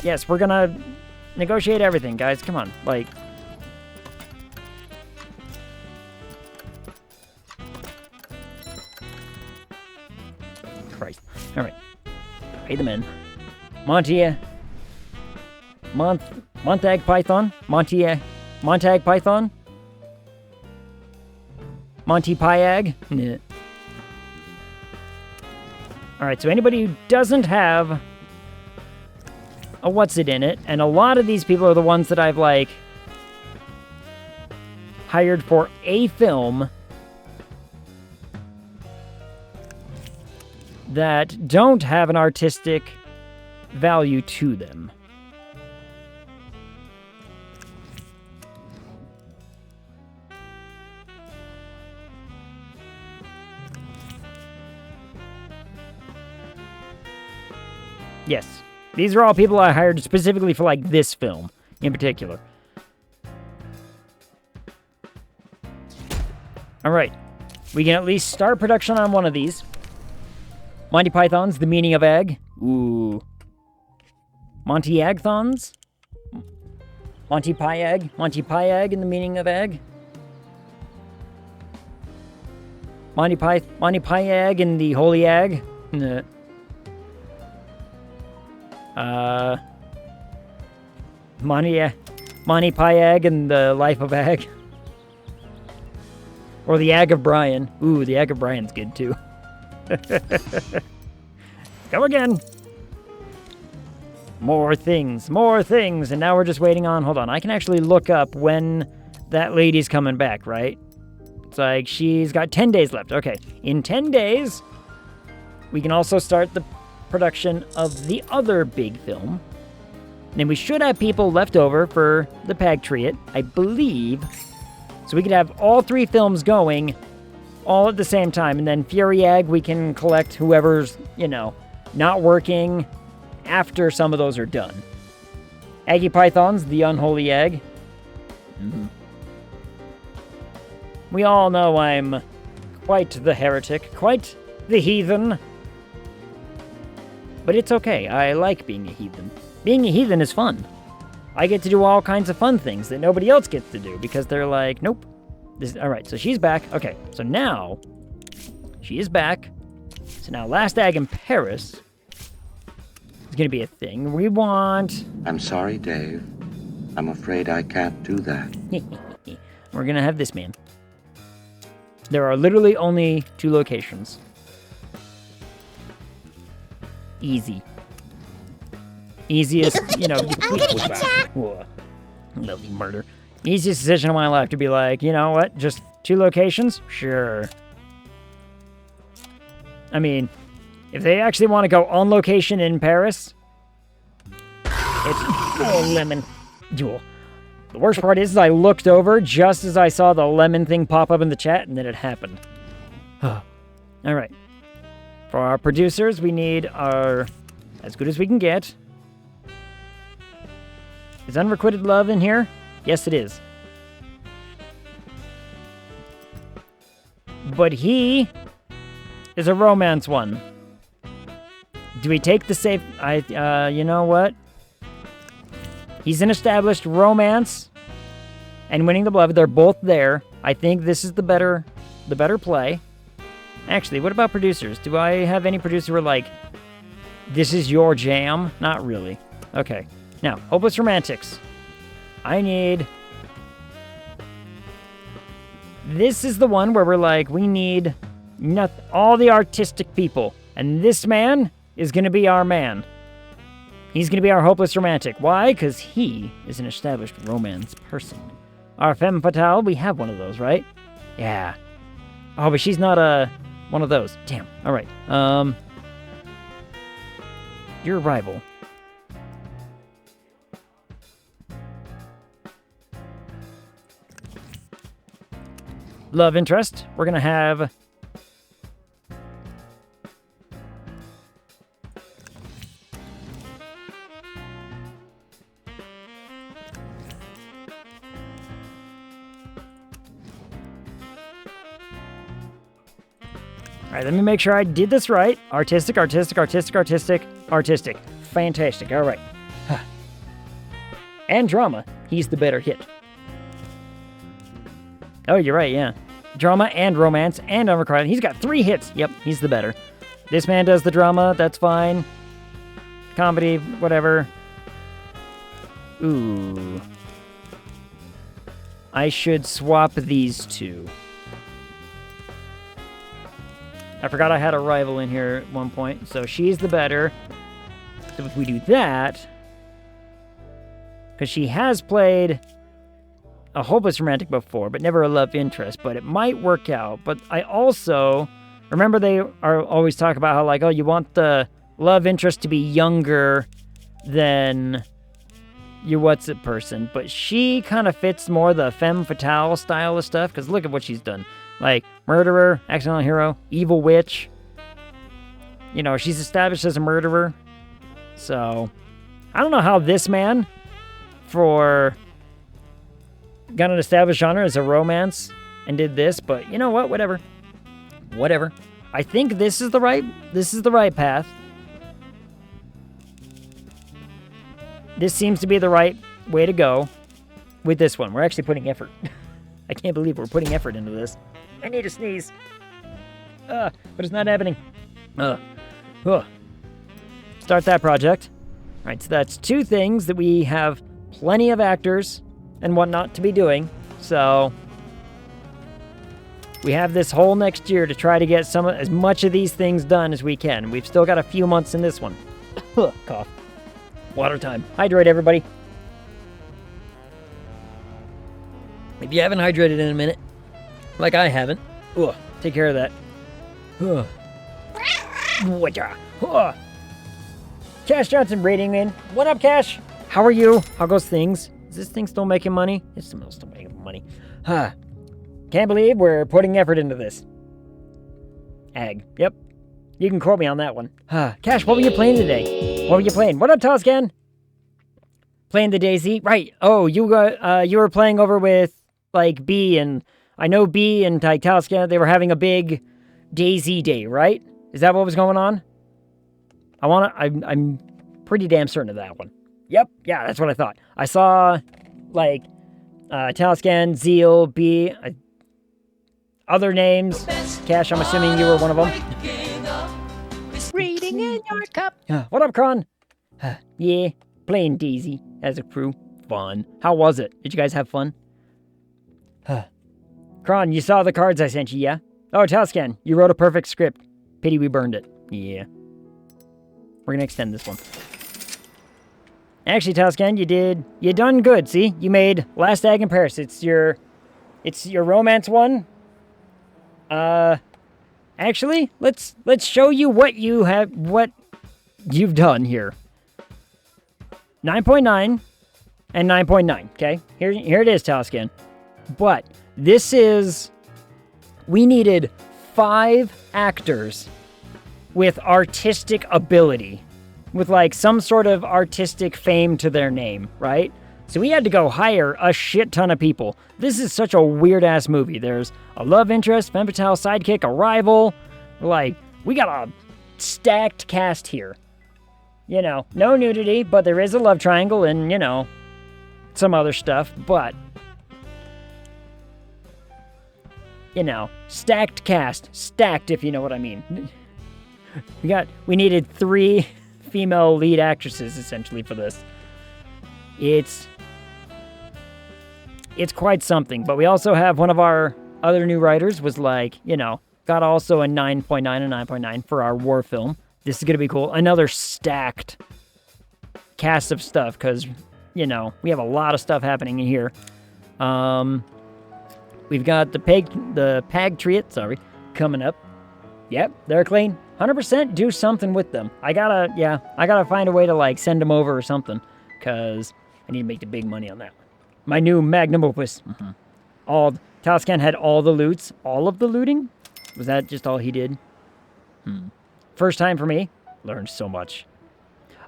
B: Yes, we're gonna negotiate everything, guys. Come on, like. Christ. All right. Pay them in. Montag Python? Montag Python? Monty Pyag? Nah. Alright, so anybody who doesn't have a what's it in it, and a lot of these people are the ones that I've, like, hired for a film that don't have an artistic value to them. Yes, these are all people I hired specifically for, like, this film in particular. All right, we can at least start production on one of these. Monty Python's The Meaning of Egg. Ooh. Monty Agthons? Monty Pyag and The Meaning of Egg? Monty Pyag and The Holy Egg? Nah. Monty Pyag and The Life of Ag? Or The Ag of Brian. Ooh, The Ag of Brian's good too. Go again. More things, and now we're just waiting on, hold on, I can actually look up when that lady's coming back, right? It's like, she's got 10 days left. Okay, in 10 days, we can also start the production of the other big film. And then we should have people left over for the Patriot, I believe. So we could have all 3 films going all at the same time. And then Fury Egg, we can collect whoever's, not working after some of those are done. Aggie Python's The Unholy Egg. Mm-hmm. We all know I'm quite the heretic, quite the heathen. But it's okay, I like being a heathen. Being a heathen is fun. I get to do all kinds of fun things that nobody else gets to do because they're like, nope. Alright, so she's back. Okay, so now she is back. So now Last Ag in Paris is going to be a thing. We want...
F: I'm sorry, Dave. I'm afraid I can't do that.
B: We're going to have this man. There are literally only 2 locations. Easy. Easiest,
G: I'm gonna get ya!
B: Whoa. Lovely murder. Easiest decision of my life to be like, you know what? Just 2 locations? Sure. I mean, if they actually want to go on location in Paris, It's lemon. Jewel. The worst part is I looked over just as I saw the lemon thing pop up in the chat, and then it happened. All right. For our producers, we need our as good as we can get. Is Unrequited Love in here? Yes, it is. But he is a romance one. Do we take the safe? You know what? He's an established romance and Winning the Beloved. They're both there. I think this is the better play. Actually, what about producers? Do I have any producer who are like, this is your jam? Not really. Okay. Now, Hopeless Romantics. I need... This is the one where we're like, we need all the artistic people. And this man is going to be our man. He's going to be our hopeless romantic. Why? Because he is an established romance person. Our femme fatale, we have one of those, right? Yeah. Oh, but she's not one of those. Damn. All right. Your rival. Love interest. We're going to have... All right, let me make sure I did this right. Artistic, artistic, artistic, artistic, artistic. Fantastic. All right. And drama. He's the better hit. Oh, you're right, yeah. Drama and romance and unrequited. He's got 3 hits. Yep, he's the better. This man does the drama. That's fine. Comedy, whatever. Ooh. I should swap these two. I forgot I had a rival in here at one point, so she's the better. So if we do that, because she has played a hopeless romantic before, but never a love interest, but it might work out. But I also, remember they are always talk about how like, oh, you want the love interest to be younger than your what's it person, but she kind of fits more the femme fatale style of stuff, because look at what she's done. Like, murderer, accidental hero, evil witch. You know, she's established as a murderer. So, I don't know how this man, got an established genre as a romance and did this, but you know what? Whatever. Whatever. I think this is the right path. This seems to be the right way to go with this one. We're actually putting effort. I can't believe we're putting effort into this. I need to sneeze. But it's not happening. Start that project. All right, so that's 2 things that we have plenty of actors and whatnot to be doing. So we have this whole next year to try to get as much of these things done as we can. We've still got a few months in this one. Cough. Water time. Hydrate, everybody. If you haven't hydrated in a minute, like I haven't, take care of that. Cash Johnson rating in. What up, Cash? How are you? How goes things? Is this thing still making money? It's still making money. Can't believe we're putting effort into this. Ag. Yep. You can quote me on that one. Cash, what were you playing today? What were you playing? What up, Toscan? Playing the Daisy? Right. Oh, you were playing over with, like, B, and I know B and Toscan, they were having a big Daisy day, right? Is that what was going on? I'm pretty damn certain of that one. Yep. Yeah, that's what I thought. I saw, like, Toscan, Zeal, B, other names. Cash, I'm assuming you were one of them. Reading in your cup. What up, Kron? Yeah, playing Daisy as a crew. Fun. How was it? Did you guys have fun? Kron, you saw the cards I sent you, yeah? Oh, Toscan, you wrote a perfect script. Pity we burned it. Yeah. We're gonna extend this one. Actually, Toscan, you done good, see? You made Last Ag in Paris. It's your romance one. Actually, let's show you what you've done here. 9.9 and 9.9, okay? Here it is, Talscan. But this is... We needed 5 actors with artistic ability, with like some sort of artistic fame to their name, right? So we had to go hire a shit ton of people. This is such a weird-ass movie. There's a love interest, femme fatale sidekick, a rival. Like, we got a stacked cast here. You know, no nudity, but there is a love triangle and, you know, some other stuff, but... You know, stacked cast. Stacked, if you know what I mean. We needed 3 female lead actresses, essentially, for this. It's quite something, but we also have one of our other new writers was like, you know, got also a 9.9 and 9.9 for our war film. This is going to be cool. Another stacked cast of stuff, because, you know, we have a lot of stuff happening in here. We've got the Pagtriot, coming up. Yep, they're clean. 100% do something with them. I gotta find a way to, like, send them over or something, because I need to make the big money on that one. My new magnum opus. Talscan had all the loots. All of the looting? Was that just all he did? First time for me. Learned so much.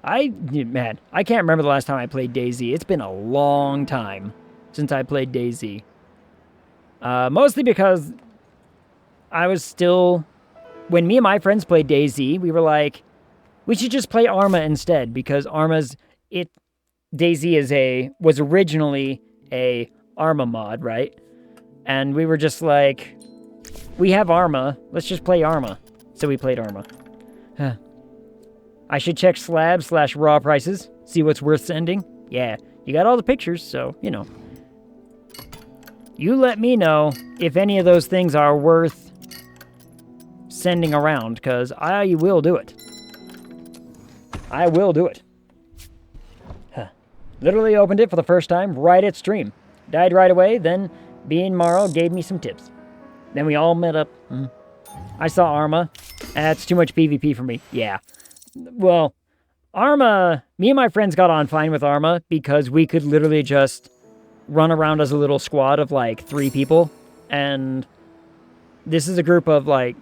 B: I can't remember the last time I played DayZ. It's been a long time since I played DayZ. Mostly because I was still... When me and my friends played DayZ, we were like, we should just play Arma instead, because DayZ was originally a Arma mod, right? And we were just like, we have Arma, let's just play Arma. So we played Arma. I should check slab/raw prices, see what's worth sending. Yeah, you got all the pictures, so, you know. You let me know if any of those things are worth sending around, because I will do it. I will do it. Literally opened it for the first time right at stream. Died right away, then being Morrow gave me some tips. Then we all met up. I saw Arma. That's too much PvP for me. Yeah. Well, Arma, me and my friends got on fine with Arma because we could literally just run around as a little squad of like 3 people. And this is a group of like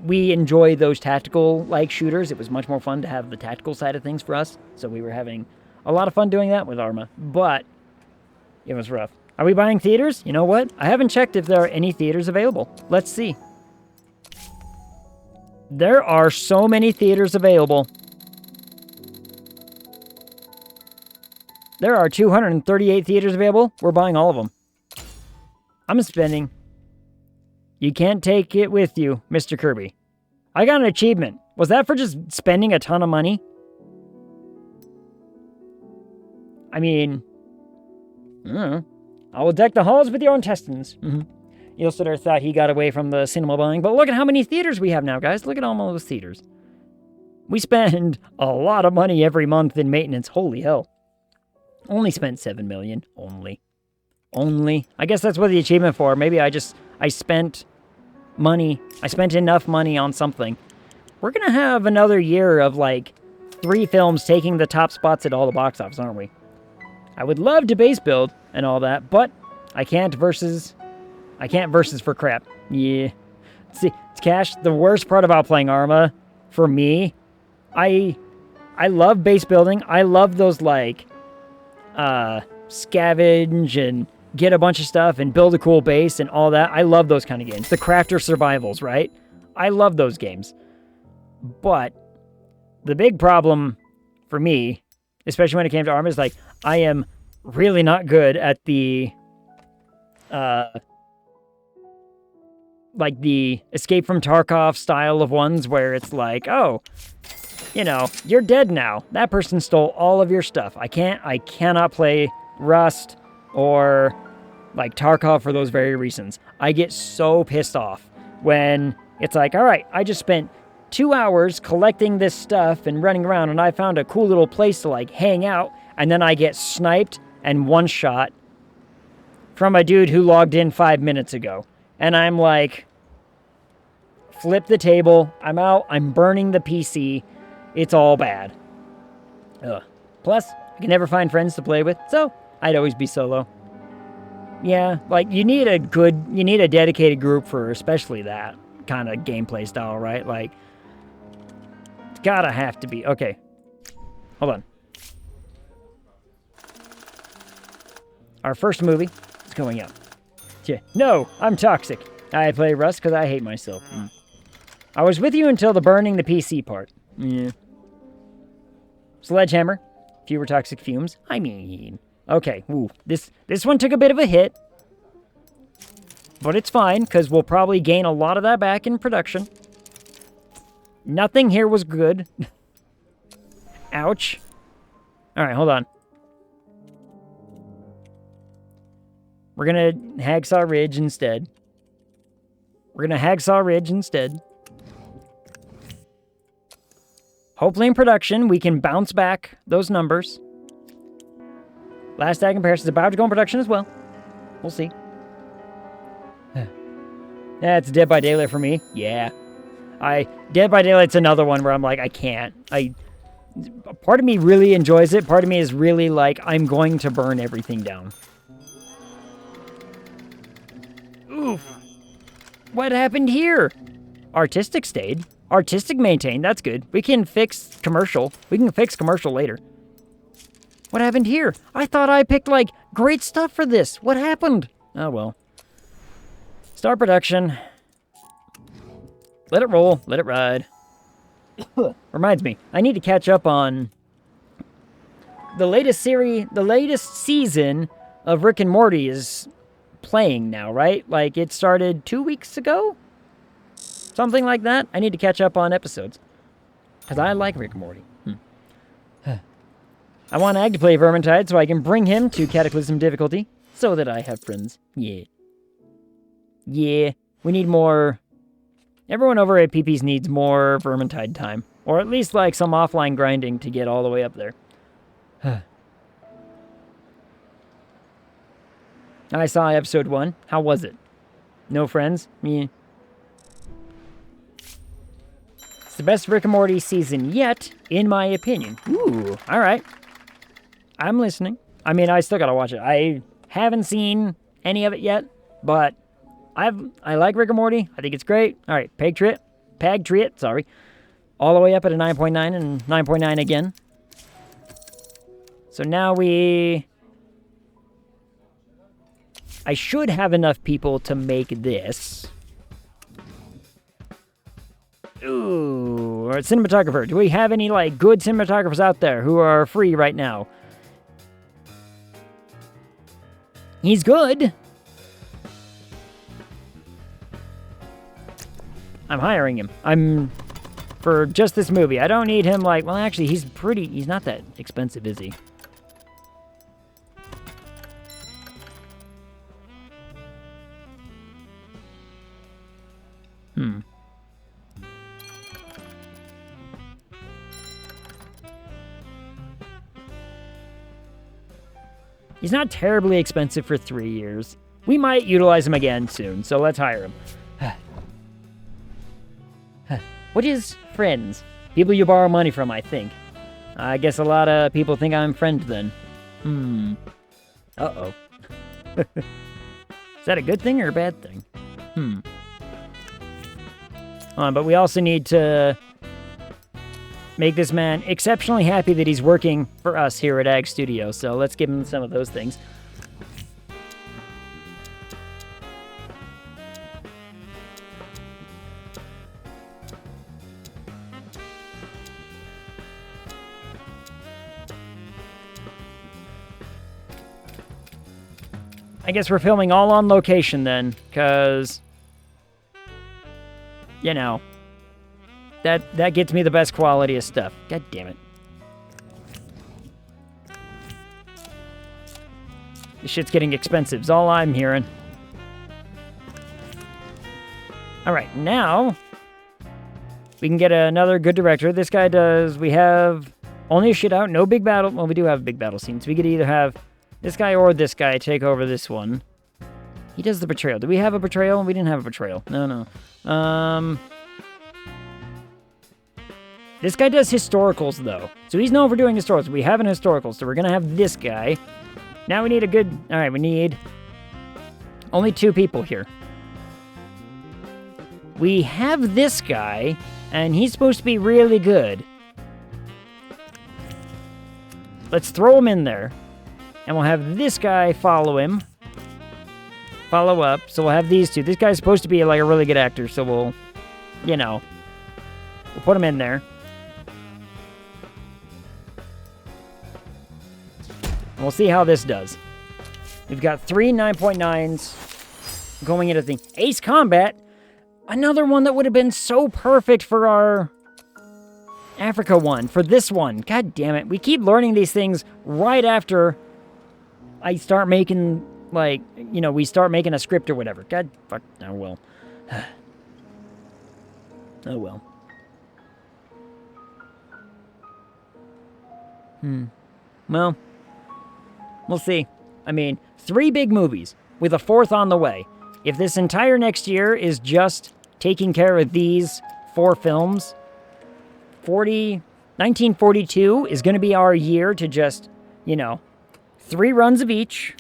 B: we enjoy those tactical like shooters. It was much more fun to have the tactical side of things for us. So we were having a lot of fun doing that with Arma, but it was rough. Are we buying theaters? You know what? I haven't checked if there are any theaters available. Let's see. There are so many theaters available. There are 238 theaters available. We're buying all of them. I'm spending. You can't take it with you, Mr. Kirby. I got an achievement. Was that for just spending a ton of money? I mean, I don't know. I will deck the halls with your intestines. Ilsider thought he got away from the cinema buying, but look at how many theaters we have now, guys. Look at all those theaters. We spend a lot of money every month in maintenance. Holy hell. Only spent 7 million. Only. I guess that's what the achievement for. Maybe I spent money. I spent enough money on something. We're gonna have another year of like 3 films taking the top spots at all the box office, aren't we? I would love to base build and all that, but I can't versus for crap. Yeah. See, Cash, the worst part about playing Arma, for me, I love base building. I love those, like, scavenge and get a bunch of stuff and build a cool base and all that. I love those kind of games. The crafter survivals, right? I love those games. But the big problem for me, especially when it came to Arma, is, like, I am really not good at the Escape from Tarkov style of ones where it's like, oh, you know, you're dead now. That person stole all of your stuff. I cannot play Rust or like Tarkov for those very reasons. I get so pissed off when it's like, all right, I just spent 2 hours collecting this stuff and running around and I found a cool little place to like hang out, and then I get sniped and one shot from a dude who logged in 5 minutes ago. And I'm like, flip the table, I'm out, I'm burning the PC, it's all bad. Ugh. Plus, I can never find friends to play with, so I'd always be solo. Yeah, like, you need a dedicated group for especially that kind of gameplay style, right? Like, it's gotta have to be. Okay. Hold on. Our first movie is going up. Yeah. No, I'm toxic. I play Rust because I hate myself. I was with you until the burning the PC part. Yeah. Sledgehammer. Fewer toxic fumes. I mean... Okay, ooh, this one took a bit of a hit. But it's fine, because we'll probably gain a lot of that back in production. Nothing here was good. Ouch. Alright, hold on. We're gonna Hacksaw Ridge instead. Hopefully in production, we can bounce back those numbers. Last Tag Comparison is about to go in production as well. We'll see. Yeah, it's Dead by Daylight for me. Yeah. Dead by Daylight's another one where I'm like, I can't. Part of me really enjoys it. Part of me is really like, I'm going to burn everything down. Oof. What happened here? Artistic stayed. Artistic maintained. That's good. We can fix commercial. We can fix commercial later. What happened here? I thought I picked, like, great stuff for this. What happened? Oh, well. Start production. Let it roll. Let it ride. Reminds me, I need to catch up on the latest season of Rick and Morty is playing now, right? Like, it started 2 weeks ago? Something like that. I need to catch up on episodes. Because I like Rick and Morty. I want Ag to play Vermintide so I can bring him to Cataclysm difficulty so that I have friends. Yeah. Yeah. We need more... Everyone over at PP's needs more Vermintide time. Or at least, like, some offline grinding to get all the way up there. I saw episode 1. How was it? No friends? Yeah. It's the best Rick and Morty season yet, in my opinion. Ooh, alright. I'm listening. I mean, I still gotta watch it. I haven't seen any of it yet, but I like Rick and Morty. I think it's great. Alright, Peg Triet, sorry. All the way up at a 9.9 and 9.9 again. So now I should have enough people to make this. Ooh, or cinematographer. Do we have any, like, good cinematographers out there who are free right now? He's good. I'm hiring him. For just this movie. I don't need him, like, well, actually, he's not that expensive, is he? He's not terribly expensive for 3 years. We might utilize him again soon, so let's hire him. What is friends? People you borrow money from, I think. I guess a lot of people think I'm friend then. Uh-oh. Is that a good thing or a bad thing? But we also need to make this man exceptionally happy that he's working for us here at Ag Studio, so let's give him some of those things. I guess we're filming all on location then, because, you know, that gets me the best quality of stuff. God damn it. This shit's getting expensive, is all I'm hearing. Alright, now we can get another good director. This guy does, we have only a shit out, no big battle. Well, we do have big battle scenes. We could either have this guy or this guy take over this one. He does the betrayal. Do we have a betrayal? We didn't have a betrayal. No. This guy does historicals, though. So he's known for doing historicals. We have an historical, so we're going to have this guy. Now we need a good... All right, we need only 2 people here. We have this guy, and he's supposed to be really good. Let's throw him in there. And we'll have this guy follow him. Follow up. So we'll have these 2. This guy's supposed to be like a really good actor, so we'll, you know, we'll put him in there. And we'll see how this does. We've got 3 9.9s going into the thing. Ace Combat, another one that would have been so perfect for our Africa one, for this one. God damn it. We keep learning these things right after I start making, like, you know, we start making a script or whatever. God, fuck, oh well. Oh well. Well, we'll see. I mean, 3 big movies, with a 4th on the way. If this entire next year is just taking care of these 4 films, 1942 is going to be our year to just, you know, 3 runs of each.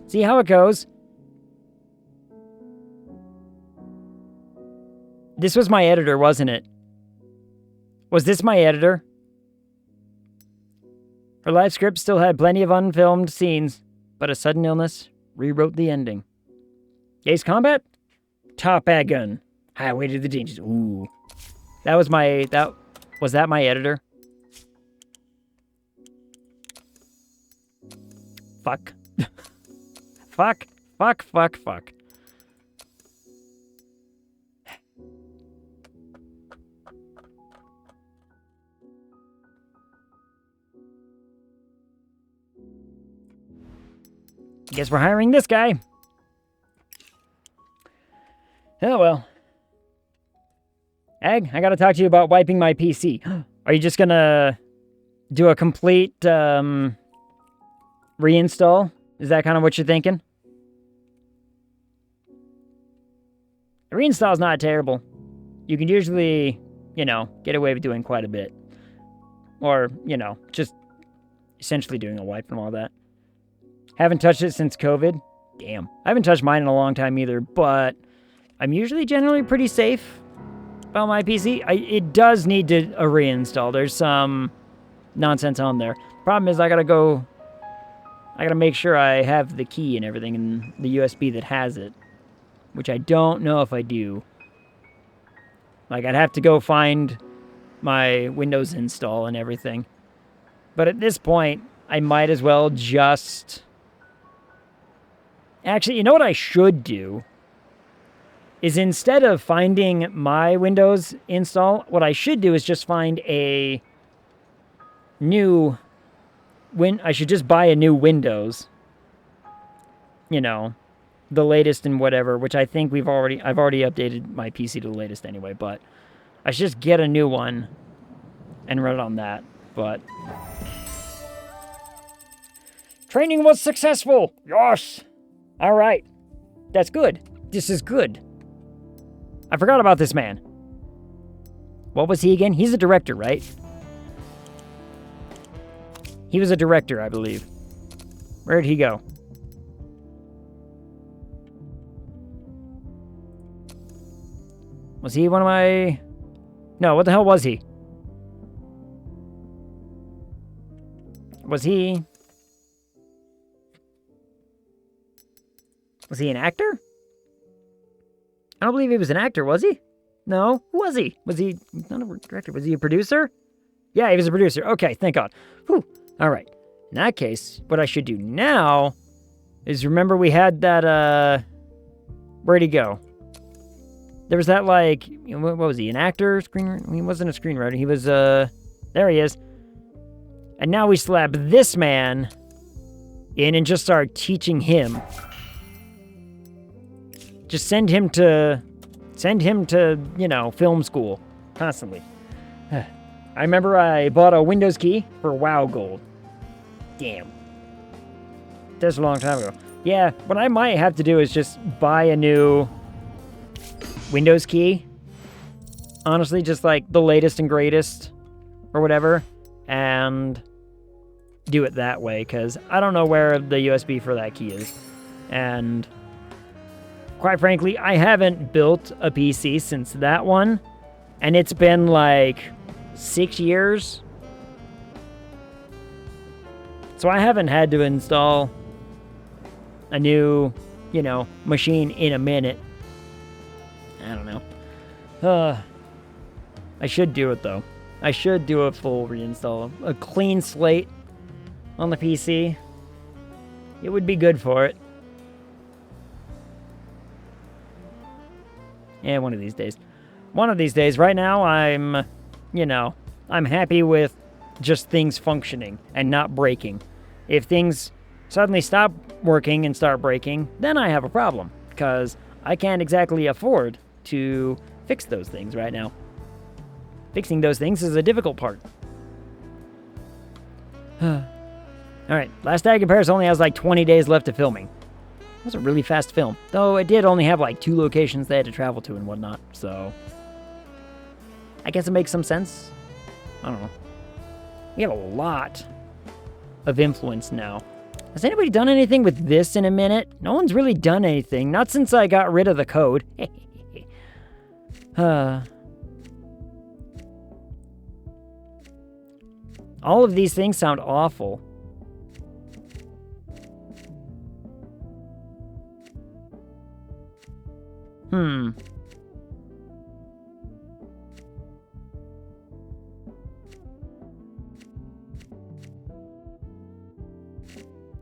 B: See how it goes. This was my editor, wasn't it? Was this my editor? Her live script still had plenty of unfilmed scenes, but a sudden illness rewrote the ending. Ace Combat? Top Gun. Highway to the Dangers. Ooh. Was that my editor? Fuck. Fuck. Guess we're hiring this guy. Oh, well. Ag, I gotta talk to you about wiping my PC. Are you just gonna do a complete, reinstall? Is that kind of what you're thinking? A reinstall's not terrible. You can usually, you know, get away with doing quite a bit. Or, you know, just essentially doing a wipe and all that. Haven't touched it since COVID. Damn. I haven't touched mine in a long time either, but I'm usually generally pretty safe about my PC. It does need a reinstall. There's some nonsense on there. Problem is I gotta make sure I have the key and everything in the USB that has it, which I don't know if I do. Like, I'd have to go find my Windows install and everything. But at this point, I might as well just... Actually, you know what I should do? Is instead of finding my Windows install, what I should do is just find a new... I should just buy a new Windows. You know, the latest and whatever, which I think I've already updated my PC to the latest anyway, but I should just get a new one and run it on that, but... Training was successful! Yes! Alright. That's good. This is good. I forgot about this man. What was he again? He's a director, right? He was a director, I believe. Where did he go? Was he one of my... No, what the hell was he? Was he an actor? I don't believe he was an actor, was he? No, who was he? Was he not a director? Was he a producer? Yeah, he was a producer. Okay, thank God. Whew. All right. In that case, what I should do now is remember we had that, where'd he go? There was that, like, what was he, an actor? Screenwriter? He wasn't a screenwriter. He was, there he is. And now we slap this man in and just start teaching him. Just send him to, you know, film school constantly. I remember I bought a Windows key for WoW Gold. Damn. That's a long time ago. Yeah, what I might have to do is just buy a new Windows key honestly, just like the latest and greatest or whatever, and do it that way, because I don't know where the USB for that key is. And quite frankly, I haven't built a PC since that one, and it's been like 6 years. So I haven't had to install a new, machine in a minute. I don't know. I should do it, though. I should do a full reinstall. A clean slate on the PC. It would be good for it. Yeah, one of these days. One of these days. Right now, I'm happy with just things functioning and not breaking. If things suddenly stop working and start breaking, then I have a problem, because I can't exactly afford to fix those things right now. Fixing those things is a difficult part. Alright, Last Tag in Paris only has like 20 days left of filming. It was a really fast film, though it did only have like 2 locations they had to travel to and whatnot, so I guess it makes some sense. I don't know. We have a lot of influence now. Has anybody done anything with this in a minute? No one's really done anything. Not since I got rid of the code. All of these things sound awful.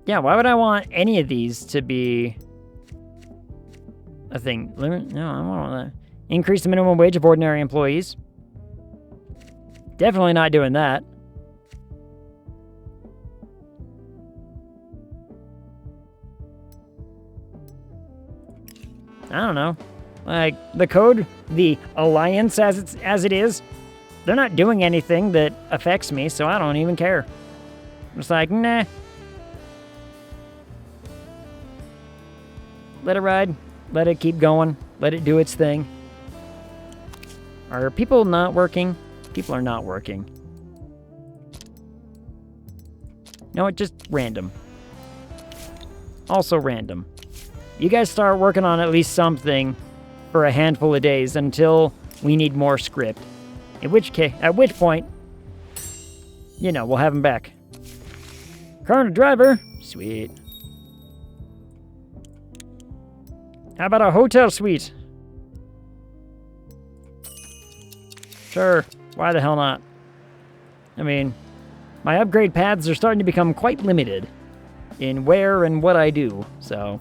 B: Yeah, why would I want any of these to be a thing? No, I don't want that. Increase the minimum wage of ordinary employees. Definitely not doing that. I don't know. Like, the code, the alliance as it is, they're not doing anything that affects me, so I don't even care. I'm just like, nah. Let it ride. Let it keep going. Let it do its thing. Are people not working? People are not working. No, it's just random. Also random. You guys start working on at least something for a handful of days until we need more script. At which point, we'll have him back. Car and a driver. Sweet. How about a hotel suite? Sure. Why the hell not? I mean, my upgrade paths are starting to become quite limited in where and what I do, so...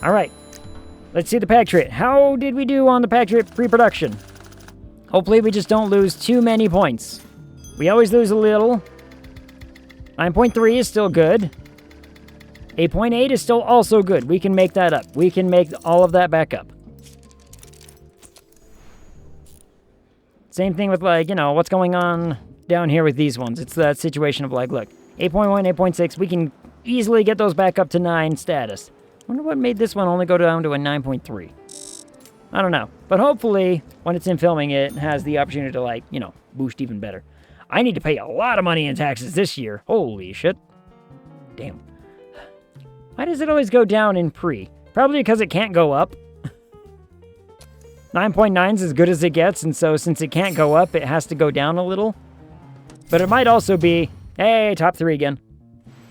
B: Alright. Let's see the pack trait. How did we do on the pack trait pre-production? Hopefully we just don't lose too many points. We always lose a little. 9.3 is still good. 8.8 is still also good. We can make that up. We can make all of that back up. Same thing with, like, what's going on down here with these ones. It's that situation of, like, look, 8.1, 8.6, we can easily get those back up to 9 status. I wonder what made this one only go down to a 9.3. I don't know. But hopefully, when it's in filming, it has the opportunity to, like, boost even better. I need to pay a lot of money in taxes this year. Holy shit. Damn. Why does it always go down in pre? Probably because it can't go up. 9.9 is as good as it gets, and so since it can't go up, it has to go down a little. But it might also be, hey, top 3 again.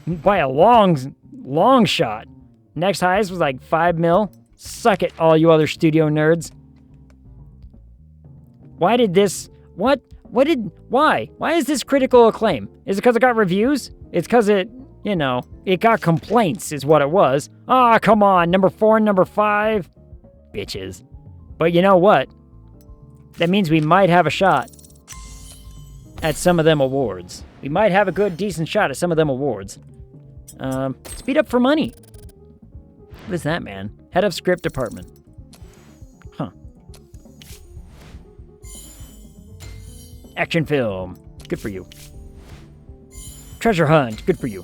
B: By a long shot. Next highest was like 5 mil. Suck it, all you other studio nerds. Why did this... Why? Why is this critical acclaim? Is it because it got reviews? It's because it, it got complaints is what it was. Ah, come on, number 4 and number 5. Bitches. But you know what? That means we might have a shot at some of them awards. We might have a good, decent shot at some of them awards. Speed up for money. What is that, man? Head of script department. Huh. Action film. Good for you. Treasure hunt. Good for you.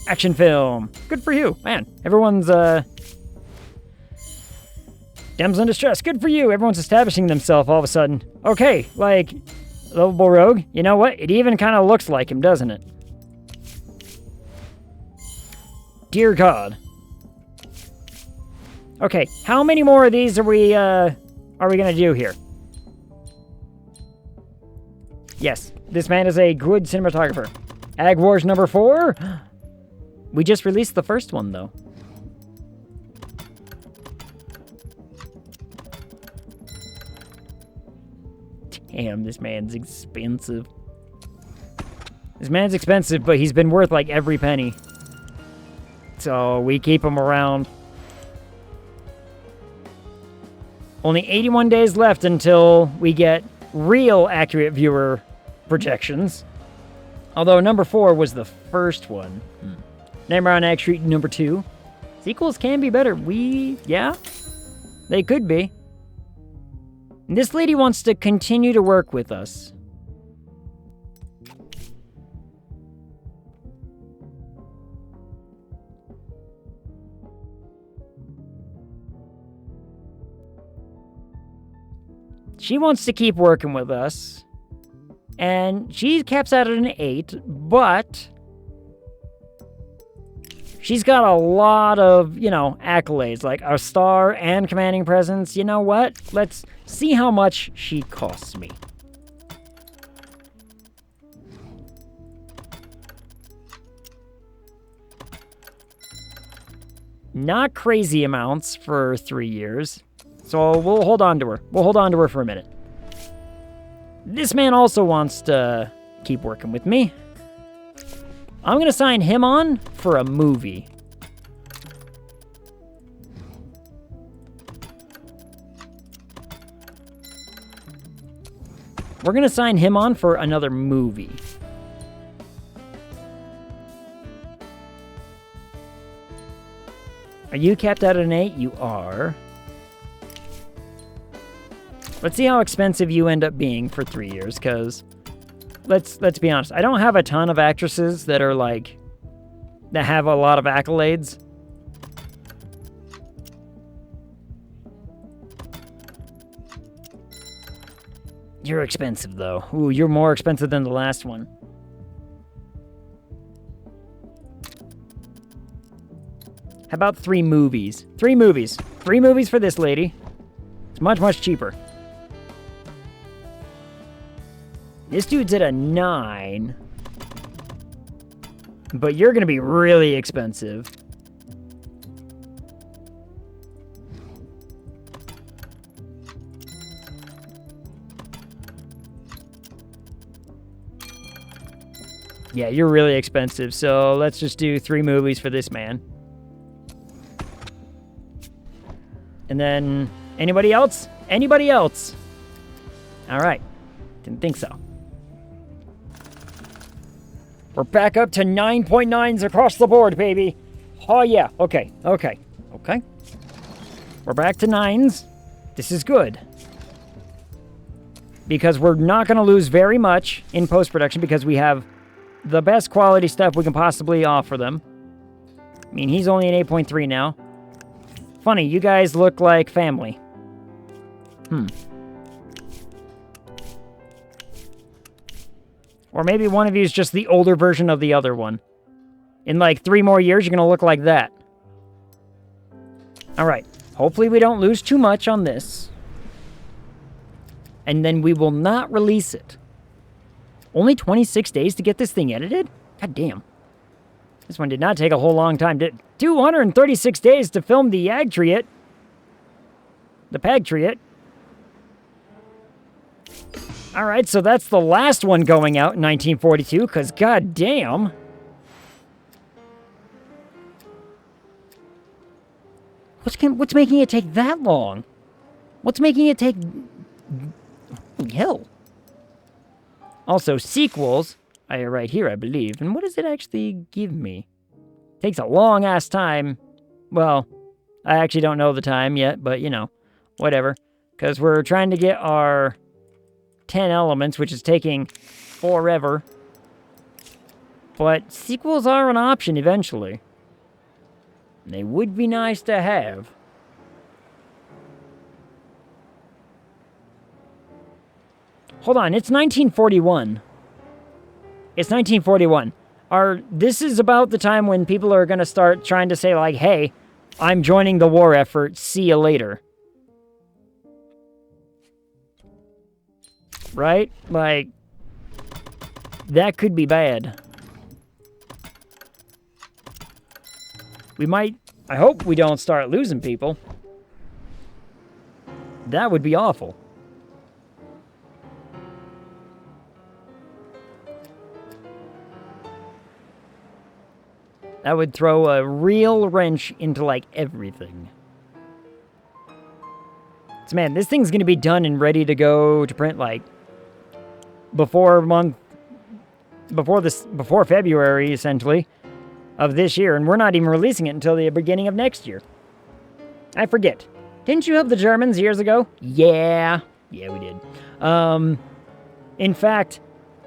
B: Action film. Good for you. Man, everyone's Damsel in distress. Good for you. Everyone's establishing themselves all of a sudden. Okay, like, lovable rogue. You know what? It even kind of looks like him, doesn't it? Dear God. Okay, how many more of these are we gonna do here? Yes, this man is a good cinematographer. Ag Wars number 4. We just released the first one, though. Damn, this man's expensive. This man's expensive, but he's been worth like every penny. So we keep him around. Only 81 days left until we get real accurate viewer projections. Although number 4 was the first one. Nightmare on Egg Street number 2. Sequels can be better. Yeah, they could be. And this lady wants to continue to work with us. She wants to keep working with us. And she caps out at an 8, but she's got a lot of, accolades, like a star and commanding presence. You know what? Let's see how much she costs me. Not crazy amounts for 3 years. So we'll hold on to her. We'll hold on to her for a minute. This man also wants to keep working with me. I'm going to sign him on for a movie. We're going to sign him on for another movie. Are you capped at an 8? You are. Let's see how expensive you end up being for 3 years, because let's be honest. I don't have a ton of actresses that are that have a lot of accolades. You're expensive, though. Ooh, you're more expensive than the last one. How about 3 movies? 3 movies. 3 movies for this lady. It's much, much cheaper. This dude's at a 9. But you're going to be really expensive. Yeah, you're really expensive, so let's just do 3 movies for this man. And then, anybody else? Anybody else? All right. Didn't think so. We're back up to 9.9s across the board, baby. Oh, yeah. Okay. We're back to 9s. This is good. Because we're not going to lose very much in post-production because we have the best quality stuff we can possibly offer them. I mean, he's only an 8.3 now. Funny, you guys look like family. Or maybe one of you is just the older version of the other one. In like 3 more years, you're going to look like that. Alright. Hopefully we don't lose too much on this. And then we will not release it. Only 26 days to get this thing edited? God damn. This one did not take a whole long time. 236 days to film the Agtriot. The Pagtriot. Alright, so that's the last one going out in 1942, because god damn. What's making it take that long? What's making it take... Hell. Also, sequels, right here, I believe. And what does it actually give me? Takes a long-ass time. Well, I actually don't know the time yet, but, whatever. Because we're trying to get our 10 elements, which is taking forever. But sequels are an option eventually. They would be nice to have. Hold on, it's 1941. It's 1941. This is about the time when people are going to start trying to say, like, hey, I'm joining the war effort, see you later. Right? Like, that could be bad. We might... I hope we don't start losing people. That would be awful. That would throw a real wrench into, like, everything. So, man, this thing's going to be done and ready to go to print, like, before February, essentially, of this year. And we're not even releasing it until the beginning of next year. I forget. Didn't you help the Germans years ago? Yeah. Yeah, we did. In fact,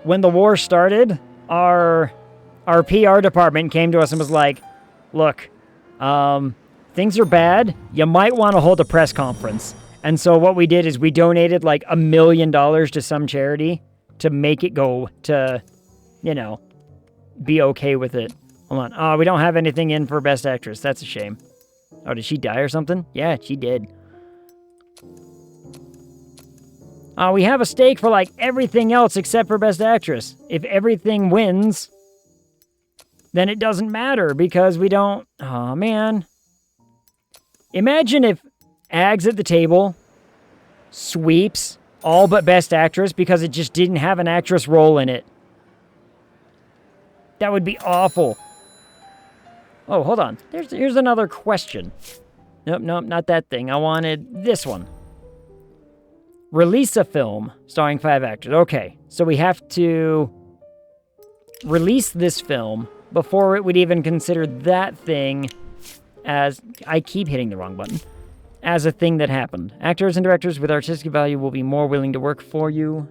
B: when the war started, our PR department came to us and was like, look, things are bad. You might want to hold a press conference. And so what we did is we donated like $1 million to some charity to make it go to, you know, be okay with it. Hold on. Oh, we don't have anything in for Best Actress. That's a shame. Oh, did she die or something? Yeah, she did. We have a stake for like everything else except for Best Actress. If everything wins, then it doesn't matter because we don't... Oh, man. Imagine if Ags at the table sweeps all but Best Actress because it just didn't have an actress role in it. That would be awful. Oh, hold on. Here's another question. Nope, not that thing. I wanted this one. Release a film starring 5 actors. Okay, so we have to release this film before it would even consider that thing as... I keep hitting the wrong button. As a thing that happened. Actors and directors with artistic value will be more willing to work for you.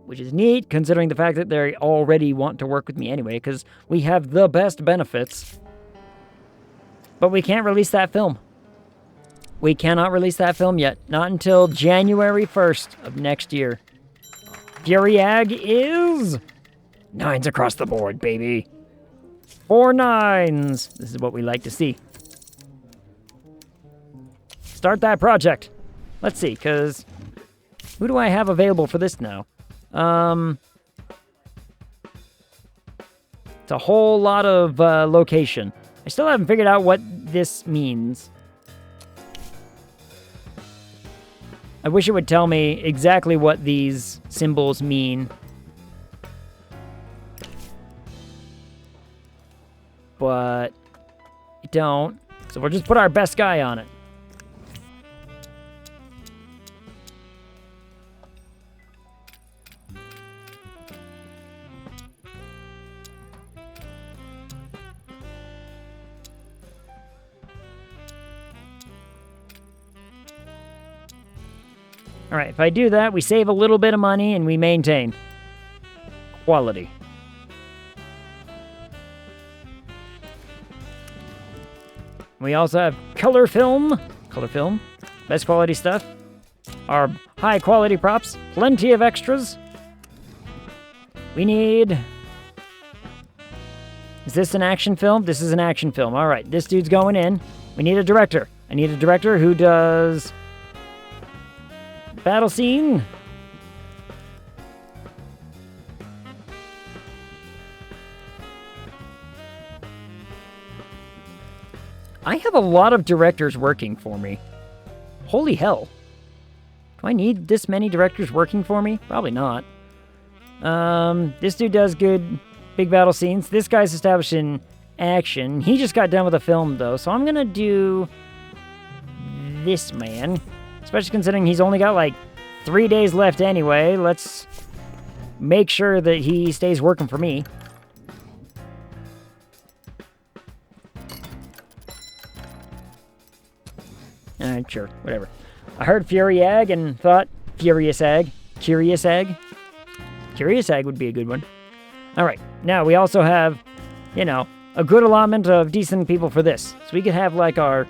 B: Which is neat, considering the fact that they already want to work with me anyway, because we have the best benefits. But we can't release that film. We cannot release that film yet. Not until January 1st of next year. Fury Ag is... 9s across the board, baby. 4 9s. This is what we like to see. Start that project. Let's see, because... Who do I have available for this now? It's a whole lot of location. I still haven't figured out what this means. I wish it would tell me exactly what these symbols mean. But I don't. So we'll just put our best guy on it. All right, if I do that, we save a little bit of money and we maintain quality. We also have color film, best quality stuff. Our high quality props, plenty of extras. We need... Is this an action film? This is an action film. All right, this dude's going in. We need a director. I need a director who does... Battle scene. I have a lot of directors working for me. Holy hell. Do I need this many directors working for me? Probably not. This dude does good big battle scenes. This guy's established in action. He just got done with a film, though, so I'm gonna do this man. Especially considering he's only got, like, 3 days left anyway. Let's make sure that he stays working for me. Alright, sure. Whatever. I heard Fury Ag and thought Furious Ag. Curious Ag? Curious Ag would be a good one. Alright. Now, we also have, you know, a good allotment of decent people for this. So we could have, like, our...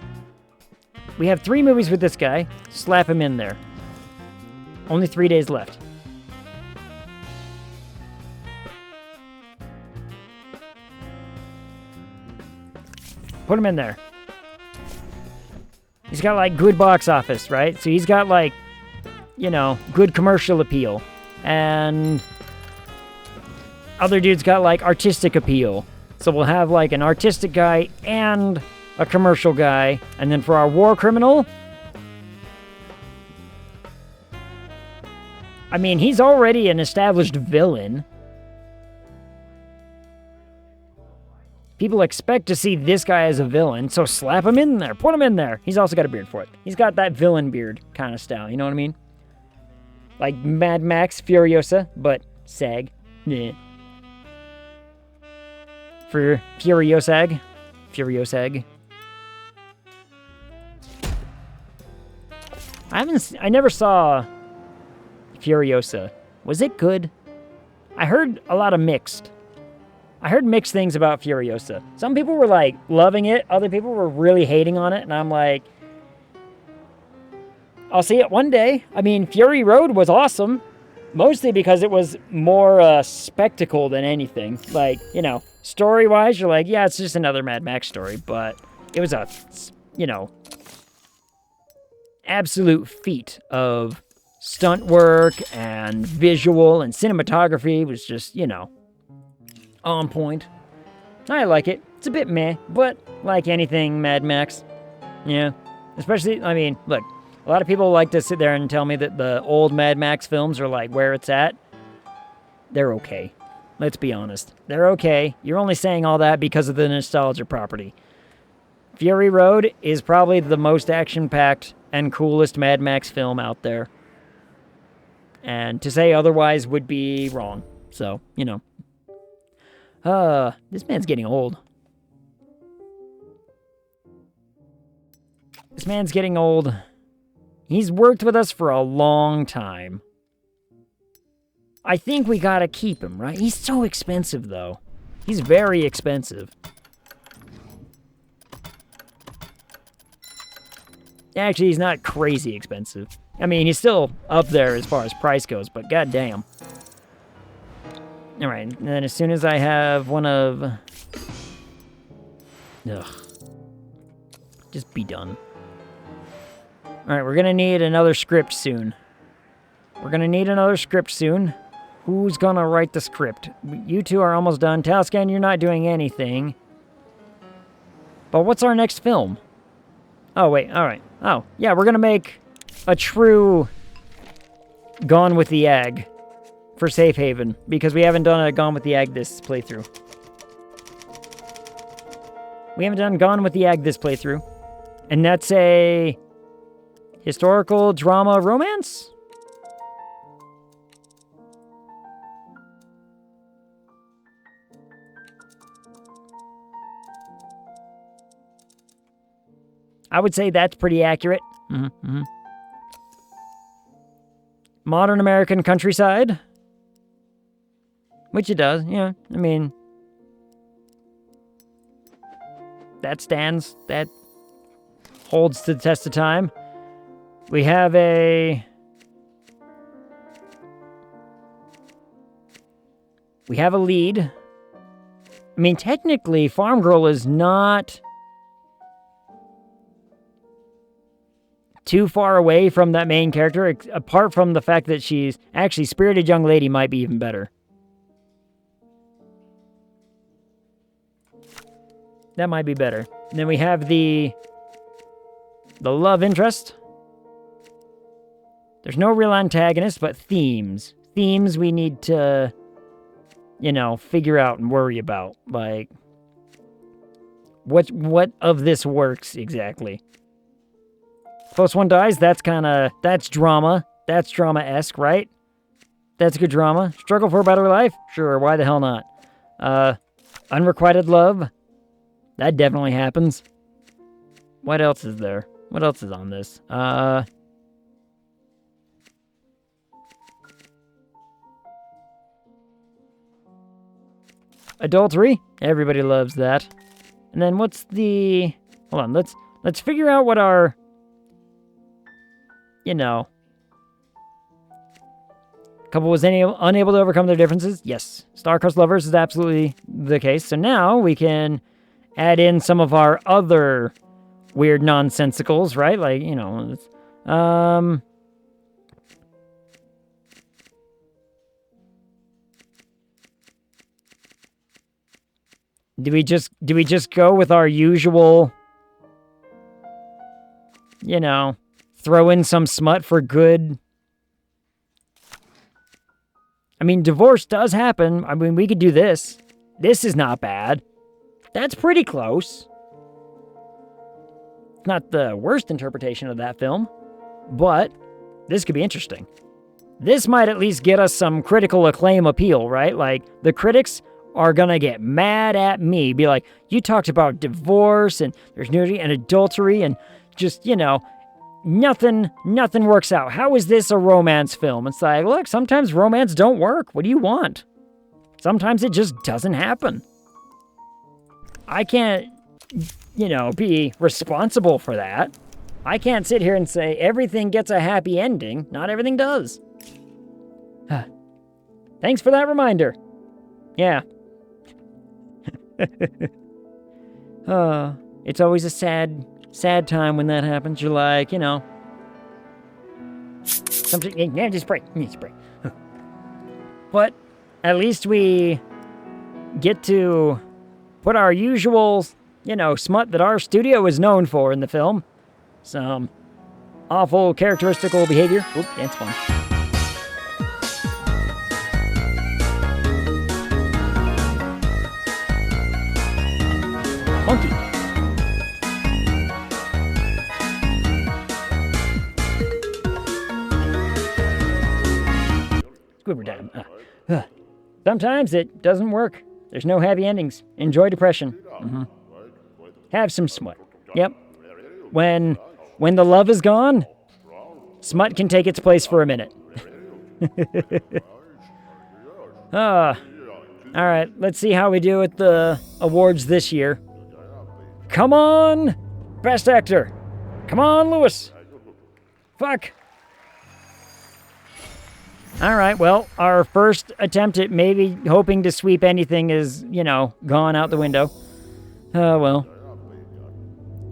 B: We have 3 movies with this guy. Slap him in there. Only 3 days left. Put him in there. He's got, like, good box office, right? So he's got, like, you know, good commercial appeal. And other dude's got, like, artistic appeal. So we'll have, like, an artistic guy and a commercial guy. And then for our war criminal, I mean, he's already an established villain. People expect to see this guy as a villain, so slap him in there. Put him in there. He's also got a beard for it. He's got that villain beard kind of style, you know what I mean? Like Mad Max Furiosa, but sag. Yeah. For Furiosag. Furiosag. I never saw Furiosa. Was it good? I heard a lot of mixed. I heard mixed things about Furiosa. Some people were, like, loving it. Other people were really hating on it. And I'm like, I'll see it one day. I mean, Fury Road was awesome. Mostly because it was more spectacle than anything. Like, you know, story-wise, you're like, yeah, it's just another Mad Max story. But it was a, you know, absolute feat of stunt work and visual and cinematography. Was just, you know, on point. I like it. It's a bit meh, but like anything Mad Max. Yeah. Especially, I mean, look, a lot of people like to sit there and tell me that the old Mad Max films are like where it's at. They're okay. Let's be honest. They're okay. You're only saying all that because of the nostalgia property. Fury Road is probably the most action-packed and coolest Mad Max film out there. And to say otherwise would be wrong. So, you know. This man's getting old. This man's getting old. He's worked with us for a long time. I think we gotta keep him, right? He's so expensive, though. He's very expensive. Actually, he's not crazy expensive. I mean, he's still up there as far as price goes, but goddamn. Alright, and then as soon as I have one of... Ugh. Just be done. Alright, we're gonna need another script soon. Who's gonna write the script? You two are almost done. Talscan, you're not doing anything. But what's our next film? Oh, wait, alright. Oh, yeah, we're gonna make a true Gone with the Ag for Safe Haven, because we haven't done a Gone with the Ag this playthrough. And that's a historical drama romance? I would say that's pretty accurate. Modern American countryside. Which it does, yeah. I mean, that stands. That holds to the test of time. We have a... lead. I mean, technically, Farm Girl is not too far away from that main character, apart from the fact that she's... Actually, Spirited Young Lady might be even better. That might be better. And then we have the love interest. There's no real antagonist, but themes. Themes we need to, you know, figure out and worry about. Like, what of this works exactly? Close one dies, that's drama. That's drama-esque, right? That's good drama. Struggle for a better life? Sure, why the hell not? Unrequited love? That definitely happens. What else is there? What else is on this? Adultery? Everybody loves that. And then what's the... Hold on, let's figure out what our... You know... Couple was unable to overcome their differences? Yes. Star-crossed lovers is absolutely the case. So now we can add in some of our other weird nonsensicals, right? Like, you know, do we just go with our usual, you know, throw in some smut for good? I mean, divorce does happen. I mean, we could do this. This is not bad. That's pretty close. Not the worst interpretation of that film, but this could be interesting. This might at least get us some critical acclaim appeal, right? Like, the critics are gonna get mad at me, be like, you talked about divorce, and there's nudity and adultery, and just, you know, nothing works out. How is this a romance film? It's like, look, sometimes romance don't work. What do you want? Sometimes it just doesn't happen. I can't, you know, be responsible for that. I can't sit here and say everything gets a happy ending. Not everything does. Thanks for that reminder. Yeah. It's always a sad time when that happens. You're like, you know, something. Yeah, just pray. But at least we get to put our usual, you know, smut that our studio is known for in the film. Some awful characteristical behavior. Oop, that's fun. Monkey. Squidward time. Sometimes it doesn't work. There's no happy endings. Enjoy depression. Have some smut. Yep. When the love is gone, smut can take its place for a minute. All right, let's see how we do at the awards this year. Come on, Best Actor. Come on, Lewis. Fuck. All right, well, our first attempt at maybe hoping to sweep anything is, you know, gone out the window. Well.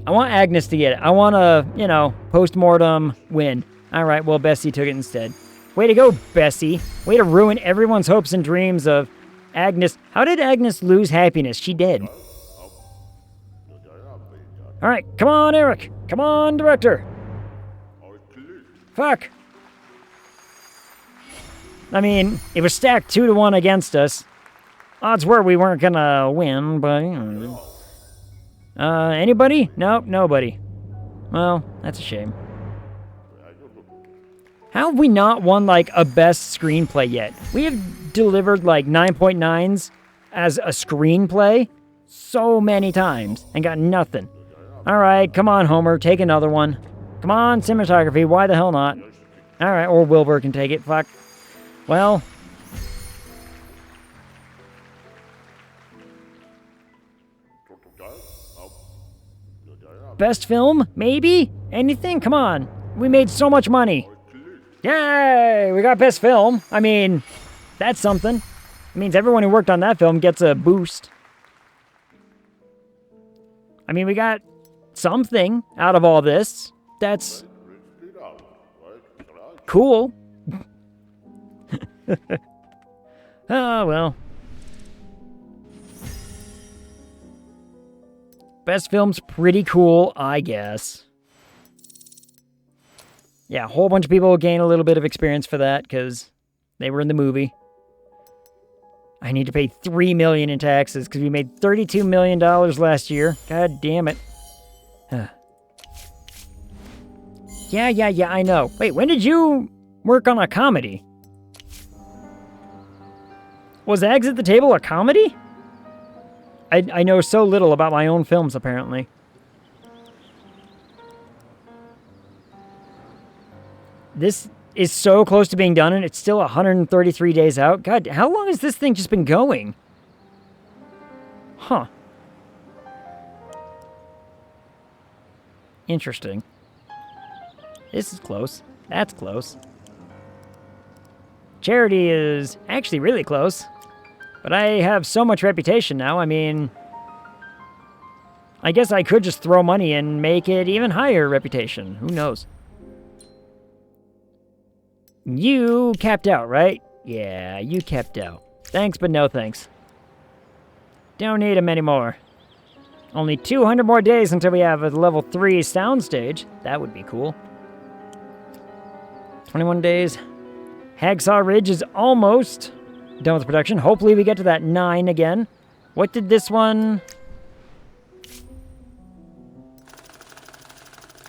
B: I want Agnes to get it. I want a, you know, post-mortem win. All right, well, Bessie took it instead. Way to go, Bessie. Way to ruin everyone's hopes and dreams of Agnes. How did Agnes lose happiness? She did. All right, come on, Eric. Come on, director. Fuck. I mean, it was stacked 2-1 against us. Odds were we weren't gonna win, but... anybody? Nope, nobody. Well, that's a shame. How have we not won, like, a best screenplay yet? We have delivered, like, 9.9s as a screenplay so many times and got nothing. Alright, come on, Homer, take another one. Come on, cinematography, why the hell not? Alright, or Wilbur can take it, fuck. Well... Best film? Maybe? Anything? Come on. We made so much money. Yay! We got best film. I mean, that's something. It means everyone who worked on that film gets a boost. I mean, we got something out of all this. That's cool. Oh, well. Best film's pretty cool, I guess. Yeah, a whole bunch of people will gain a little bit of experience for that, because they were in the movie. I need to pay $3 million in taxes, because we made $32 million last year. God damn it. Yeah, I know. Wait, when did you work on a comedy? Was Eggs at the Table a comedy? I know so little about my own films, apparently. This is so close to being done, and it's still 133 days out. God, how long has this thing just been going? Huh. Interesting. This is close. That's close. Charity is actually really close. But I have so much reputation now, I mean... I guess I could just throw money and make it even higher reputation. Who knows? You capped out, right? Yeah, you capped out. Thanks, but no thanks. Don't need them anymore. Only 200 more days until we have a level 3 soundstage. That would be cool. 21 days. Hagsaw Ridge is almost done with production. Hopefully we get to that 9 again. What did this one...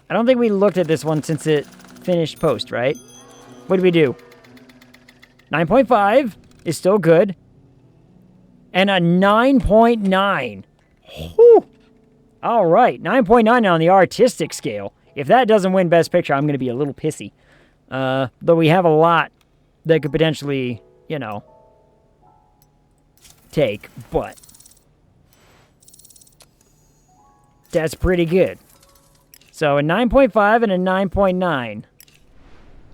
B: I don't think we looked at this one since it finished post, right? What did we do? 9.5 is still good. And a 9.9. Whew. All right, 9.9 on the artistic scale. If that doesn't win Best Picture, I'm going to be a little pissy. Though we have a lot that could potentially, you know, take. But that's pretty good. So a 9.5 and a 9.9.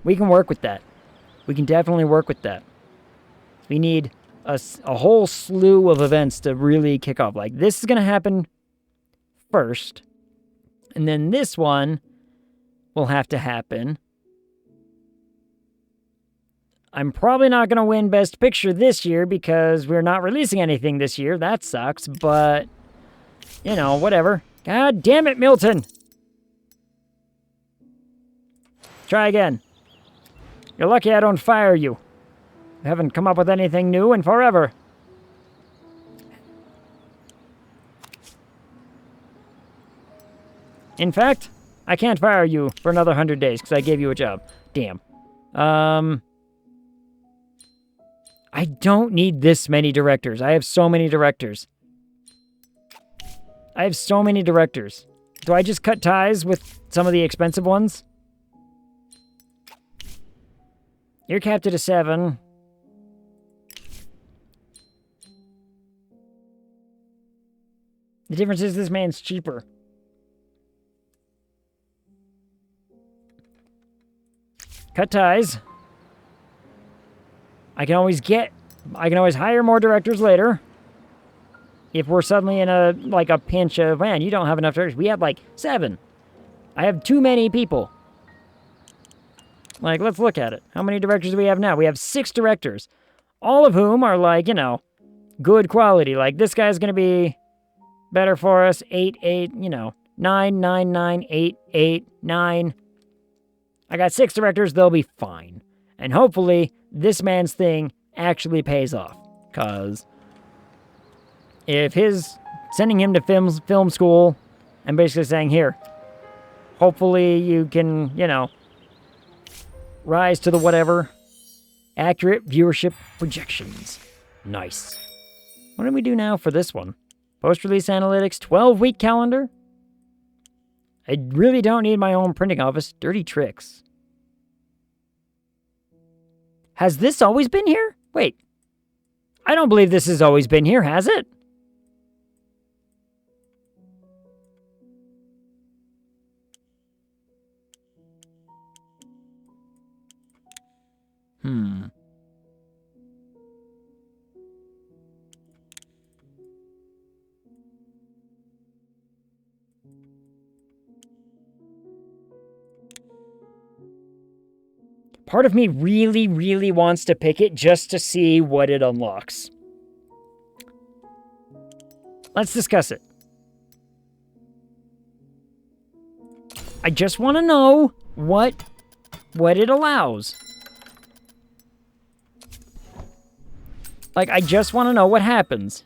B: We can work with that. We can definitely work with that. We need a whole slew of events to really kick off. Like, this is going to happen first. And then this one will have to happen. I'm probably not going to win Best Picture this year because we're not releasing anything this year. That sucks, but, you know, whatever. God damn it, Milton! Try again. You're lucky I don't fire you. I haven't come up with anything new in forever. In fact, I can't fire you for another 100 days because I gave you a job. Damn. I don't need this many directors. I have so many directors. I have so many directors. Do I just cut ties with some of the expensive ones? You're capped at a 7. The difference is this man's cheaper. Cut ties. I can always hire more directors later. If we're suddenly in a pinch of, man, you don't have enough directors. We have 7. I have too many people. Let's look at it. How many directors do we have now? We have 6 directors. All of whom are good quality. This guy's going to be better for us. 8, 9, 9, 9, 8, 8, 9. I got 6 directors. They'll be fine. And hopefully, this man's thing actually pays off. Because if sending him to film school and basically saying, here, hopefully you can, rise to the whatever. Accurate viewership projections. Nice. What do we do now for this one? Post-release analytics, 12-week calendar. I really don't need my own printing office. Dirty tricks. Has this always been here? Wait. I don't believe this has always been here, has it? Part of me really, really wants to pick it just to see what it unlocks. Let's discuss it. I just want to know what it allows. I just want to know what happens.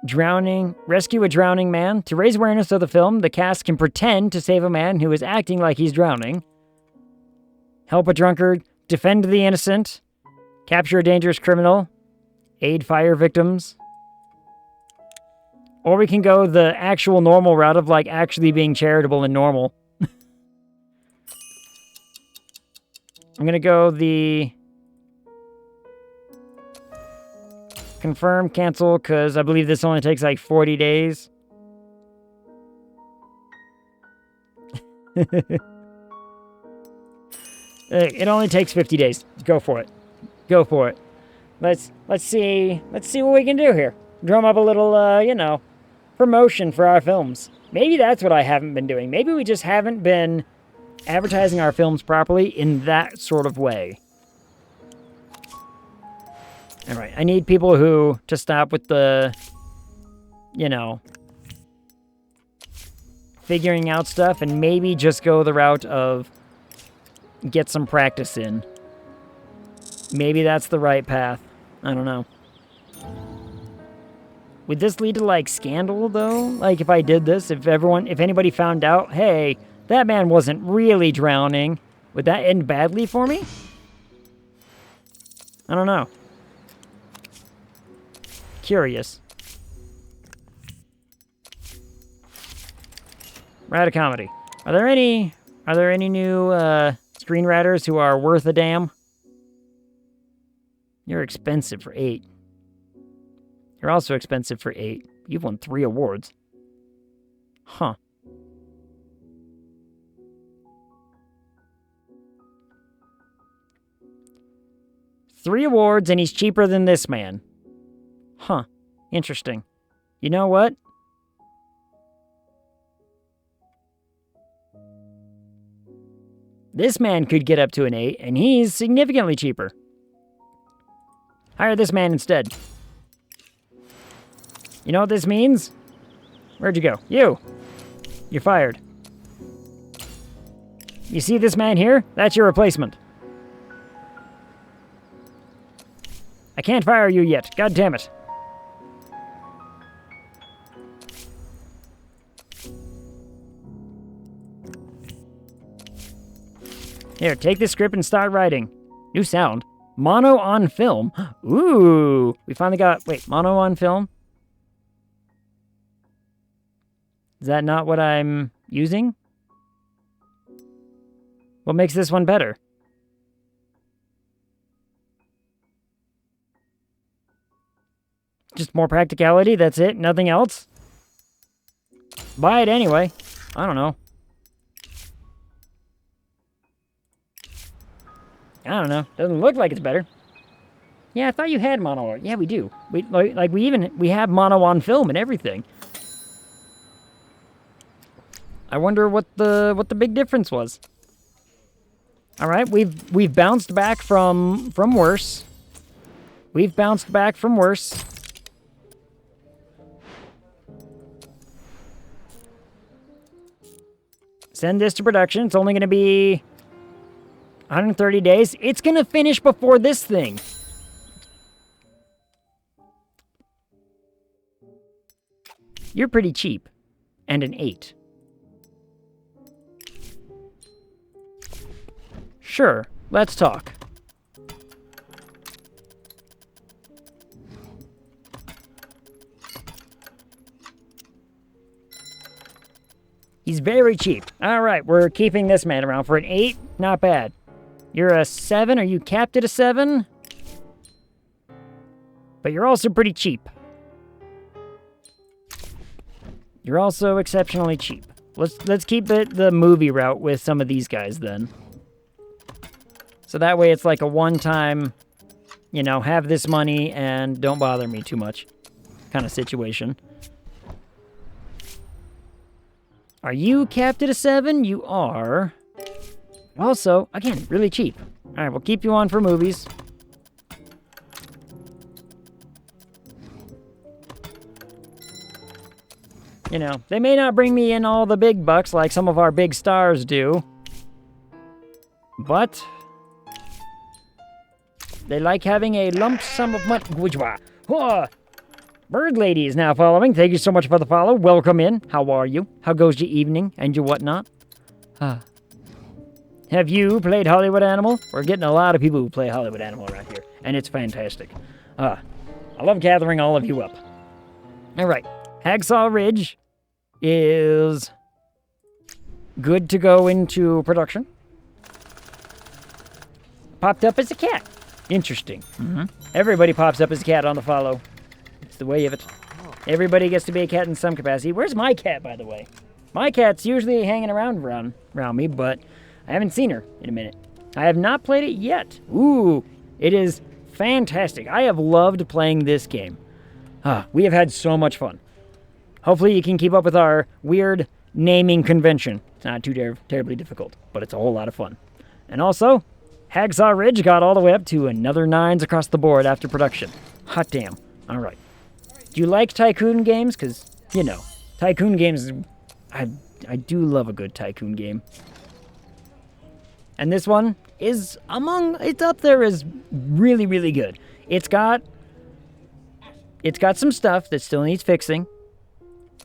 B: Drowning. Rescue a drowning man. To raise awareness of the film, the cast can pretend to save a man who is acting like he's drowning. Help a drunkard. Defend the innocent. Capture a dangerous criminal. Aid fire victims. Or we can go the actual normal route of actually being charitable and normal. I'm gonna go the confirm, cancel, because I believe this only takes 40 days. It only takes 50 days. Go for it. Go for it. Let's see what we can do here. Drum up a little, promotion for our films. Maybe that's what I haven't been doing. Maybe we just haven't been advertising our films properly in that sort of way. All right, I need people to stop with the, figuring out stuff and maybe just go the route of get some practice in. Maybe that's the right path. I don't know. Would this lead to, like, scandal, though? Like, if I did this, if anybody found out, hey, that man wasn't really drowning, would that end badly for me? I don't know. Curious. Write a comedy. Are there any new screenwriters who are worth a damn? You're expensive for 8. You're also expensive for 8. You've won 3 awards. Huh. Three awards and he's cheaper than this man. Huh. Interesting. You know what? This man could get up to an 8, and he's significantly cheaper. Hire this man instead. You know what this means? Where'd you go? You! You're fired. You see this man here? That's your replacement. I can't fire you yet. God damn it. Here, take this script and start writing. New sound. Mono on film. Ooh. We finally got... Wait, mono on film? Is that not what I'm using? What makes this one better? Just more practicality, that's it? Nothing else? Buy it anyway. I don't know. I don't know. Doesn't look like it's better. Yeah, I thought you had mono. Yeah, we do. We have mono on film and everything. I wonder what the big difference was. All right, we've bounced back from worse. We've bounced back from worse. Send this to production. It's only going to be 130 days. It's going to finish before this thing. You're pretty cheap. And an 8. Sure, let's talk. He's very cheap. All right, we're keeping this man around for an 8. Not bad. You're a 7. Are you capped at a 7? But you're also pretty cheap. You're also exceptionally cheap. Let's keep the movie route with some of these guys then. So that way it's like a one-time, have this money and don't bother me too much kind of situation. Are you capped at a 7? You are. Also, again, really cheap. All right, we'll keep you on for movies. They may not bring me in all the big bucks like some of our big stars do. But they like having a lump sum of money. Bird Lady is now following. Thank you so much for the follow. Welcome in. How are you? How goes your evening and your whatnot? Have you played Hollywood Animal? We're getting a lot of people who play Hollywood Animal around here, and it's fantastic. I love gathering all of you up. All right. Hacksaw Ridge is good to go into production. Popped up as a cat. Interesting. Mm-hmm. Everybody pops up as a cat on the follow. It's the way of it. Everybody gets to be a cat in some capacity. Where's my cat, by the way? My cat's usually hanging around me, but I haven't seen her in a minute. I have not played it yet. Ooh, it is fantastic. I have loved playing this game. We have had so much fun. Hopefully you can keep up with our weird naming convention. It's not too terribly difficult, but it's a whole lot of fun. And also, Hacksaw Ridge got all the way up to another 9s across the board after production. Hot damn. All right. Do you like tycoon games? Because, tycoon games, I do love a good tycoon game. And this one is it's up there as really, really good. It's got some stuff that still needs fixing.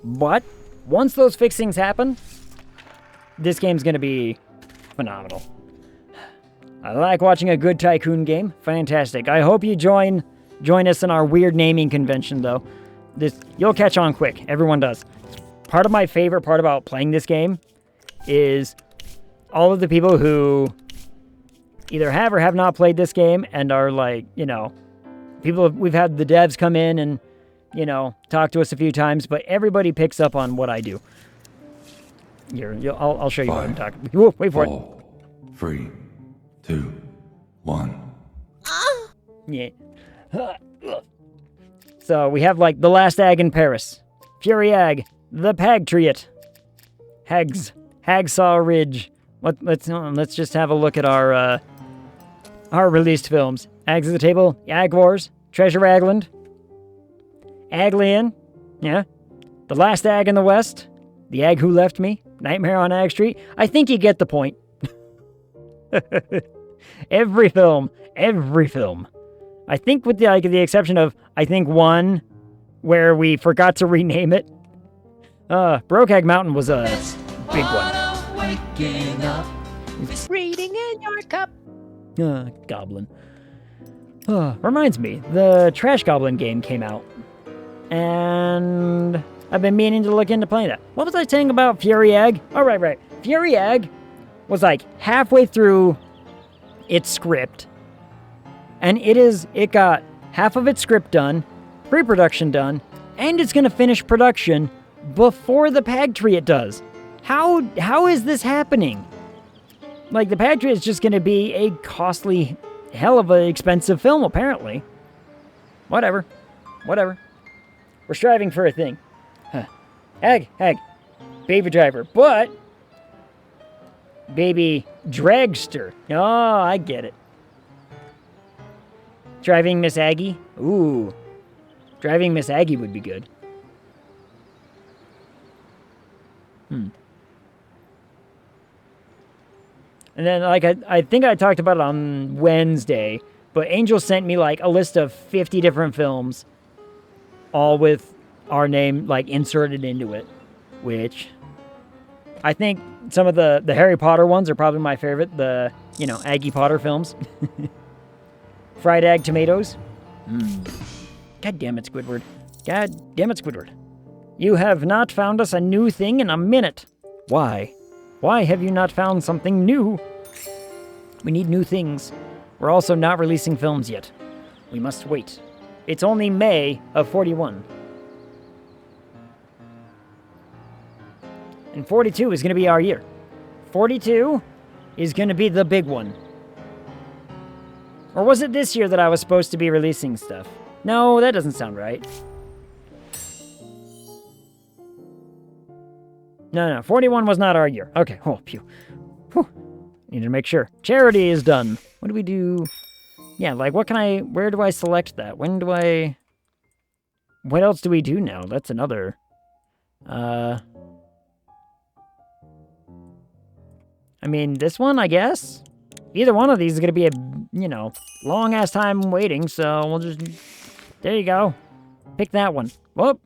B: But once those fixings happen, this game's going to be phenomenal. I like watching a good tycoon game. Fantastic. I hope you join us in our weird naming convention, though. You'll catch on quick. Everyone does. Part of my favorite part about playing this game is all of the people who either have or have not played this game and are like, we've had the devs come in and, talk to us a few times, but everybody picks up on what I do. I'll show you what I'm talking about. Whoa, wait for it.
C: 3, 2, 1.
B: Yeah. So we have like the last ag in Paris, Fury Ag, the Pagtriot, Hacksaw Ridge. Let's just have a look at our released films. Ags at the Table, Ag Wars, Treasure Agland, Aglian, yeah, The Last Ag in the West, The Ag Who Left Me, Nightmare on Ag Street. I think you get the point. Every film. I think with the exception of, I think one where we forgot to rename it. Brokeag Mountain was a big one.
A: Waking up, reading in your cup.
B: Goblin. Reminds me, the Trash Goblin game came out. And I've been meaning to look into playing that. What was I saying about Fury Ag? Oh, right. Fury Ag was like halfway through its script. And it got half of its script done, pre-production done, and it's going to finish production before the Pagtriot does. How is this happening? Like, the Pagtriot is just going to be a costly, hell of an expensive film, apparently. Whatever. We're striving for a thing. Ag. Baby driver. But, baby dragster. Oh, I get it. Driving Miss Aggie? Ooh. Driving Miss Aggie would be good. And then, like, I think I talked about it on Wednesday, but Angel sent me, like, a list of 50 different films, all with our name, like, inserted into it, which I think some of the Harry Potter ones are probably my favorite, the, Aggie Potter films. Fried Ag Tomatoes. God damn it, Squidward. You have not found us a new thing in a minute. Why? Why have you not found something new? We need new things. We're also not releasing films yet. We must wait. It's only May of 41. And 42 is going to be our year. 42 is going to be the big one. Or was it this year that I was supposed to be releasing stuff? No, that doesn't sound right. No, 41 was not our year. Okay, phew. Need to make sure. Charity is done. What do we do? Yeah, like, where do I select that? What else do we do now? That's another, I mean, this one, I guess? Either one of these is going to be a, long-ass time waiting, so we'll just... There you go. Pick that one. Whoop.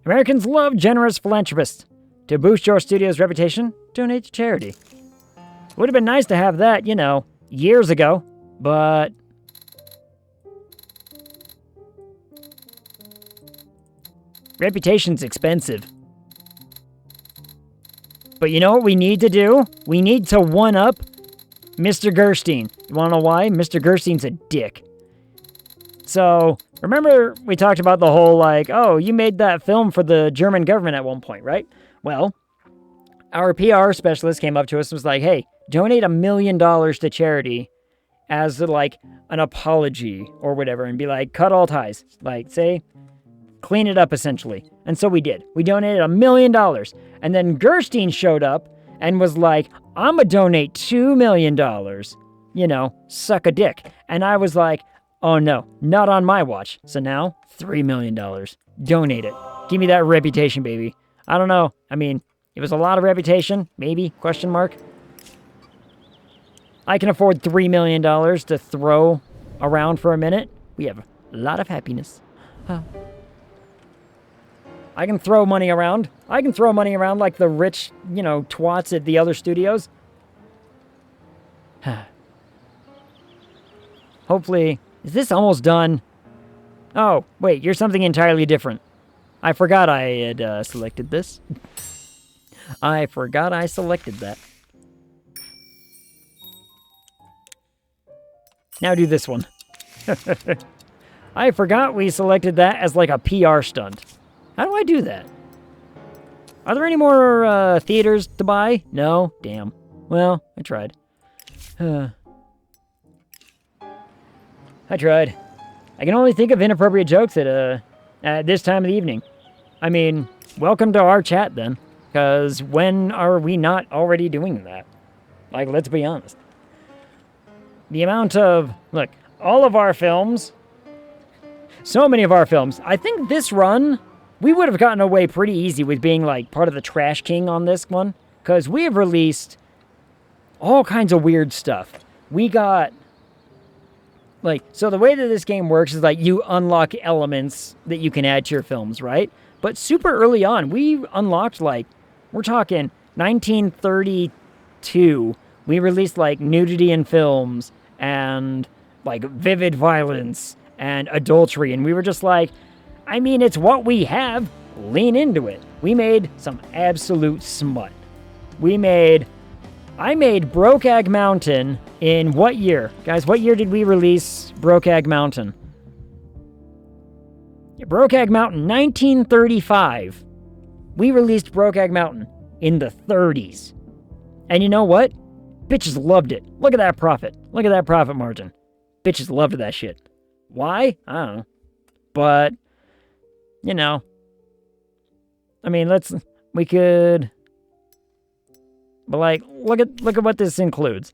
B: Americans love generous philanthropists. To boost your studio's reputation, donate to charity. Would have been nice to have that, years ago, but... Reputation's expensive. But you know what we need to do? We need to one-up Mr. Gerstein. You want to know why? Mr. Gerstein's a dick. So, remember we talked about the whole, like, oh, you made that film for the German government at one point, right? Well, our PR specialist came up to us and was like, hey, donate $1 million to charity as like an apology or whatever, and be like, cut all ties. Like, say, clean it up essentially. And so we did. We donated $1 million. And then Gerstein showed up and was like, I'm gonna donate $2 million. You know, suck a dick. And I was like, oh no, not on my watch. So now, $3 million. Donate it. Give me that reputation, baby. I don't know. I mean, it was a lot of reputation, maybe, question mark. I can afford $3 million to throw around for a minute. We have a lot of happiness. I can throw money around. I can throw money around like the rich, you know, twats at the other studios. Hopefully, is this almost done? Oh, wait, you're something entirely different. I forgot I had selected this. I forgot I selected that. Now do this one. I forgot we selected that as like a PR stunt. How do I do that? Are there any more theaters to buy? No? Damn. Well, I tried. I tried. I can only think of inappropriate jokes at this time of the evening. I mean, welcome to our chat then. Because when are we not already doing that? Like, let's be honest. The amount of... Look, all of our films... So many of our films. I think this run, we would have gotten away pretty easy with being, like, part of the Trash King on this one. Because we have released all kinds of weird stuff. We got... Like, so the way that this game works is, like, you unlock elements that you can add to your films, right? But super early on, we unlocked, like... We're talking 1932. We released, like, nudity in films and, like, vivid violence and adultery. And we were just like, I mean, it's what we have. Lean into it. We made some absolute smut. I made Brokeag Mountain in what year? Guys, what year did we release Brokeag Mountain? Brokeag Mountain, 1935. We released Brokeag Mountain in the 30s. And you know what? Bitches loved it. Look at that profit. Look at that profit margin. Bitches loved that shit. Why? I don't know. But, you know. I mean, we could... But, like, look at what this includes.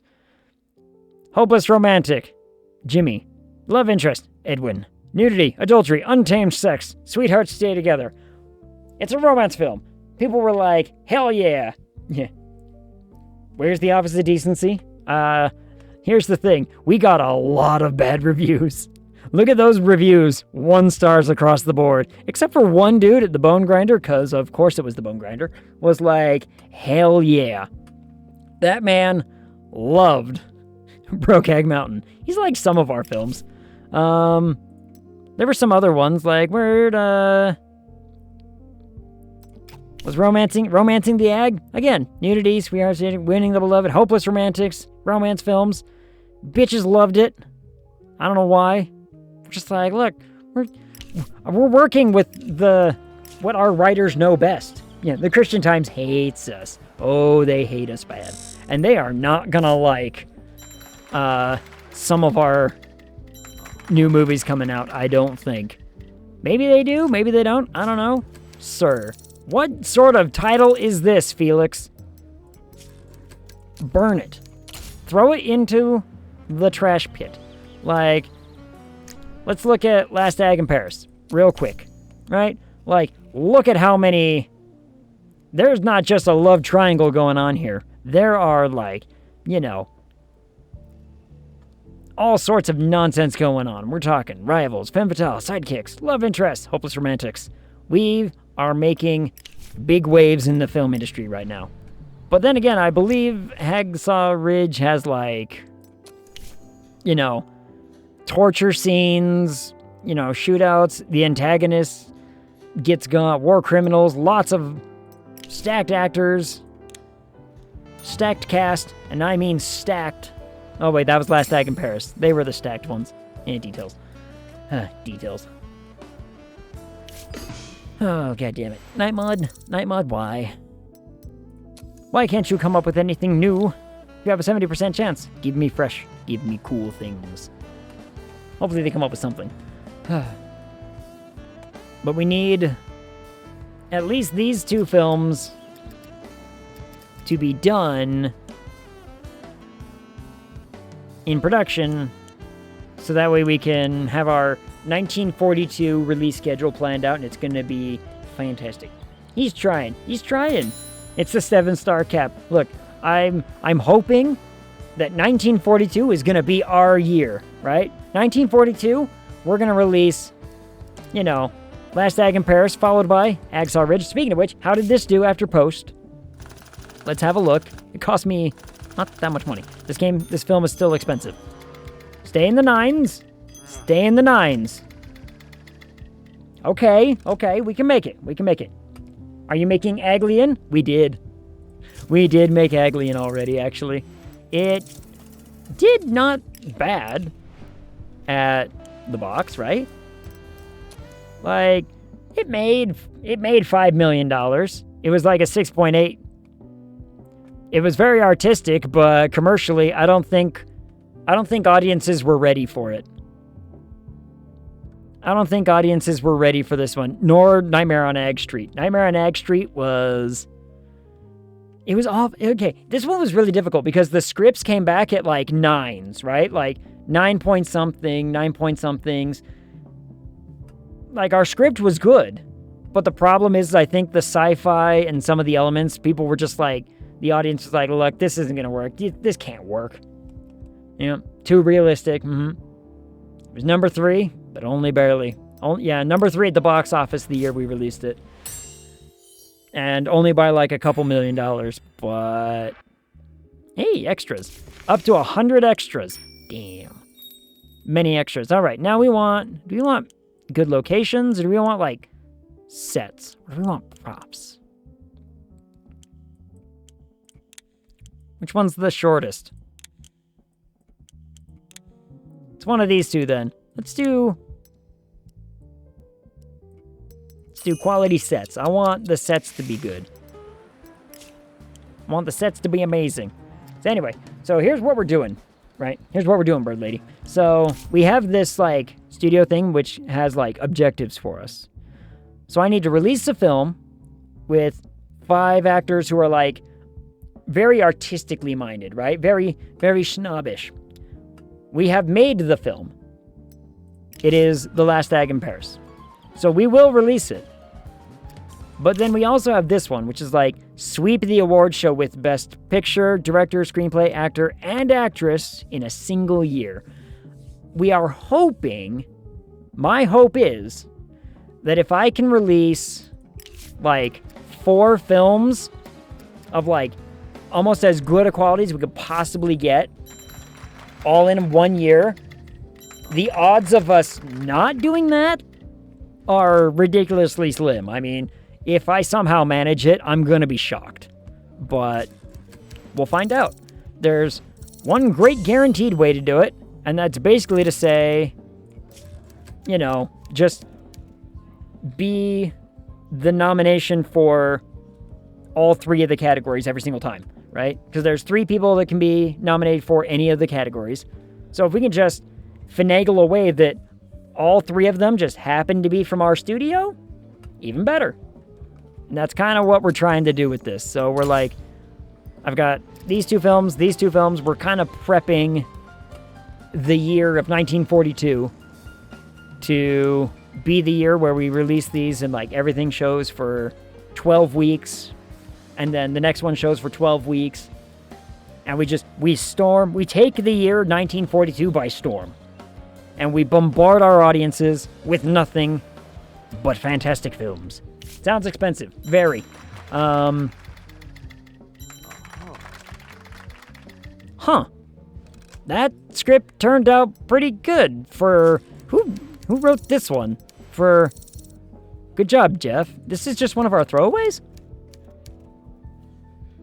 B: Hopeless romantic, Jimmy. Love interest, Edwin. Nudity, adultery, untamed sex. Sweethearts stay together. It's a romance film. People were like, hell yeah. Yeah. Where's the Office of Decency? Here's the thing. We got a lot of bad reviews. Look at those reviews. 1 stars across the board. Except for one dude at the Bone Grinder, because of course it was the Bone Grinder, was like, hell yeah. That man loved Brokeag Mountain. He's like some of our films. There were some other ones, like, was romancing the ag? Again, nudity, sweethearts, winning the beloved, hopeless romantics, romance films. Bitches loved it. I don't know why. Just like, look, we're working with what our writers know best. Yeah, the Christian Times hates us. Oh, they hate us bad. And they are not gonna like some of our new movies coming out, I don't think. Maybe they do, maybe they don't. I don't know. Sir, what sort of title is this, Felix? Burn it. Throw it into the trash pit. Like, let's look at Last Ag in Paris real quick, right? Like, look at how many... There's not just a love triangle going on here. There are, like, you know, all sorts of nonsense going on. We're talking rivals, femme fatale, sidekicks, love interests, hopeless romantics. We are making big waves in the film industry right now. But then again, I believe Hacksaw Ridge has, like, you know, torture scenes, you know, shootouts, the antagonist gets gone, war criminals, lots of stacked actors, stacked cast, and I mean stacked. Oh wait, that was Last Ag in Paris. They were the stacked ones. Details. Details. Oh, god damn it. Night Mod, why? Why can't you come up with anything new? You have a 70% chance. Give me fresh. Give me cool things. Hopefully they come up with something. But we need at least these 2 films to be done in production, so that way we can have our 1942 release schedule planned out, and it's going to be fantastic. He's trying. It's the 7-star cap. Look, I'm hoping that 1942 is going to be our year, right? 1942, we're going to release, Last Ag in Paris, followed by Agsaw Ridge. Speaking of which, how did this do after post? Let's have a look. It cost me not that much money. This film is still expensive. Stay in the 9s. Okay, we can make it. Are you making Aglian? We did make Aglian already, actually. It did not bad at the box, right? Like, it made $5 million. It was like a 6.8. It was very artistic, but commercially, I don't think audiences were ready for it. I don't think audiences were ready for this one, nor Nightmare on Ag Street. Nightmare on Ag Street was off. Okay, this one was really difficult because the scripts came back at like 9s, right? Like 9 point somethings. Like, our script was good, but the problem is, I think the sci-fi and some of the elements, people were just like, the audience was like, look, this isn't going to work. This can't work. Too realistic. It was number 3, but only barely. Number 3 at the box office the year we released it. And only by like a couple $1 million, but hey, extras. Up to 100 extras. Damn. Many extras. All right, now do we want good locations, or do we want like sets? Or do we want props? Which one's the shortest? It's one of these 2 then. Let's do quality sets. I want the sets to be good. I want the sets to be amazing. So anyway, here's what we're doing, right? Here's what we're doing, Bird Lady. So we have this like studio thing which has like objectives for us. So I need to release a film with 5 actors who are like very artistically minded, right? Very, very snobbish. We have made the film. It is The Last Ag in Paris. So we will release it. But then we also have this one, which is like sweep the award show with Best Picture, Director, Screenplay, Actor, and Actress in a single year. We are hoping, my hope is, that if I can release like 4 films of like almost as good a quality as we could possibly get, all in 1 year, the odds of us not doing that are ridiculously slim. I mean, if I somehow manage it, I'm going to be shocked. But we'll find out. There's one great guaranteed way to do it, and that's basically to say, just be the nomination for all 3 of the categories every single time, right? Because there's 3 people that can be nominated for any of the categories. So if we can just finagle a way that all 3 of them just happen to be from our studio, even better. And that's kind of what we're trying to do with this. So we're like, I've got these two films. We're kind of prepping the year of 1942 to be the year where we release these and like everything shows for 12 weeks. And then the next one shows for 12 weeks. And we take the year 1942 by storm. And we bombard our audiences with nothing but fantastic films. Sounds expensive. Very. Huh. That script turned out pretty good for... Who wrote this one? Good job, Jeff. This is just one of our throwaways?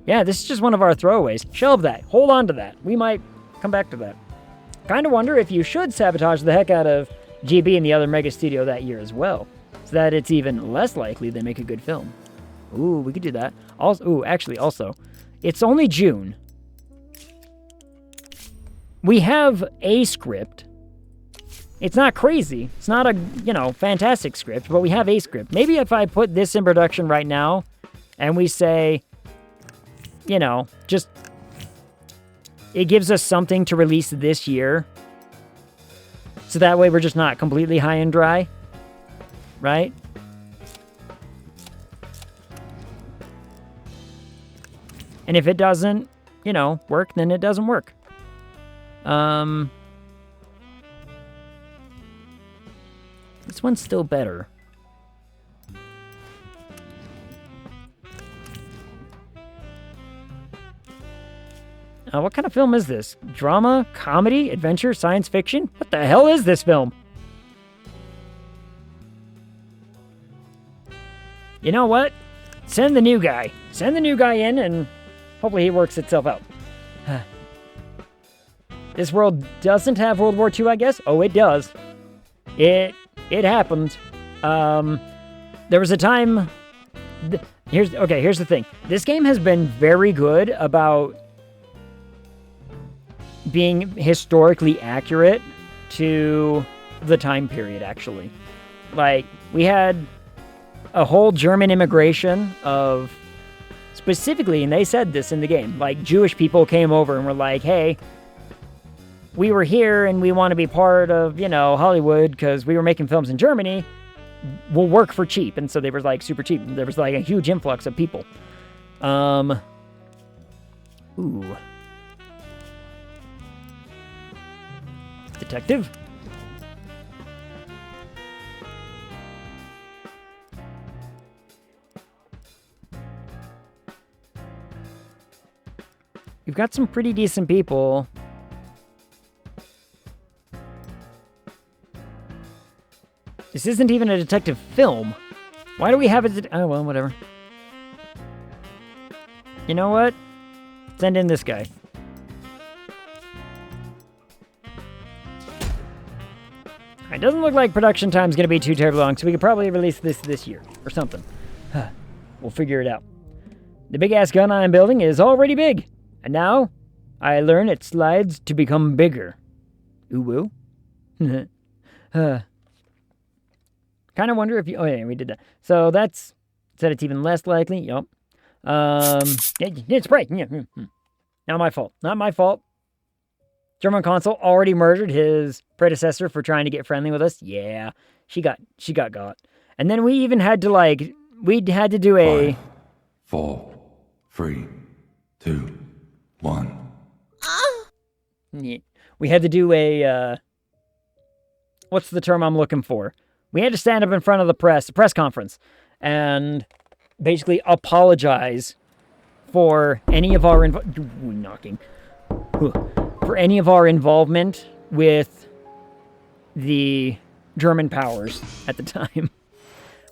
B: Yeah, this is just one of our throwaways. Shelve that. Hold on to that. We might come back to that. Kind of wonder if you should sabotage the heck out of GB and the other mega studio that year as well, so that it's even less likely they make a good film. Ooh, we could do that. Also, it's only June. we have a script. It's not crazy. It's not a, fantastic script, but we have a script. Maybe if I put this in production right now and we say, just it gives us something to release this year. So that way we're just not completely high and dry, right? And if it doesn't, work, then it doesn't work. This one's still better. What kind of film is this? Drama, comedy, adventure, science fiction? What the hell is this film? You know what? Send the new guy. Send the new guy in and hopefully he works itself out. This world doesn't have World War II, I guess? Oh, it does. It happened. There was a time... Here's the thing. This game has been very good about being historically accurate to the time period, actually. Like, we had a whole German immigration of... Specifically, and they said this in the game, like, Jewish people came over and were like, hey, we were here and we want to be part of, Hollywood because we were making films in Germany. We'll work for cheap. And so they were, like, super cheap. There was, like, a huge influx of people. Ooh. Detective? You've got some pretty decent people. This isn't even a detective film. Why do we have it? Oh, well, whatever. You know what? Send in this guy. It doesn't look like production time's going to be too terribly long, so we could probably release this year or something. We'll figure it out. The big-ass gun I'm building is already big, and now I learn it slides to become bigger. Ooh-woo. Kind of wonder if you... Oh, yeah, we did that. So that's... Said it's even less likely. Yup. It's right. Not my fault. Not my fault. German consul already murdered his predecessor for trying to get friendly with us. Yeah, she got got. And then we even had to, like... We had to do a...
C: 5, 4, 3, 2, 1.
B: Yeah. We had to do a... What's the term I'm looking for? We had to stand up in front of the press conference, and basically apologize for any of our for any of our involvement with the German powers at the time.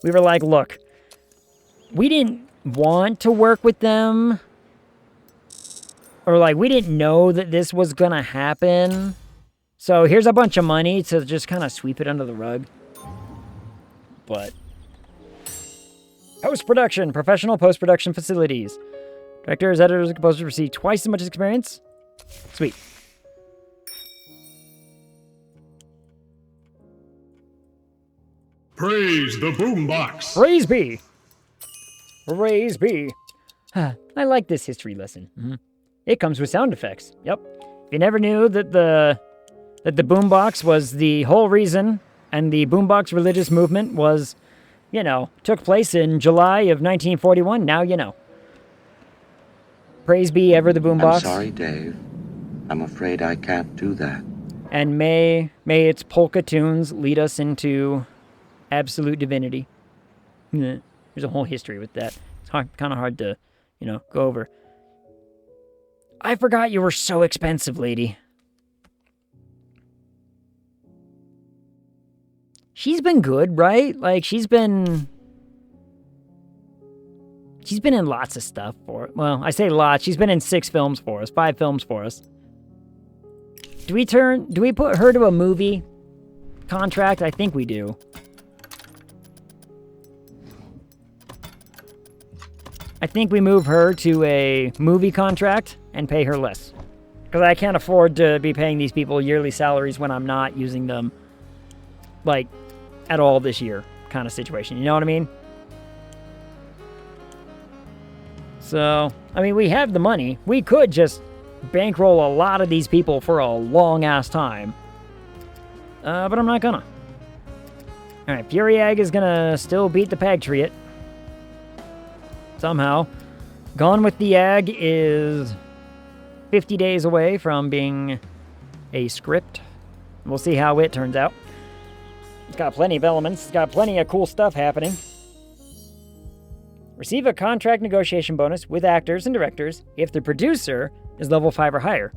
B: We were like, look, we didn't want to work with them, or like we didn't know that this was gonna happen. So here's a bunch of money to just kind of sweep it under the rug. But post-production, professional post-production facilities. Directors, editors, and composers receive twice as much experience. Sweet.
D: Praise the boombox.
B: Praise be. Praise be. I like this history lesson. Mm-hmm. It comes with sound effects. Yep. If you never knew that the boombox was the whole reason, and the boombox religious movement was, took place in July of 1941, now you know. Praise be ever the boombox.
F: I'm sorry, Dave. I'm afraid I can't do that.
B: And may its polka tunes lead us into absolute divinity. There's a whole history with that. It's kind of hard to, go over. I forgot you were so expensive, lady. She's been good, right? Like, she's been in lots of stuff for... Well, I say lots. She's been in 5 films for us. Do we put her to a movie contract? I think we do. I think we move her to a movie contract and pay her less. Because I can't afford to be paying these people yearly salaries when I'm not using them, like, at all this year kind of situation. You know what I mean? So, I mean, we have the money. We could just bankroll a lot of these people for a long-ass time. But I'm not gonna. Alright, Fury Egg is gonna still beat the Patriot. Somehow. Gone with the Egg is 50 days away from being a script. We'll see how it turns out. It's got plenty of elements. It's got plenty of cool stuff happening. Receive a contract negotiation bonus with actors and directors if the producer is level 5 or higher.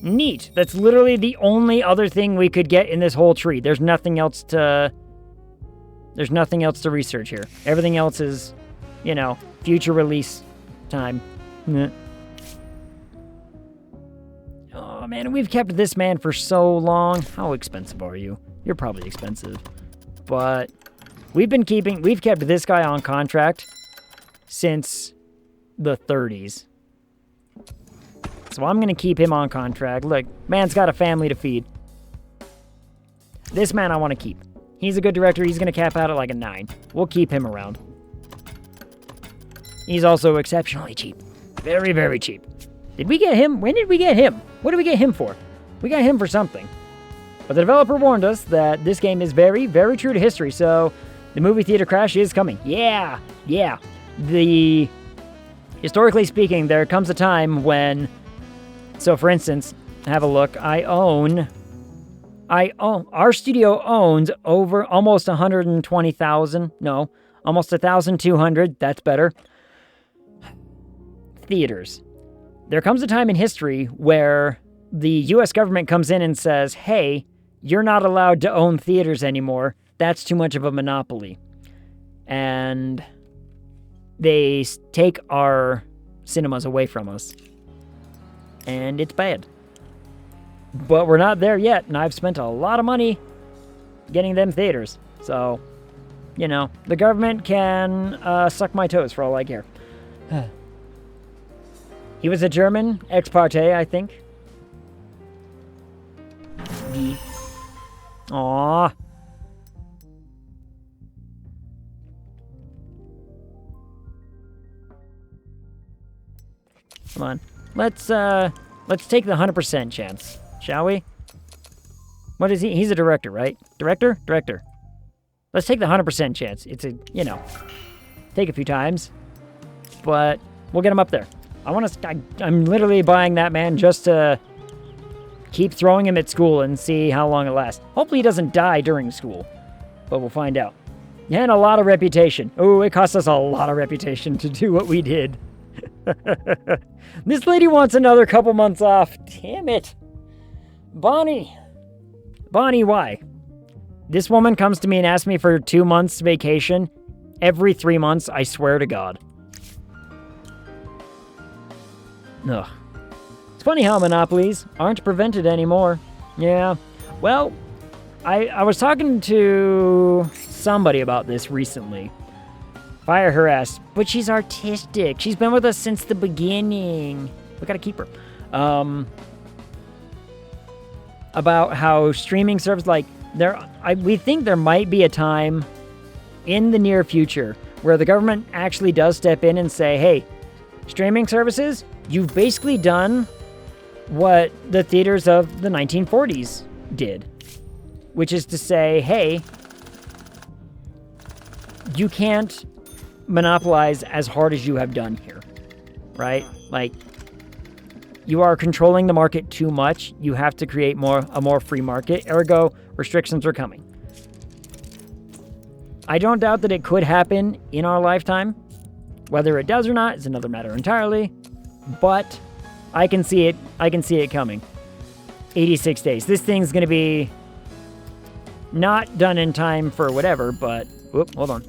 B: Neat. That's literally the only other thing we could get in this whole tree. There's nothing else to research here. Everything else is, you know, future release time. Oh man, we've kept this man for so long. How expensive are you? You're probably expensive. But we've kept this guy on contract since the 30s. So I'm going to keep him on contract. Look, man's got a family to feed. This man I want to keep. He's a good director. He's going to cap out at like a 9. We'll keep him around. He's also exceptionally cheap. Very, very cheap. Did we get him? When did we get him? What did we get him for? We got him for something. But the developer warned us that this game is very, very true to history, so the movie theater crash is coming. Yeah. Historically speaking, there comes a time when... So, for instance, have a look. Our studio owns over almost 120,000. No, almost 1,200. That's better. Theaters. There comes a time in history where the U.S. government comes in and says, hey, you're not allowed to own theaters anymore. That's too much of a monopoly. And they take our cinemas away from us. And it's bad. But we're not there yet, and I've spent a lot of money getting them theaters. So, you know, the government can suck my toes for all I care. He was a German ex parte, I think. Aww. Come on. Let's take the 100% chance, shall we? What is he? He's a director, right? Director? Director. Let's take the 100% chance. It's a, you know, take a few times, but we'll get him up there. I'm literally buying that man just to keep throwing him at school and see how long it lasts. Hopefully he doesn't die during school, but we'll find out. And a lot of reputation. Oh, it cost us a lot of reputation to do what we did. This lady wants another couple months off. Damn it. Bonnie, why? This woman comes to me and asks me for 2 months vacation every 3 months, I swear to God. Ugh. It's funny how monopolies aren't prevented anymore. Yeah. Well, I was talking to somebody about this recently. Fire her ass. But she's artistic. She's been with us since the beginning. We gotta keep her. About how streaming service, like, we think there might be a time in the near future where the government actually does step in and say, hey, streaming services, you've basically done what the theaters of the 1940s did. Which is to say, hey, you can't monopolize as hard as you have done here, right? Like, you are controlling the market too much. You have to create a more free market. Ergo, restrictions are coming. I don't doubt that it could happen in our lifetime. Whether it does or not is another matter entirely. But I can see it. I can see it coming. 86 days. This thing's going to be not done in time for whatever, but... Whoop, hold on.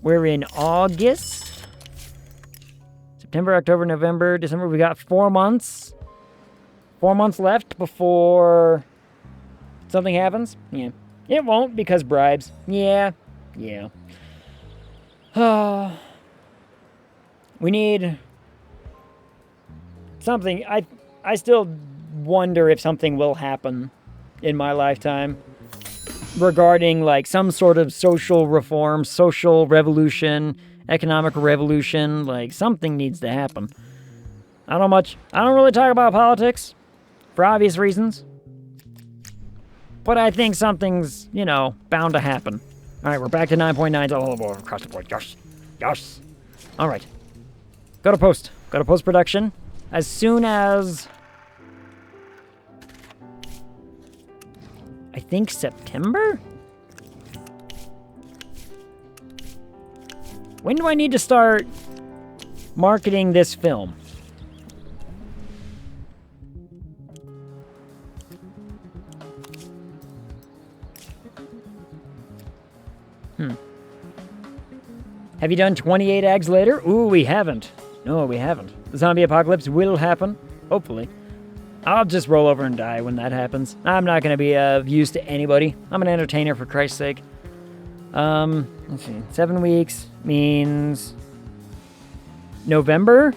B: We're in August. September, October, November, December. We got 4 months. 4 months left before something happens. Yeah. It won't because bribes. Yeah. We need something. I still wonder if something will happen in my lifetime regarding like some sort of social reform, social revolution, economic revolution. Like something needs to happen. I don't really talk about politics for obvious reasons. But I think something's, bound to happen. All right, we're back to 9.9s all over across the board. Yes. Yes. All right. Go to post-production. As soon as... I think September? When do I need to start marketing this film? Have you done 28 eggs later? Ooh, we haven't. No, we haven't. The zombie apocalypse will happen. Hopefully. I'll just roll over and die when that happens. I'm not going to be of use to anybody. I'm an entertainer, for Christ's sake. Let's see. 7 weeks means... November?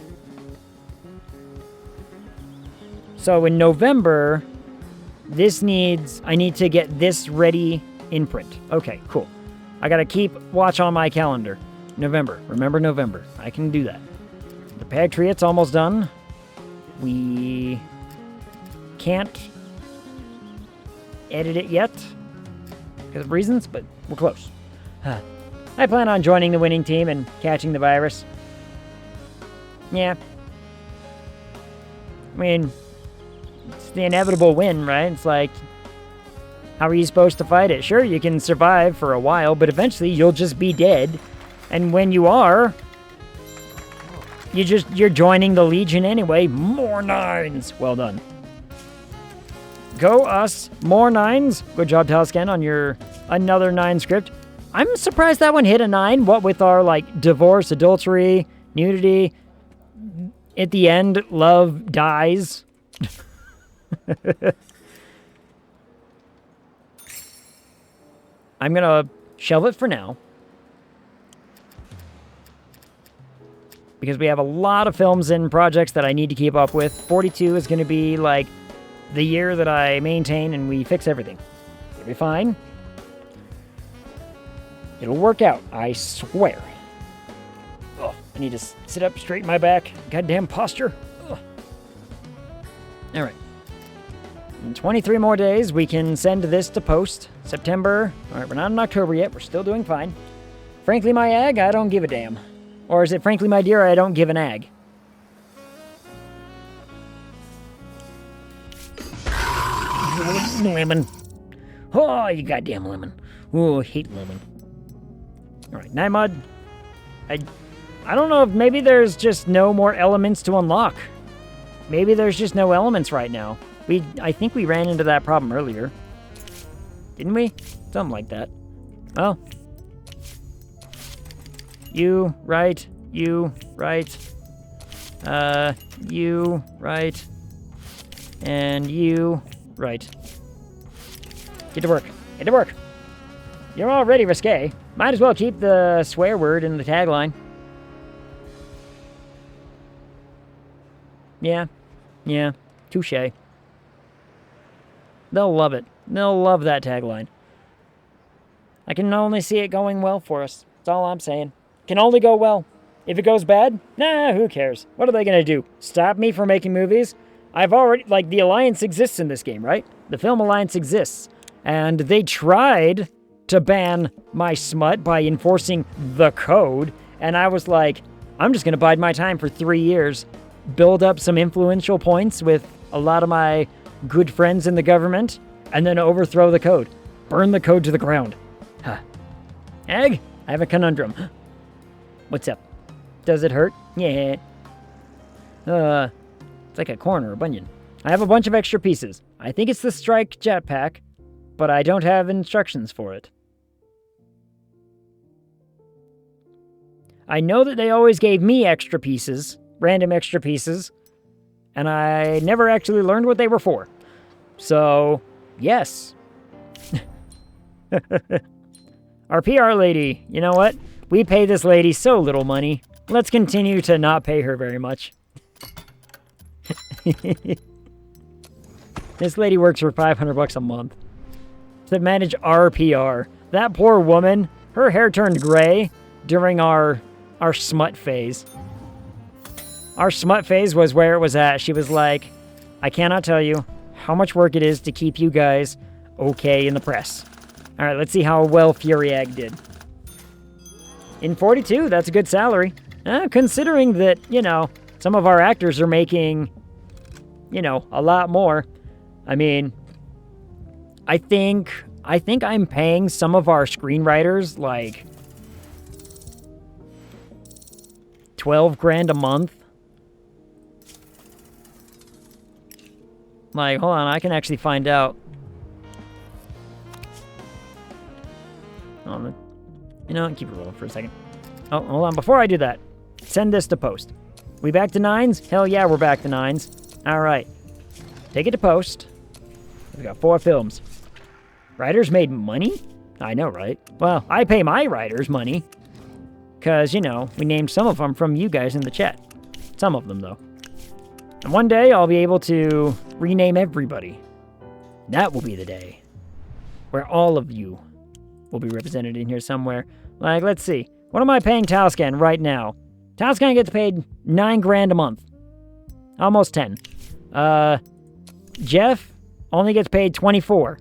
B: So in November, I need to get this ready in print. Okay, cool. I gotta keep watch on my calendar. November. Remember November. I can do that. The Patriot's almost done. We can't edit it yet because of reasons, but we're close. I plan on joining the winning team and catching the virus. Yeah. I mean, it's the inevitable win, right? It's like, how are you supposed to fight it? Sure, you can survive for a while, but eventually you'll just be dead. And when you are, you're joining the Legion anyway. More 9s. Well done. Go us. More 9s. Good job, Talscan, on your another 9 script. I'm surprised that one hit a 9. What with our, divorce, adultery, nudity. At the end, love dies. I'm gonna shelve it for now. Because we have a lot of films and projects that I need to keep up with. 42 is gonna be, the year that I maintain and we fix everything. It'll be fine. It'll work out, I swear. Oh, I need to sit up, straighten my back. Goddamn posture. Ugh. All right. In 23 more days, we can send this to post. September. All right, we're not in October yet. We're still doing fine. Frankly, my ag, I don't give a damn. Or is it frankly, my dear, I don't give an ag? Lemon. Oh, you goddamn lemon. Oh, I hate lemon. All right, Nymod. I don't know if maybe there's just no more elements to unlock. Maybe there's just no elements right now. I think we ran into that problem earlier. Didn't we? Something like that. Well. You, right. You, right. You, right. And you, right. Get to work. Get to work. You're already risque. Might as well keep the swear word in the tagline. Yeah. Yeah. Touché. They'll love it. They'll love that tagline. I can only see it going well for us. That's all I'm saying. Can only go well. If it goes bad, nah, who cares? What are they gonna do? Stop me from making movies? I've already, the Alliance exists in this game, right? The Film Alliance exists. And they tried to ban my smut by enforcing the code. And I was like, I'm just gonna bide my time for 3 years. Build up some influential points with a lot of my good friends in the government, and then overthrow the code. Burn the code to the ground. Huh. Egg, I have a conundrum. What's up? Does it hurt? Yeah. It's like a corn or a bunion. I have a bunch of extra pieces. I think it's the Strike jetpack, but I don't have instructions for it. I know that they always gave me extra pieces, random extra pieces, and I never actually learned what they were for. So, yes. Our PR lady, you know what? We pay this lady so little money. Let's continue to not pay her very much. This lady works for $500 a month to manage our PR. That poor woman, her hair turned gray during our smut phase. Our smut phase was where it was at. She was like, I cannot tell you how much work it is to keep you guys okay in the press. All right, let's see how well Furiag did. In 42, that's a good salary. Considering that, you know, some of our actors are making, you know, a lot more. I mean, I think I'm paying some of our screenwriters like 12 grand a month. Like, hold on, I can actually find out. You know, keep it rolling for a second. Oh, hold on, before I do that, send this to post. We back to 9s? Hell yeah, we're back to 9s. All right. Take it to post. We got 4 films. Writers made money? I know, right? Well, I pay my writers money. Because, you know, we named some of them from you guys in the chat. Some of them, though. And one day, I'll be able to rename everybody. That will be the day where all of you will be represented in here somewhere. Like, let's see. What am I paying Talscan right now? Talscan gets paid 9 grand a month. Almost 10. Jeff only gets paid 24.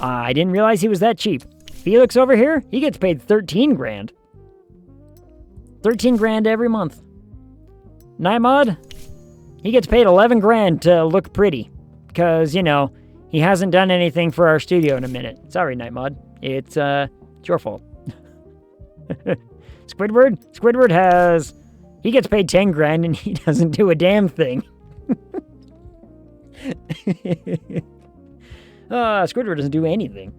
B: I didn't realize he was that cheap. Felix over here, he gets paid 13 grand. 13 grand every month. Nightmod, he gets paid 11 grand to look pretty. Because, you know, he hasn't done anything for our studio in a minute. Sorry, Nightmod. It's your fault. Squidward he gets paid 10 grand and he doesn't do a damn thing. Squidward doesn't do anything.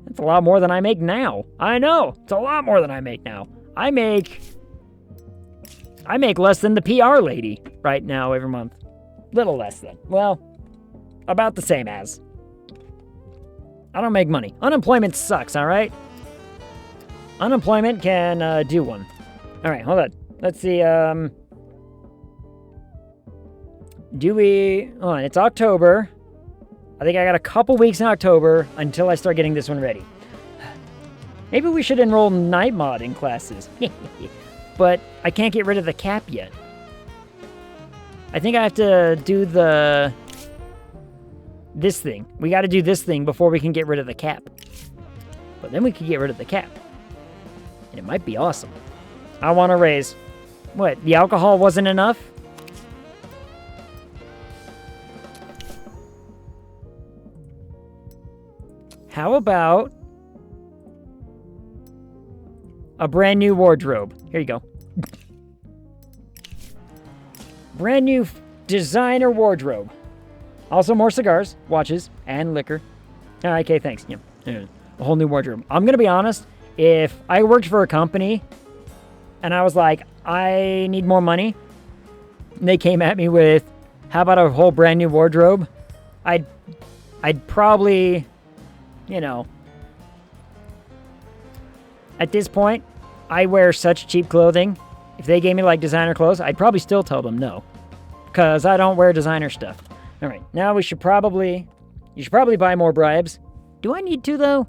B: That's a lot more than I make now. I know. It's a lot more than I make now. I make less than the PR lady right now every month. Little less than. Well, about the same as. I don't make money. Unemployment sucks, all right? Unemployment can do one. All right, hold on. Let's see. Do we... Oh, it's October. I think I got a couple weeks in October until I start getting this one ready. Maybe we should enroll Nightmod in classes. But I can't get rid of the cap yet. I think I have to do this thing. We got to do this thing before we can get rid of the cap. But then we can get rid of the cap. And it might be awesome. I want to raise... What, the alcohol wasn't enough? How about a brand new wardrobe? Here you go. Brand new designer wardrobe. Also more cigars, watches, and liquor. Okay, thanks. Yeah. A whole new wardrobe. I'm going to be honest. If I worked for a company and I was like, I need more money, and they came at me with, how about a whole brand new wardrobe? I'd probably, you know, at this point, I wear such cheap clothing. If they gave me like designer clothes, I'd probably still tell them no, because I don't wear designer stuff. All right, now you should probably buy more bribes. Do I need to though?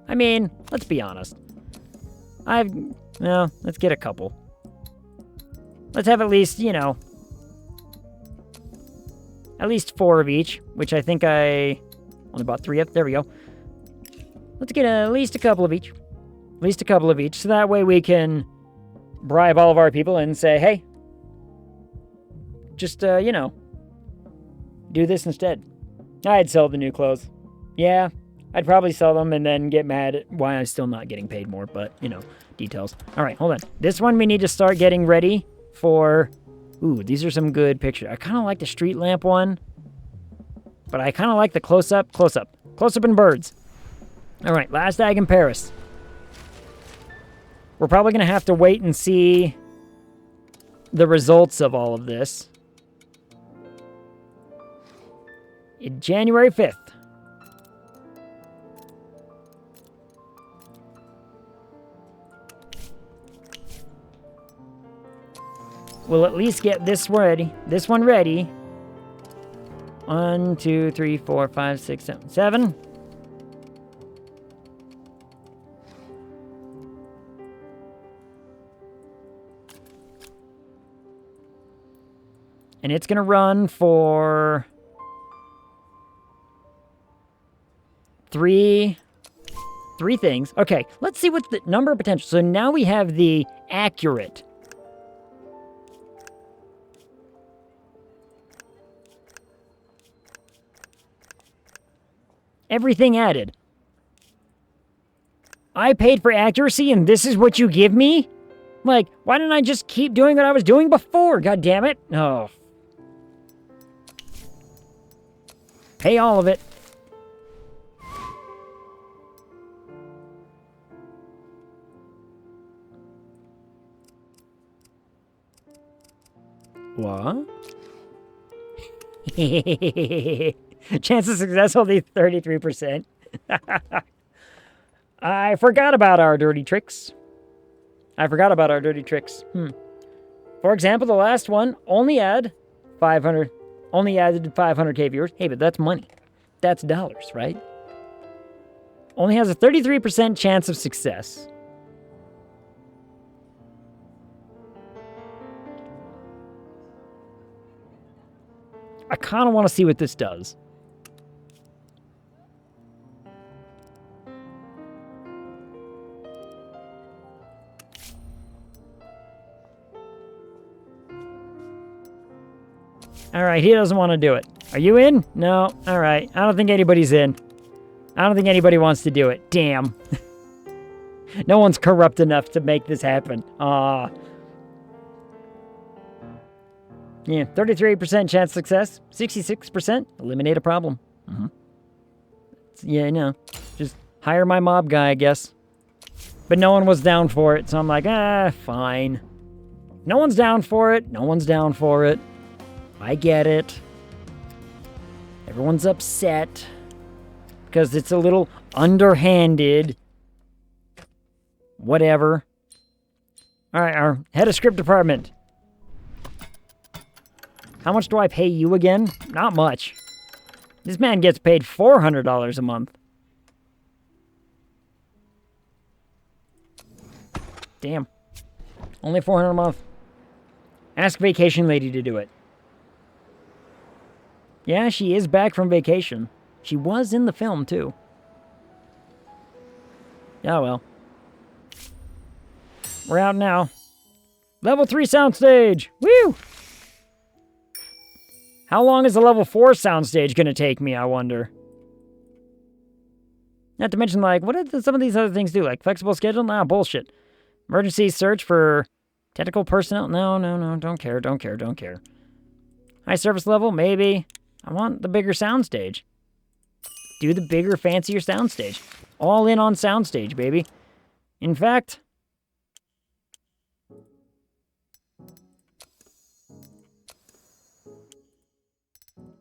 B: I mean, let's be honest. Let's get a couple. Let's have at least, you know, at least 4 of each, which I think I only bought 3 of. There we go. Let's get at least a couple of each. At least a couple of each, so that way we can bribe all of our people and say, hey, just, you know, do this instead. I'd sell the new clothes. Yeah, I'd probably sell them and then get mad at why I'm still not getting paid more, but, you know, details. All right, hold on. This one we need to start getting ready for... Ooh, these are some good pictures. I kind of like the street lamp one, but I kind of like the close-up and birds. All right, Last Ag in Paris. We're probably going to have to wait and see the results of all of this. January 5th. we'll at least get this ready. This one ready. 1, 2, 3, 4, 5, 6, 7, 7. And it's going to run for 3 things. Okay, let's see what the number of potential. So now we have the accurate. Everything added. I paid for accuracy and this is what you give me? Like, why didn't I just keep doing what I was doing before? God damn it. Oh. Pay all of it. What? Chance of success only 33%. I forgot about our dirty tricks. For example, the last one only added 500K viewers. Hey, but that's money. That's dollars, right? Only has a 33% chance of success. I kind of want to see what this does. All right, he doesn't want to do it. Are you in? No. All right. I don't think anybody's in. I don't think anybody wants to do it. Damn. No one's corrupt enough to make this happen. Yeah, 33% chance of success. 66%. Eliminate a problem. Yeah, no. Just hire my mob guy, I guess. But no one was down for it, so I'm like, fine. No one's down for it. No one's down for it. I get it. Everyone's upset because it's a little underhanded. Whatever. All right, our head of script department. How much do I pay you again? Not much. This man gets paid $400 a month. Damn. Only $400 a month. Ask Vacation Lady to do it. Yeah, she is back from vacation. She was in the film, too. Oh, well. We're out now. Level 3 soundstage! Woo! How long is the level 4 soundstage gonna take me, I wonder? Not to mention, like, what do some of these other things do? Like, flexible schedule? Nah, bullshit. Emergency search for technical personnel? No, don't care. High service level? Maybe. I want the bigger soundstage. Do the bigger, fancier soundstage. All in on soundstage, baby. In fact,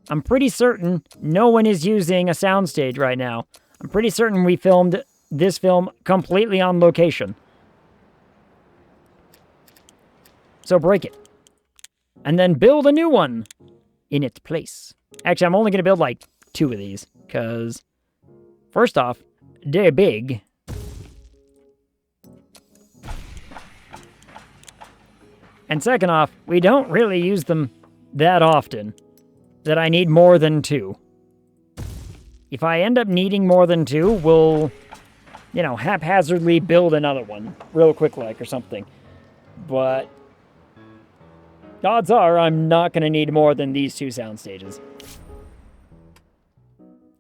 B: I'm pretty certain no one is using a soundstage right now. I'm pretty certain we filmed this film completely on location. So break it. And then build a new one in its place. Actually, I'm only going to build like 2 of these. Because, first off, they're big. And second off, we don't really use them that often. That I need more than 2. If I end up needing more than 2, we'll, haphazardly build another one. Real quick like or something. But odds are I'm not going to need more than these 2 sound stages.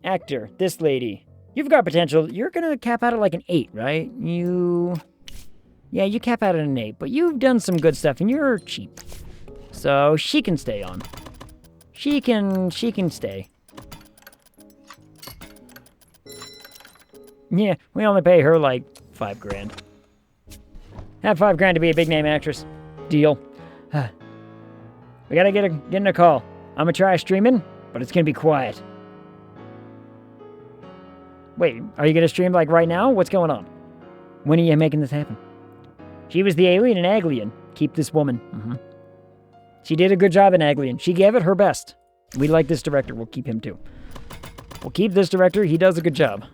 B: Actor, this lady. You've got potential. You're going to cap out at like an 8, right? Yeah, you cap out at an 8. But you've done some good stuff and you're cheap. So she can stay on. She can stay. Yeah, we only pay her like $5,000. Have $5,000 to be a big name actress. Deal. We gotta get in a call. I'm gonna try streaming, but it's gonna be quiet. Wait, are you gonna stream like right now? What's going on? When are you making this happen? She was the alien in Aglian. Keep this woman. She did a good job in Aglian. She gave it her best. We like this director. We'll keep him too. We'll keep this director. He does a good job.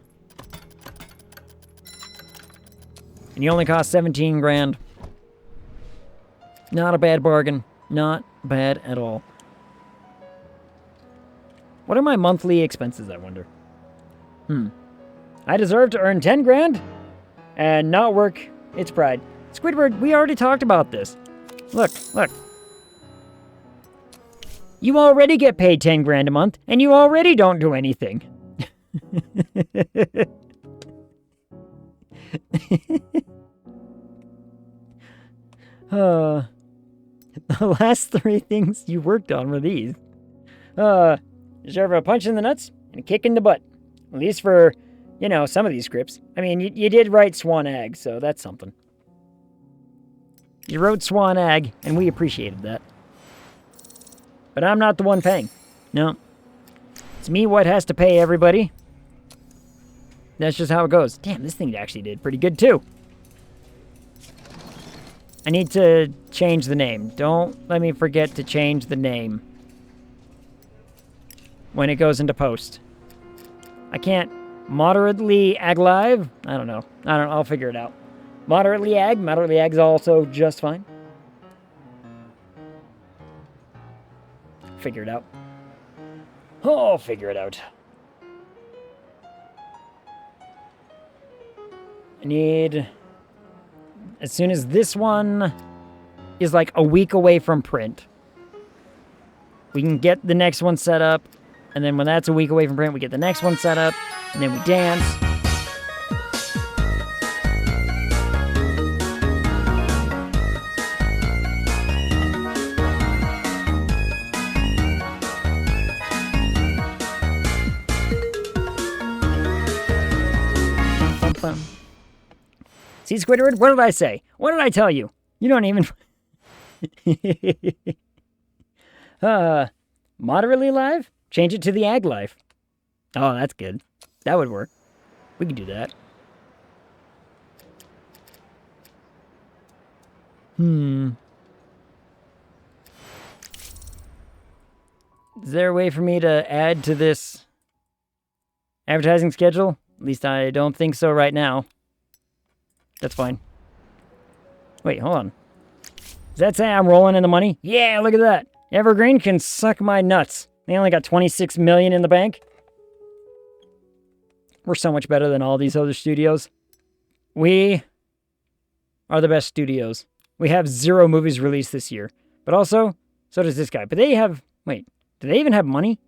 B: And he only cost 17 grand. Not a bad bargain. Not bad at all. What are my monthly expenses, I wonder? I deserve to earn 10 grand and not work its pride. Squidward, we already talked about this. Look, look. You already get paid 10 grand a month, and you already don't do anything. The last 3 things you worked on were these. Deserve a punch in the nuts and a kick in the butt. At least for, you know, some of these scripts. I mean, you did write Swan Ag, so that's something. You wrote Swan Ag, and we appreciated that. But I'm not the one paying. No. It's me what has to pay everybody. That's just how it goes. Damn, this thing actually did pretty good, too. I need to change the name. Don't let me forget to change the name when it goes into post. I can't moderately ag live? I don't know. I'll figure it out. Moderately ag's also just fine. Figure it out. Oh, I'll figure it out. I need... As soon as this one is like a week away from print, we can get the next one set up. And then when that's a week away from print, we get the next one set up. And then we dance. See, Squidward, what did I say? What did I tell you? You don't even... Moderately live? Change it to the ag life. Oh, that's good. That would work. We could do that. Is there a way for me to add to this advertising schedule? At least I don't think so right now. That's fine. Wait, hold on. Does that say I'm rolling in the money? Yeah, look at that. Evergreen can suck my nuts. They only got 26 million in the bank. We're so much better than all these other studios. We are the best studios. We have 0 movies released this year. But also, so does this guy. But they have... Wait, do they even have money?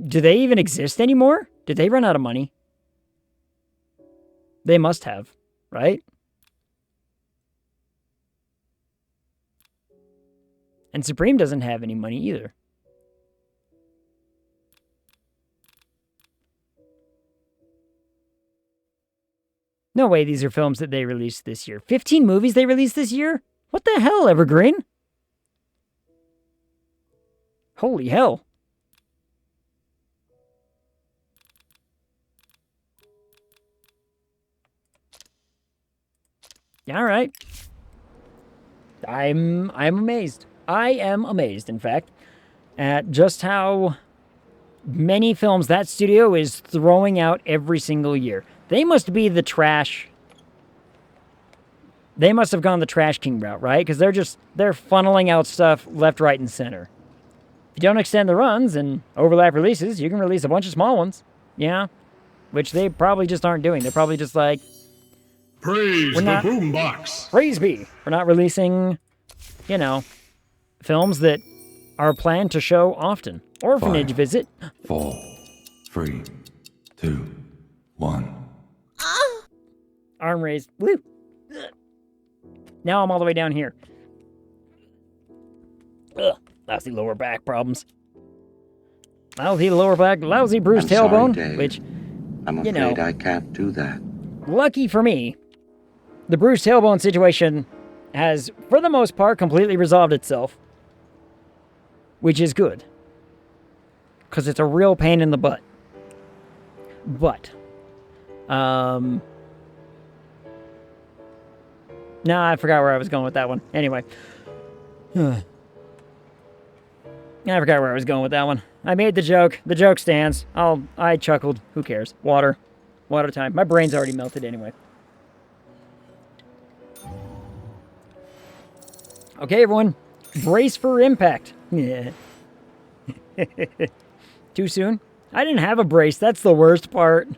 B: Do they even exist anymore? Did they run out of money? They must have, right? And Supreme doesn't have any money either. No way these are films that they released this year. 15 movies they released this year? What the hell, Evergreen? Holy hell. All right. I'm amazed. I am amazed, in fact, at just how many films that studio is throwing out every single year. They must be the trash. They must have gone the Trash King route, right? Because they're funneling out stuff left, right, and center. If you don't extend the runs and overlap releases, you can release a bunch of small ones. Yeah. Which they probably just aren't doing. They're probably just like,
D: Praise the boombox.
B: praise be. We're not releasing, you know, films that are planned to show often. Orphanage
C: 5,
B: Visit.
C: 4, 3, 2, 1.
B: Arm raised. Woo. Now I'm all the way down here. Ugh. Lousy lower back problems. Lousy lower back, lousy bruised
F: I'm sorry,
B: tailbone,
F: Dave.
B: which,
F: I'm
B: you know,
F: afraid I can't do that.
B: lucky for me, the bruised tailbone situation has, for the most part, completely resolved itself. Which is good. Because it's a real pain in the butt. But, no, I forgot where I was going with that one. Anyway, I forgot where I was going with that one. I made the joke. The joke stands. I chuckled. Who cares? Water. Water time. My brain's already melted anyway. Okay, everyone. Brace for impact. Yeah. Too soon? I didn't have a brace. That's the worst part.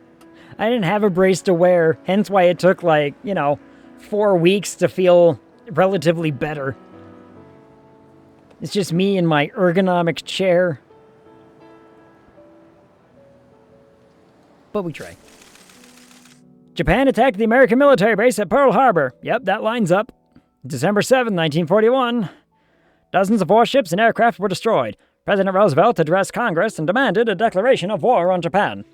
B: I didn't have a brace to wear. Hence why it took, 4 weeks to feel relatively better. It's just me in my ergonomic chair. But we try. Japan attacked the American military base at Pearl Harbor. Yep, that lines up. December 7, 1941. Dozens of warships and aircraft were destroyed. President Roosevelt addressed Congress and demanded a declaration of war on Japan.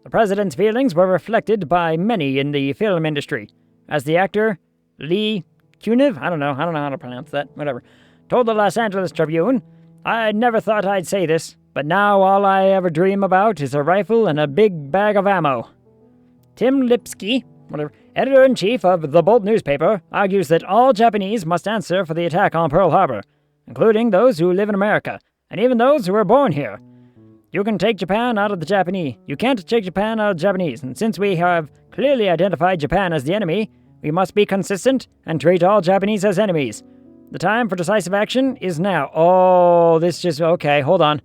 B: The president's feelings were reflected by many in the film industry. As the actor Lee Kuniv, I don't know how to pronounce that, whatever, told the Los Angeles Tribune, "I never thought I'd say this, but now all I ever dream about is a rifle and a big bag of ammo." Tim Lipsky, editor-in-chief of the Bolt newspaper, argues that all Japanese must answer for the attack on Pearl Harbor, including those who live in America, and even those who were born here. You can take Japan out of the Japanese. You can't take Japan out of the Japanese, and since we have clearly identified Japan as the enemy, we must be consistent and treat all Japanese as enemies. The time for decisive action is now. Oh, this just... Okay, hold on.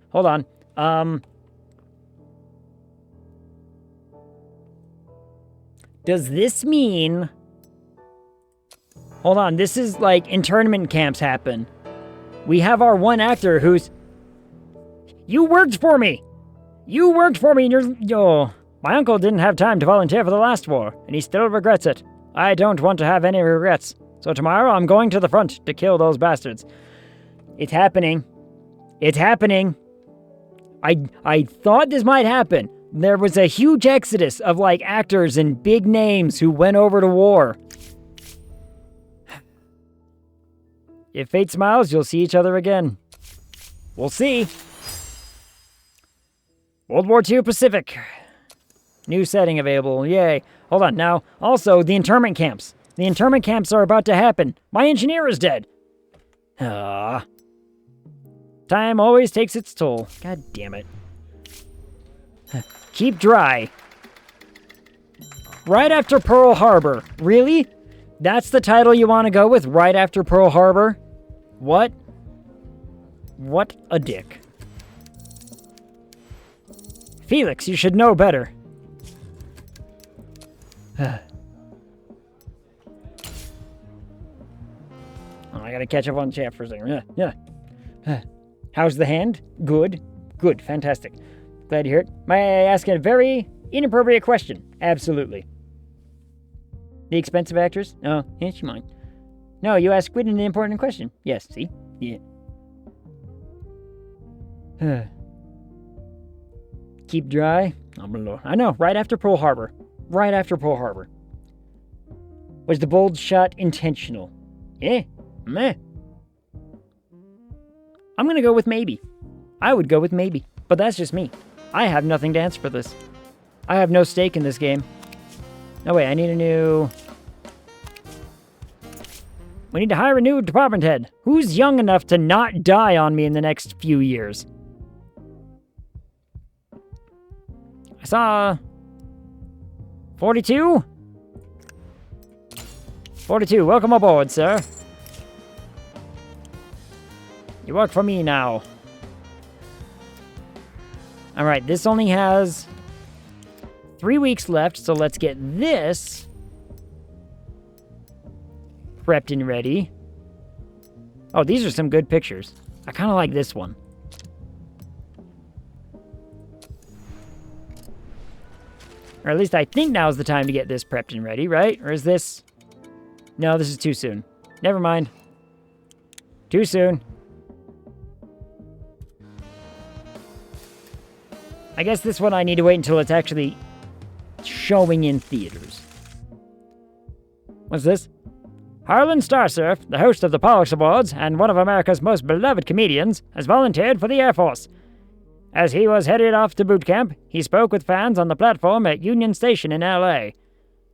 B: Does this mean... Hold on, this is like internment camps happen. We have our one actor who's... You worked for me! You worked for me and you're... Oh, my uncle didn't have time to volunteer for the last war, and he still regrets it. I don't want to have any regrets. So tomorrow I'm going to the front to kill those bastards. It's happening. It's happening. I thought this might happen. There was a huge exodus of, actors and big names who went over to war. If fate smiles, you'll see each other again. We'll see. World War II Pacific. New setting available. Yay. Hold on. Now, also, the internment camps. The internment camps are about to happen. My engineer is dead. Ah. Time always takes its toll. God damn it. Keep dry. Right after Pearl Harbor. Really? That's the title you want to go with? Right after Pearl Harbor? What? What a dick. Felix, you should know better. Oh, I gotta catch up on chat for a second. Yeah. How's the hand? Good. Good. Fantastic. Glad to hear it. May I ask a very inappropriate question? Absolutely. The expensive actors? Oh, yes, you mind. No, you asked Squid an important question. Yes, see? Yeah. Keep dry. I know, right after Pearl Harbor. Right after Pearl Harbor. Was the bold shot intentional? Meh. I'm gonna go with maybe. I would go with maybe, but that's just me. I have nothing to answer for this. I have no stake in this game. No, wait, I need a new... We need to hire a new department head. Who's young enough to not die on me in the next few years? I saw... 42? 42, welcome aboard, sir. You work for me now. Alright, this only has 3 weeks left, so let's get this prepped and ready. Oh, these are some good pictures. I kind of like this one. Or at least I think now's the time to get this prepped and ready, right? Or is this... No, this is too soon. Never mind. Too soon. I guess this one I need to wait until it's actually showing in theaters. What's this? Harlan Starsurf, the host of the Pollux Awards and one of America's most beloved comedians, has volunteered for the Air Force. As he was headed off to boot camp, he spoke with fans on the platform at Union Station in L.A.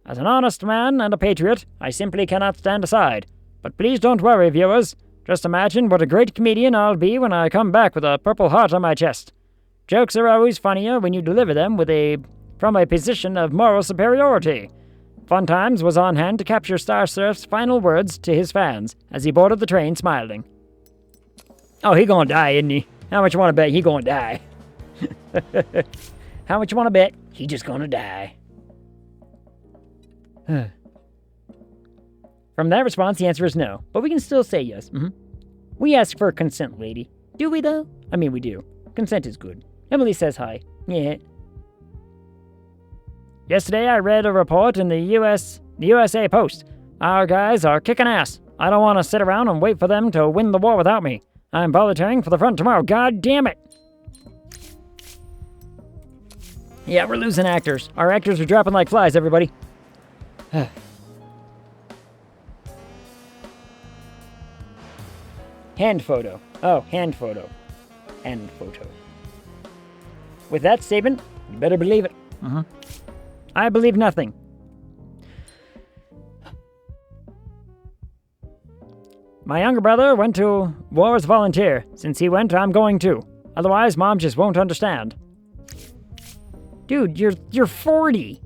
B: As an honest man and a patriot, I simply cannot stand aside. But please don't worry, viewers. Just imagine what a great comedian I'll be when I come back with a purple heart on my chest. Jokes are always funnier when you deliver them from a position of moral superiority. Fun Times was on hand to capture Star Surf's final words to his fans as he boarded the train smiling. Oh, he gonna die, isn't he? How much you wanna bet he gonna die? How much you wanna bet he just gonna die? From that response, the answer is no, but we can still say yes. We ask for consent, lady. Do we, though? I mean, we do. Consent is good. Emily says hi. Yeah. Yesterday, I read a report in the USA Post. Our guys are kicking ass. I don't want to sit around and wait for them to win the war without me. I'm volunteering for the front tomorrow. God damn it! Yeah, we're losing actors. Our actors are dropping like flies, everybody. Hand photo. Oh, hand photo. Hand photo. With that statement, you better believe it. I believe nothing. My younger brother went to war as a volunteer. Since he went, I'm going too. Otherwise, Mom just won't understand. Dude, you're 40.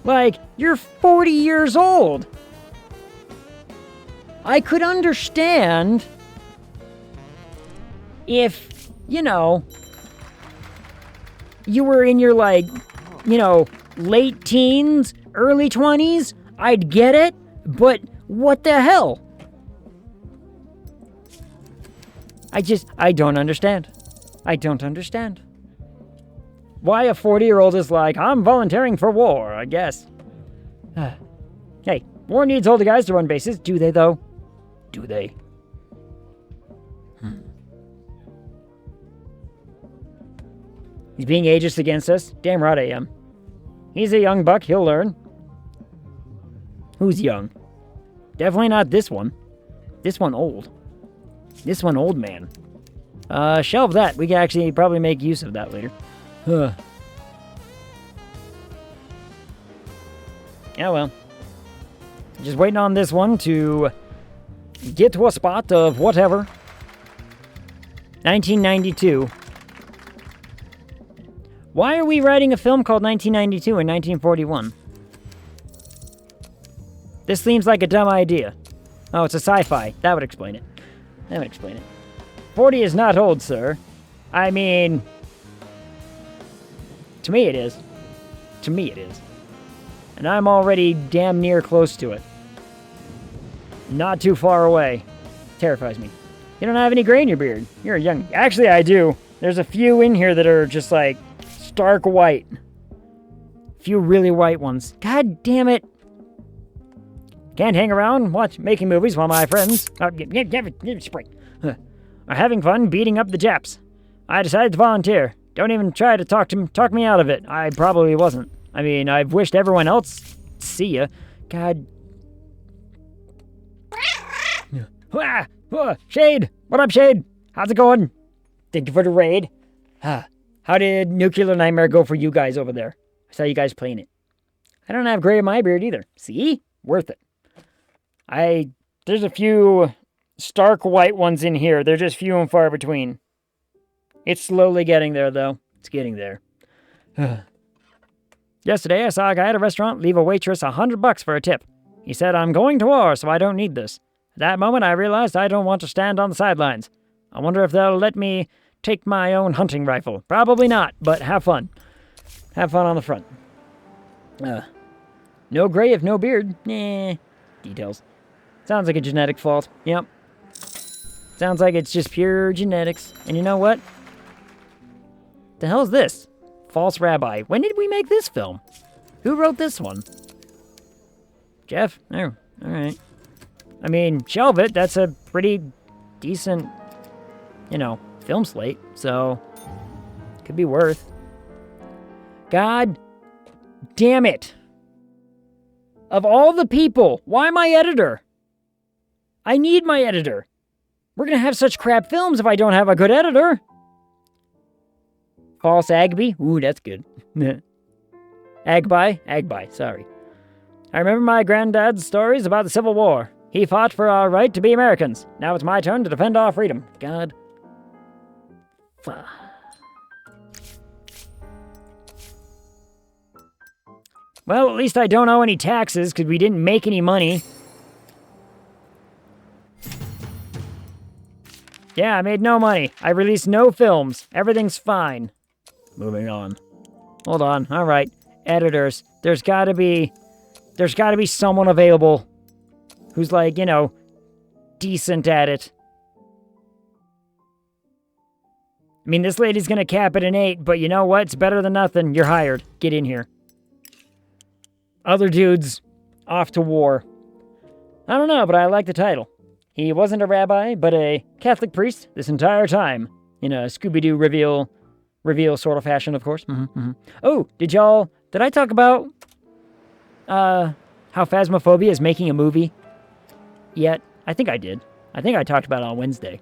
B: Like, you're 40 years old. I could understand if, you were in your, late teens, early 20s. I'd get it, but what the hell? I don't understand. I don't understand. Why a 40-year-old is like, I'm volunteering for war, I guess. Hey, war needs older guys to run bases. Do they, though? Do they? He's being ageist against us. Damn right I am. He's a young buck. He'll learn. Who's young? Definitely not this one. This one old. This one old man. Shelve that. We can actually probably make use of that later. Yeah, well. Just waiting on this one to get to a spot of whatever. 1992. Why are we writing a film called 1992 in 1941? This seems like a dumb idea. Oh, it's a sci-fi. That would explain it. 40 is not old, sir. I mean, to me it is. And I'm already damn near close to it. Not too far away. Terrifies me. You don't have any gray in your beard. You're young. Actually, I do. There's a few in here that are just like stark white. Few really white ones. God damn it. Can't hang around making movies while my friends are having fun beating up the Japs. I decided to volunteer. Don't even try to talk me out of it. I probably wasn't. I mean, I've wished everyone else see ya. God. Shade! What up, Shade? How's it going? Thank you for the raid. How did Nuclear Nightmare go for you guys over there? I saw you guys playing it. I don't have gray in my beard either. See? Worth it. There's a few stark white ones in here. They're just few and far between. It's slowly getting there, though. It's getting there. Yesterday, I saw a guy at a restaurant leave a waitress $100 for a tip. He said, I'm going to war, so I don't need this. At that moment, I realized I don't want to stand on the sidelines. I wonder if they'll let me take my own hunting rifle. Probably not, but have fun. Have fun on the front. No gray if no beard. Details. Sounds like a genetic fault. Yep. Sounds like it's just pure genetics. And you know what? The hell is this? False Rabbi. When did we make this film? Who wrote this one? Jeff? Oh, alright. I mean, shelve it. That's a pretty decent, film slate. So, could be worth. God damn it. Of all the people, why my editor? I need my editor. We're gonna have such crap films if I don't have a good editor. False Agby? Ooh, that's good. Agby, sorry. I remember my granddad's stories about the Civil War. He fought for our right to be Americans. Now it's my turn to defend our freedom. God. Fuck. Well, at least I don't owe any taxes because we didn't make any money. Yeah, I made no money. I released no films. Everything's fine. Moving on. Hold on. All right. Editors. There's gotta be someone available who's like, you know, decent at it. I mean, this lady's gonna cap it an 8, but you know what? It's better than nothing. You're hired. Get in here. Other dudes off to war. I don't know, but I like the title. He wasn't a rabbi, but a Catholic priest this entire time. In a Scooby-Doo reveal sort of fashion, of course. Oh, did I talk about, how Phasmophobia is making a movie yet? I think I did. I think I talked about it on Wednesday.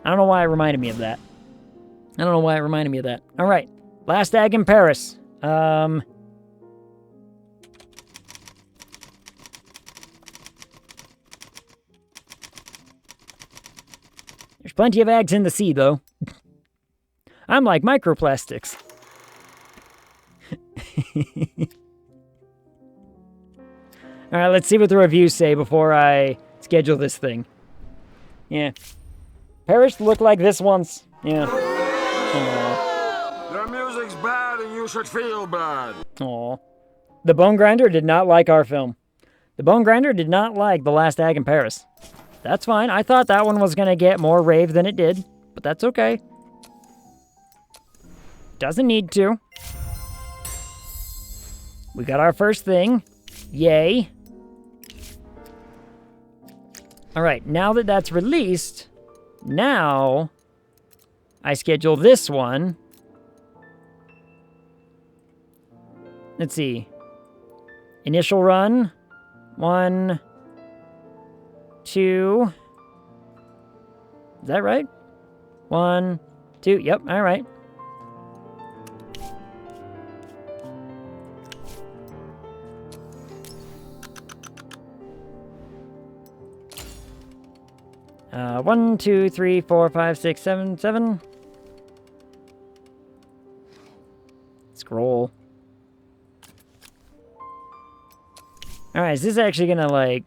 B: I don't know why it reminded me of that. All right. Last Egg in Paris. There's plenty of eggs in the sea, though. I'm like microplastics. All right, let's see what the reviews say before I schedule this thing. Yeah. Paris looked like this once. Yeah.
E: Your music's bad and you should feel bad.
B: Aw. The Bone Grinder did not like our film. The Bone Grinder did not like The Last Egg in Paris. That's fine. I thought that one was going to get more rave than it did, but that's okay. Doesn't need to. We got our first thing. Yay. All right, now that that's released, now I schedule this one. Let's see. Initial run. 1, 2. Is that right? 1, 2. Yep, all right. One, 2, 3, 4, 5, 6, 7, 7. Scroll. Alright, is this actually gonna, like...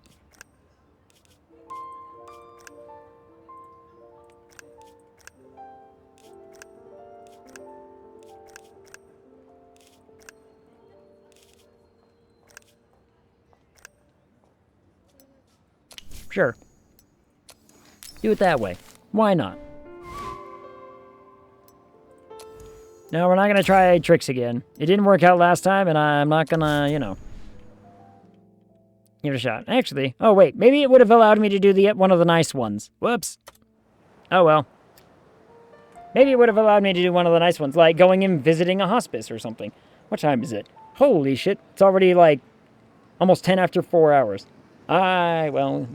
B: Sure. Do it that way. Why not? No, we're not gonna try tricks again. It didn't work out last time, and I'm not gonna, you know... give it a shot. Actually, oh wait, maybe it would have allowed me to do one of the nice ones. Whoops. Oh well. Maybe it would have allowed me to do one of the nice ones, like going and visiting a hospice or something. What time is it? Holy shit, it's already like almost 10 after 4 hours. Well,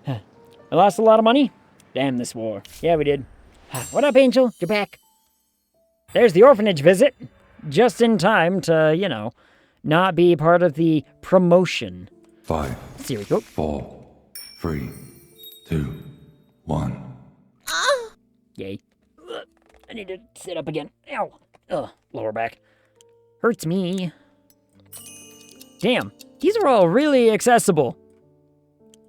B: I lost a lot of money? Damn this war. Yeah, we did. What up, Angel? You're back. There's the orphanage visit. Just in time to, you know, not be part of the promotion.
C: 5,
B: Here we go.
C: 4, 3, 2, 1.
B: Yay. Ugh, I need to sit up again. Ow. Ugh, lower back. Hurts me. Damn, these are all really accessible.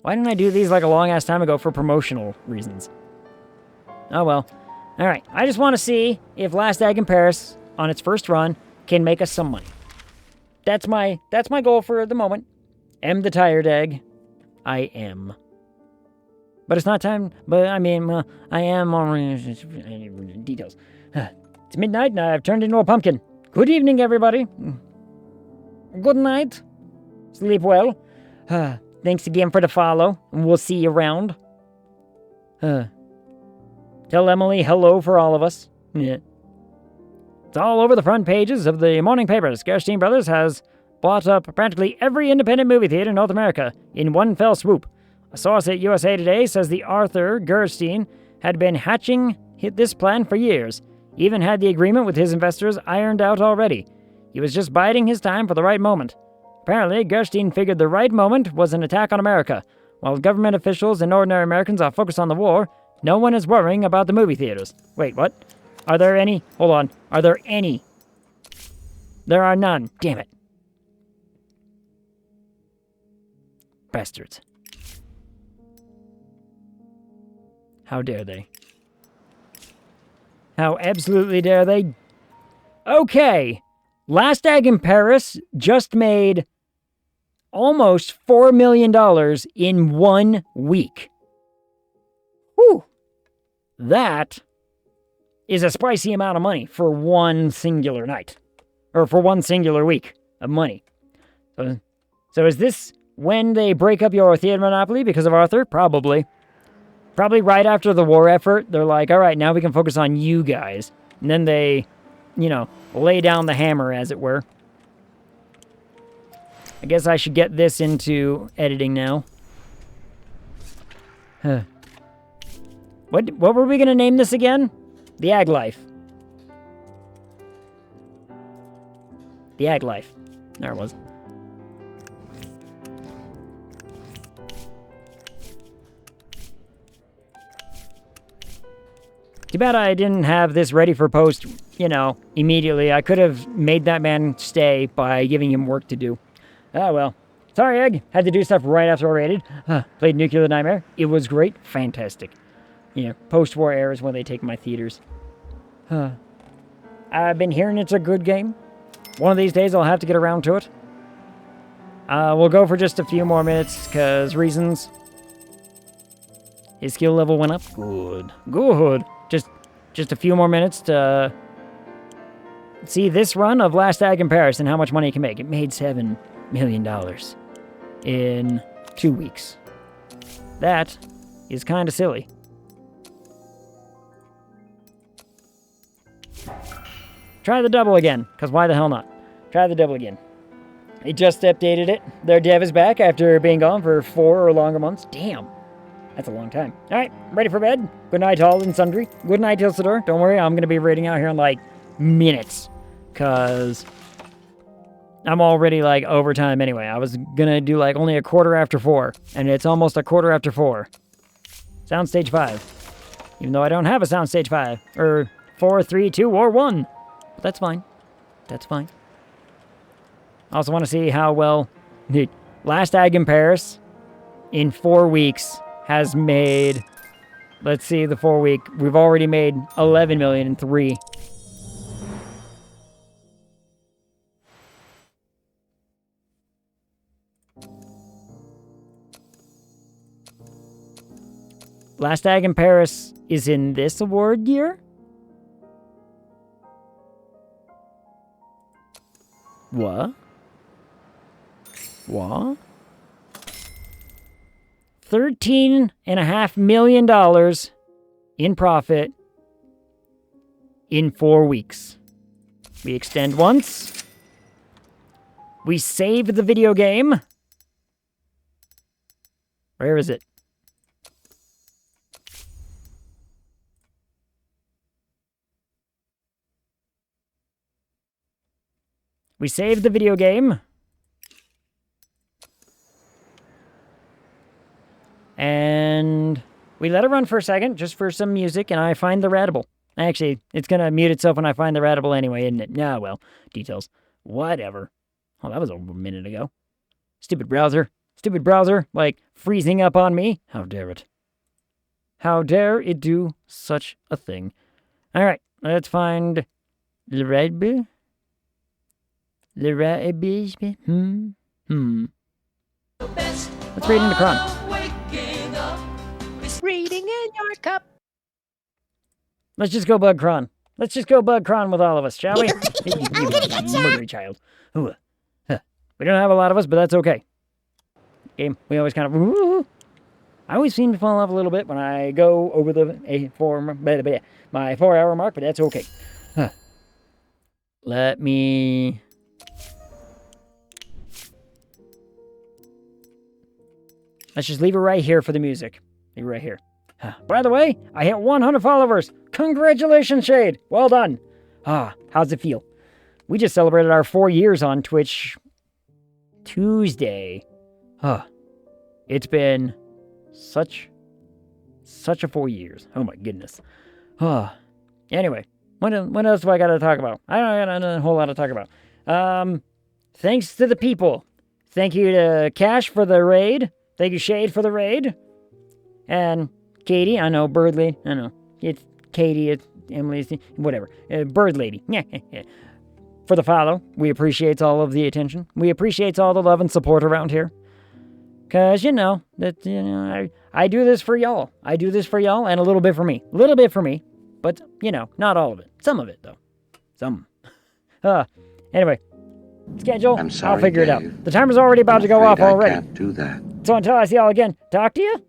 B: Why didn't I do these like a long-ass time ago for promotional reasons? Oh well. Alright, I just want to see if Last Egg in Paris, on its first run, can make us some money. That's my goal for the moment. Am the tired egg. I am. But it's not time, but I mean, I am on details. It's midnight and I've turned into a pumpkin. Good evening, everybody. Good night. Sleep well. Thanks again for the follow, and we'll see you around. Tell Emily hello for all of us. Yeah. It's all over the front pages of the morning papers. Gerstein Brothers has bought up practically every independent movie theater in North America in one fell swoop. A source at USA Today says the Arthur Gerstein had been hatching this plan for years, even had the agreement with his investors ironed out already. He was just biding his time for the right moment. Apparently, Gerstein figured the right moment was an attack on America. While government officials and ordinary Americans are focused on the war, no one is worrying about the movie theaters. Wait, what? Are there any? Hold on. Are there any? There are none. Damn it. Bastards. How dare they? How absolutely dare they? Okay. Last Egg in Paris just made almost $4 million in 1 week. Whew. That is a spicy amount of money for one singular night. Or for one singular week of money. So is this when they break up your theater monopoly because of Arthur? Probably. Probably right after the war effort, they're like, all right, now we can focus on you guys. And then they, lay down the hammer, as it were. I guess I should get this into editing now. What were we going to name this again? The Ag Life. The Ag Life. There it was. Too bad I didn't have this ready for post, immediately. I could have made that man stay by giving him work to do. Ah, well. Sorry, Egg. Had to do stuff right after I raided. Played Nuclear Nightmare. It was great. Fantastic. Post-war era is when they take my theaters. I've been hearing it's a good game. One of these days I'll have to get around to it. We'll go for just a few more minutes, because reasons. His skill level went up. Good. Good. Just a few more minutes to see this run of Last Ag in Paris and how much money it can make. It made $7 million in 2 weeks. That is kind of silly. Try the double again, because why the hell not? Try the double again. They just updated it. Their dev is back after being gone for 4 or longer months. Damn. That's a long time. Alright, ready for bed? Good night, all and sundry. Good night, Tilsador. Don't worry, I'm going to be raiding out here in, minutes. Because I'm already, overtime anyway. I was going to do, only a quarter after 4. And it's almost a quarter after 4. Soundstage 5. Even though I don't have a Soundstage 5. Or 4, 3, 2, or 1. But that's fine. That's fine. I also want to see how well the Last Ag in Paris in 4 weeks has made, let's see, the 4 week. We've already made 11 million in 3. Last Ag in Paris is in this award year? What? What? $13.5 million in profit in 4 weeks. We extend once. We save the video game. Where is it? We save the video game. And we let it run for a second, just for some music, and I find the Ratable. Actually, it's going to mute itself when I find the Ratable anyway, isn't it? Nah, well, details. Whatever. Oh, that was over a minute ago. Stupid browser. Stupid browser, freezing up on me. How dare it. How dare it do such a thing. Alright, let's find the Ratable. The Ratable. Let's read into Kron.
G: Reading in your cup.
B: Let's just go bug Kron. Let's just go bug Kron with all of us, shall we?
G: I'm gonna get ya.
B: Murdery child. Ooh. We don't have a lot of us, but that's okay. Game, we always kind of... I always seem to fall off a little bit when I go over my 4 hour mark, but that's okay. Let me... Let's just leave it right here for the music. Leave it right here. By the way, I hit 100 followers. Congratulations, Shade. Well done. How's it feel? We just celebrated our 4 years on Twitch Tuesday. It's been such a 4 years. Oh my goodness. Anyway, what else do I got to talk about? I don't got a whole lot to talk about. Thanks to the people. Thank you to Cash for the raid. Thank you, Shade, for the raid. And Katie, I know, Bird Lady. I know. It's Katie, it's Emily, whatever. Bird Lady. For the follow. We appreciate all of the attention. We appreciate all the love and support around here. Because, I do this for y'all. I do this for y'all and a little bit for me. A little bit for me. But, not all of it. Some of it, though. Some. Anyway. Schedule.
F: I'm sorry,
B: I'll figure it
F: Dave.
B: out. The timer's already about to go off already.
F: I can't do that.
B: So until I see y'all again, talk to you?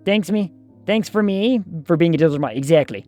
B: Thanks for me for being a digital mind. Exactly.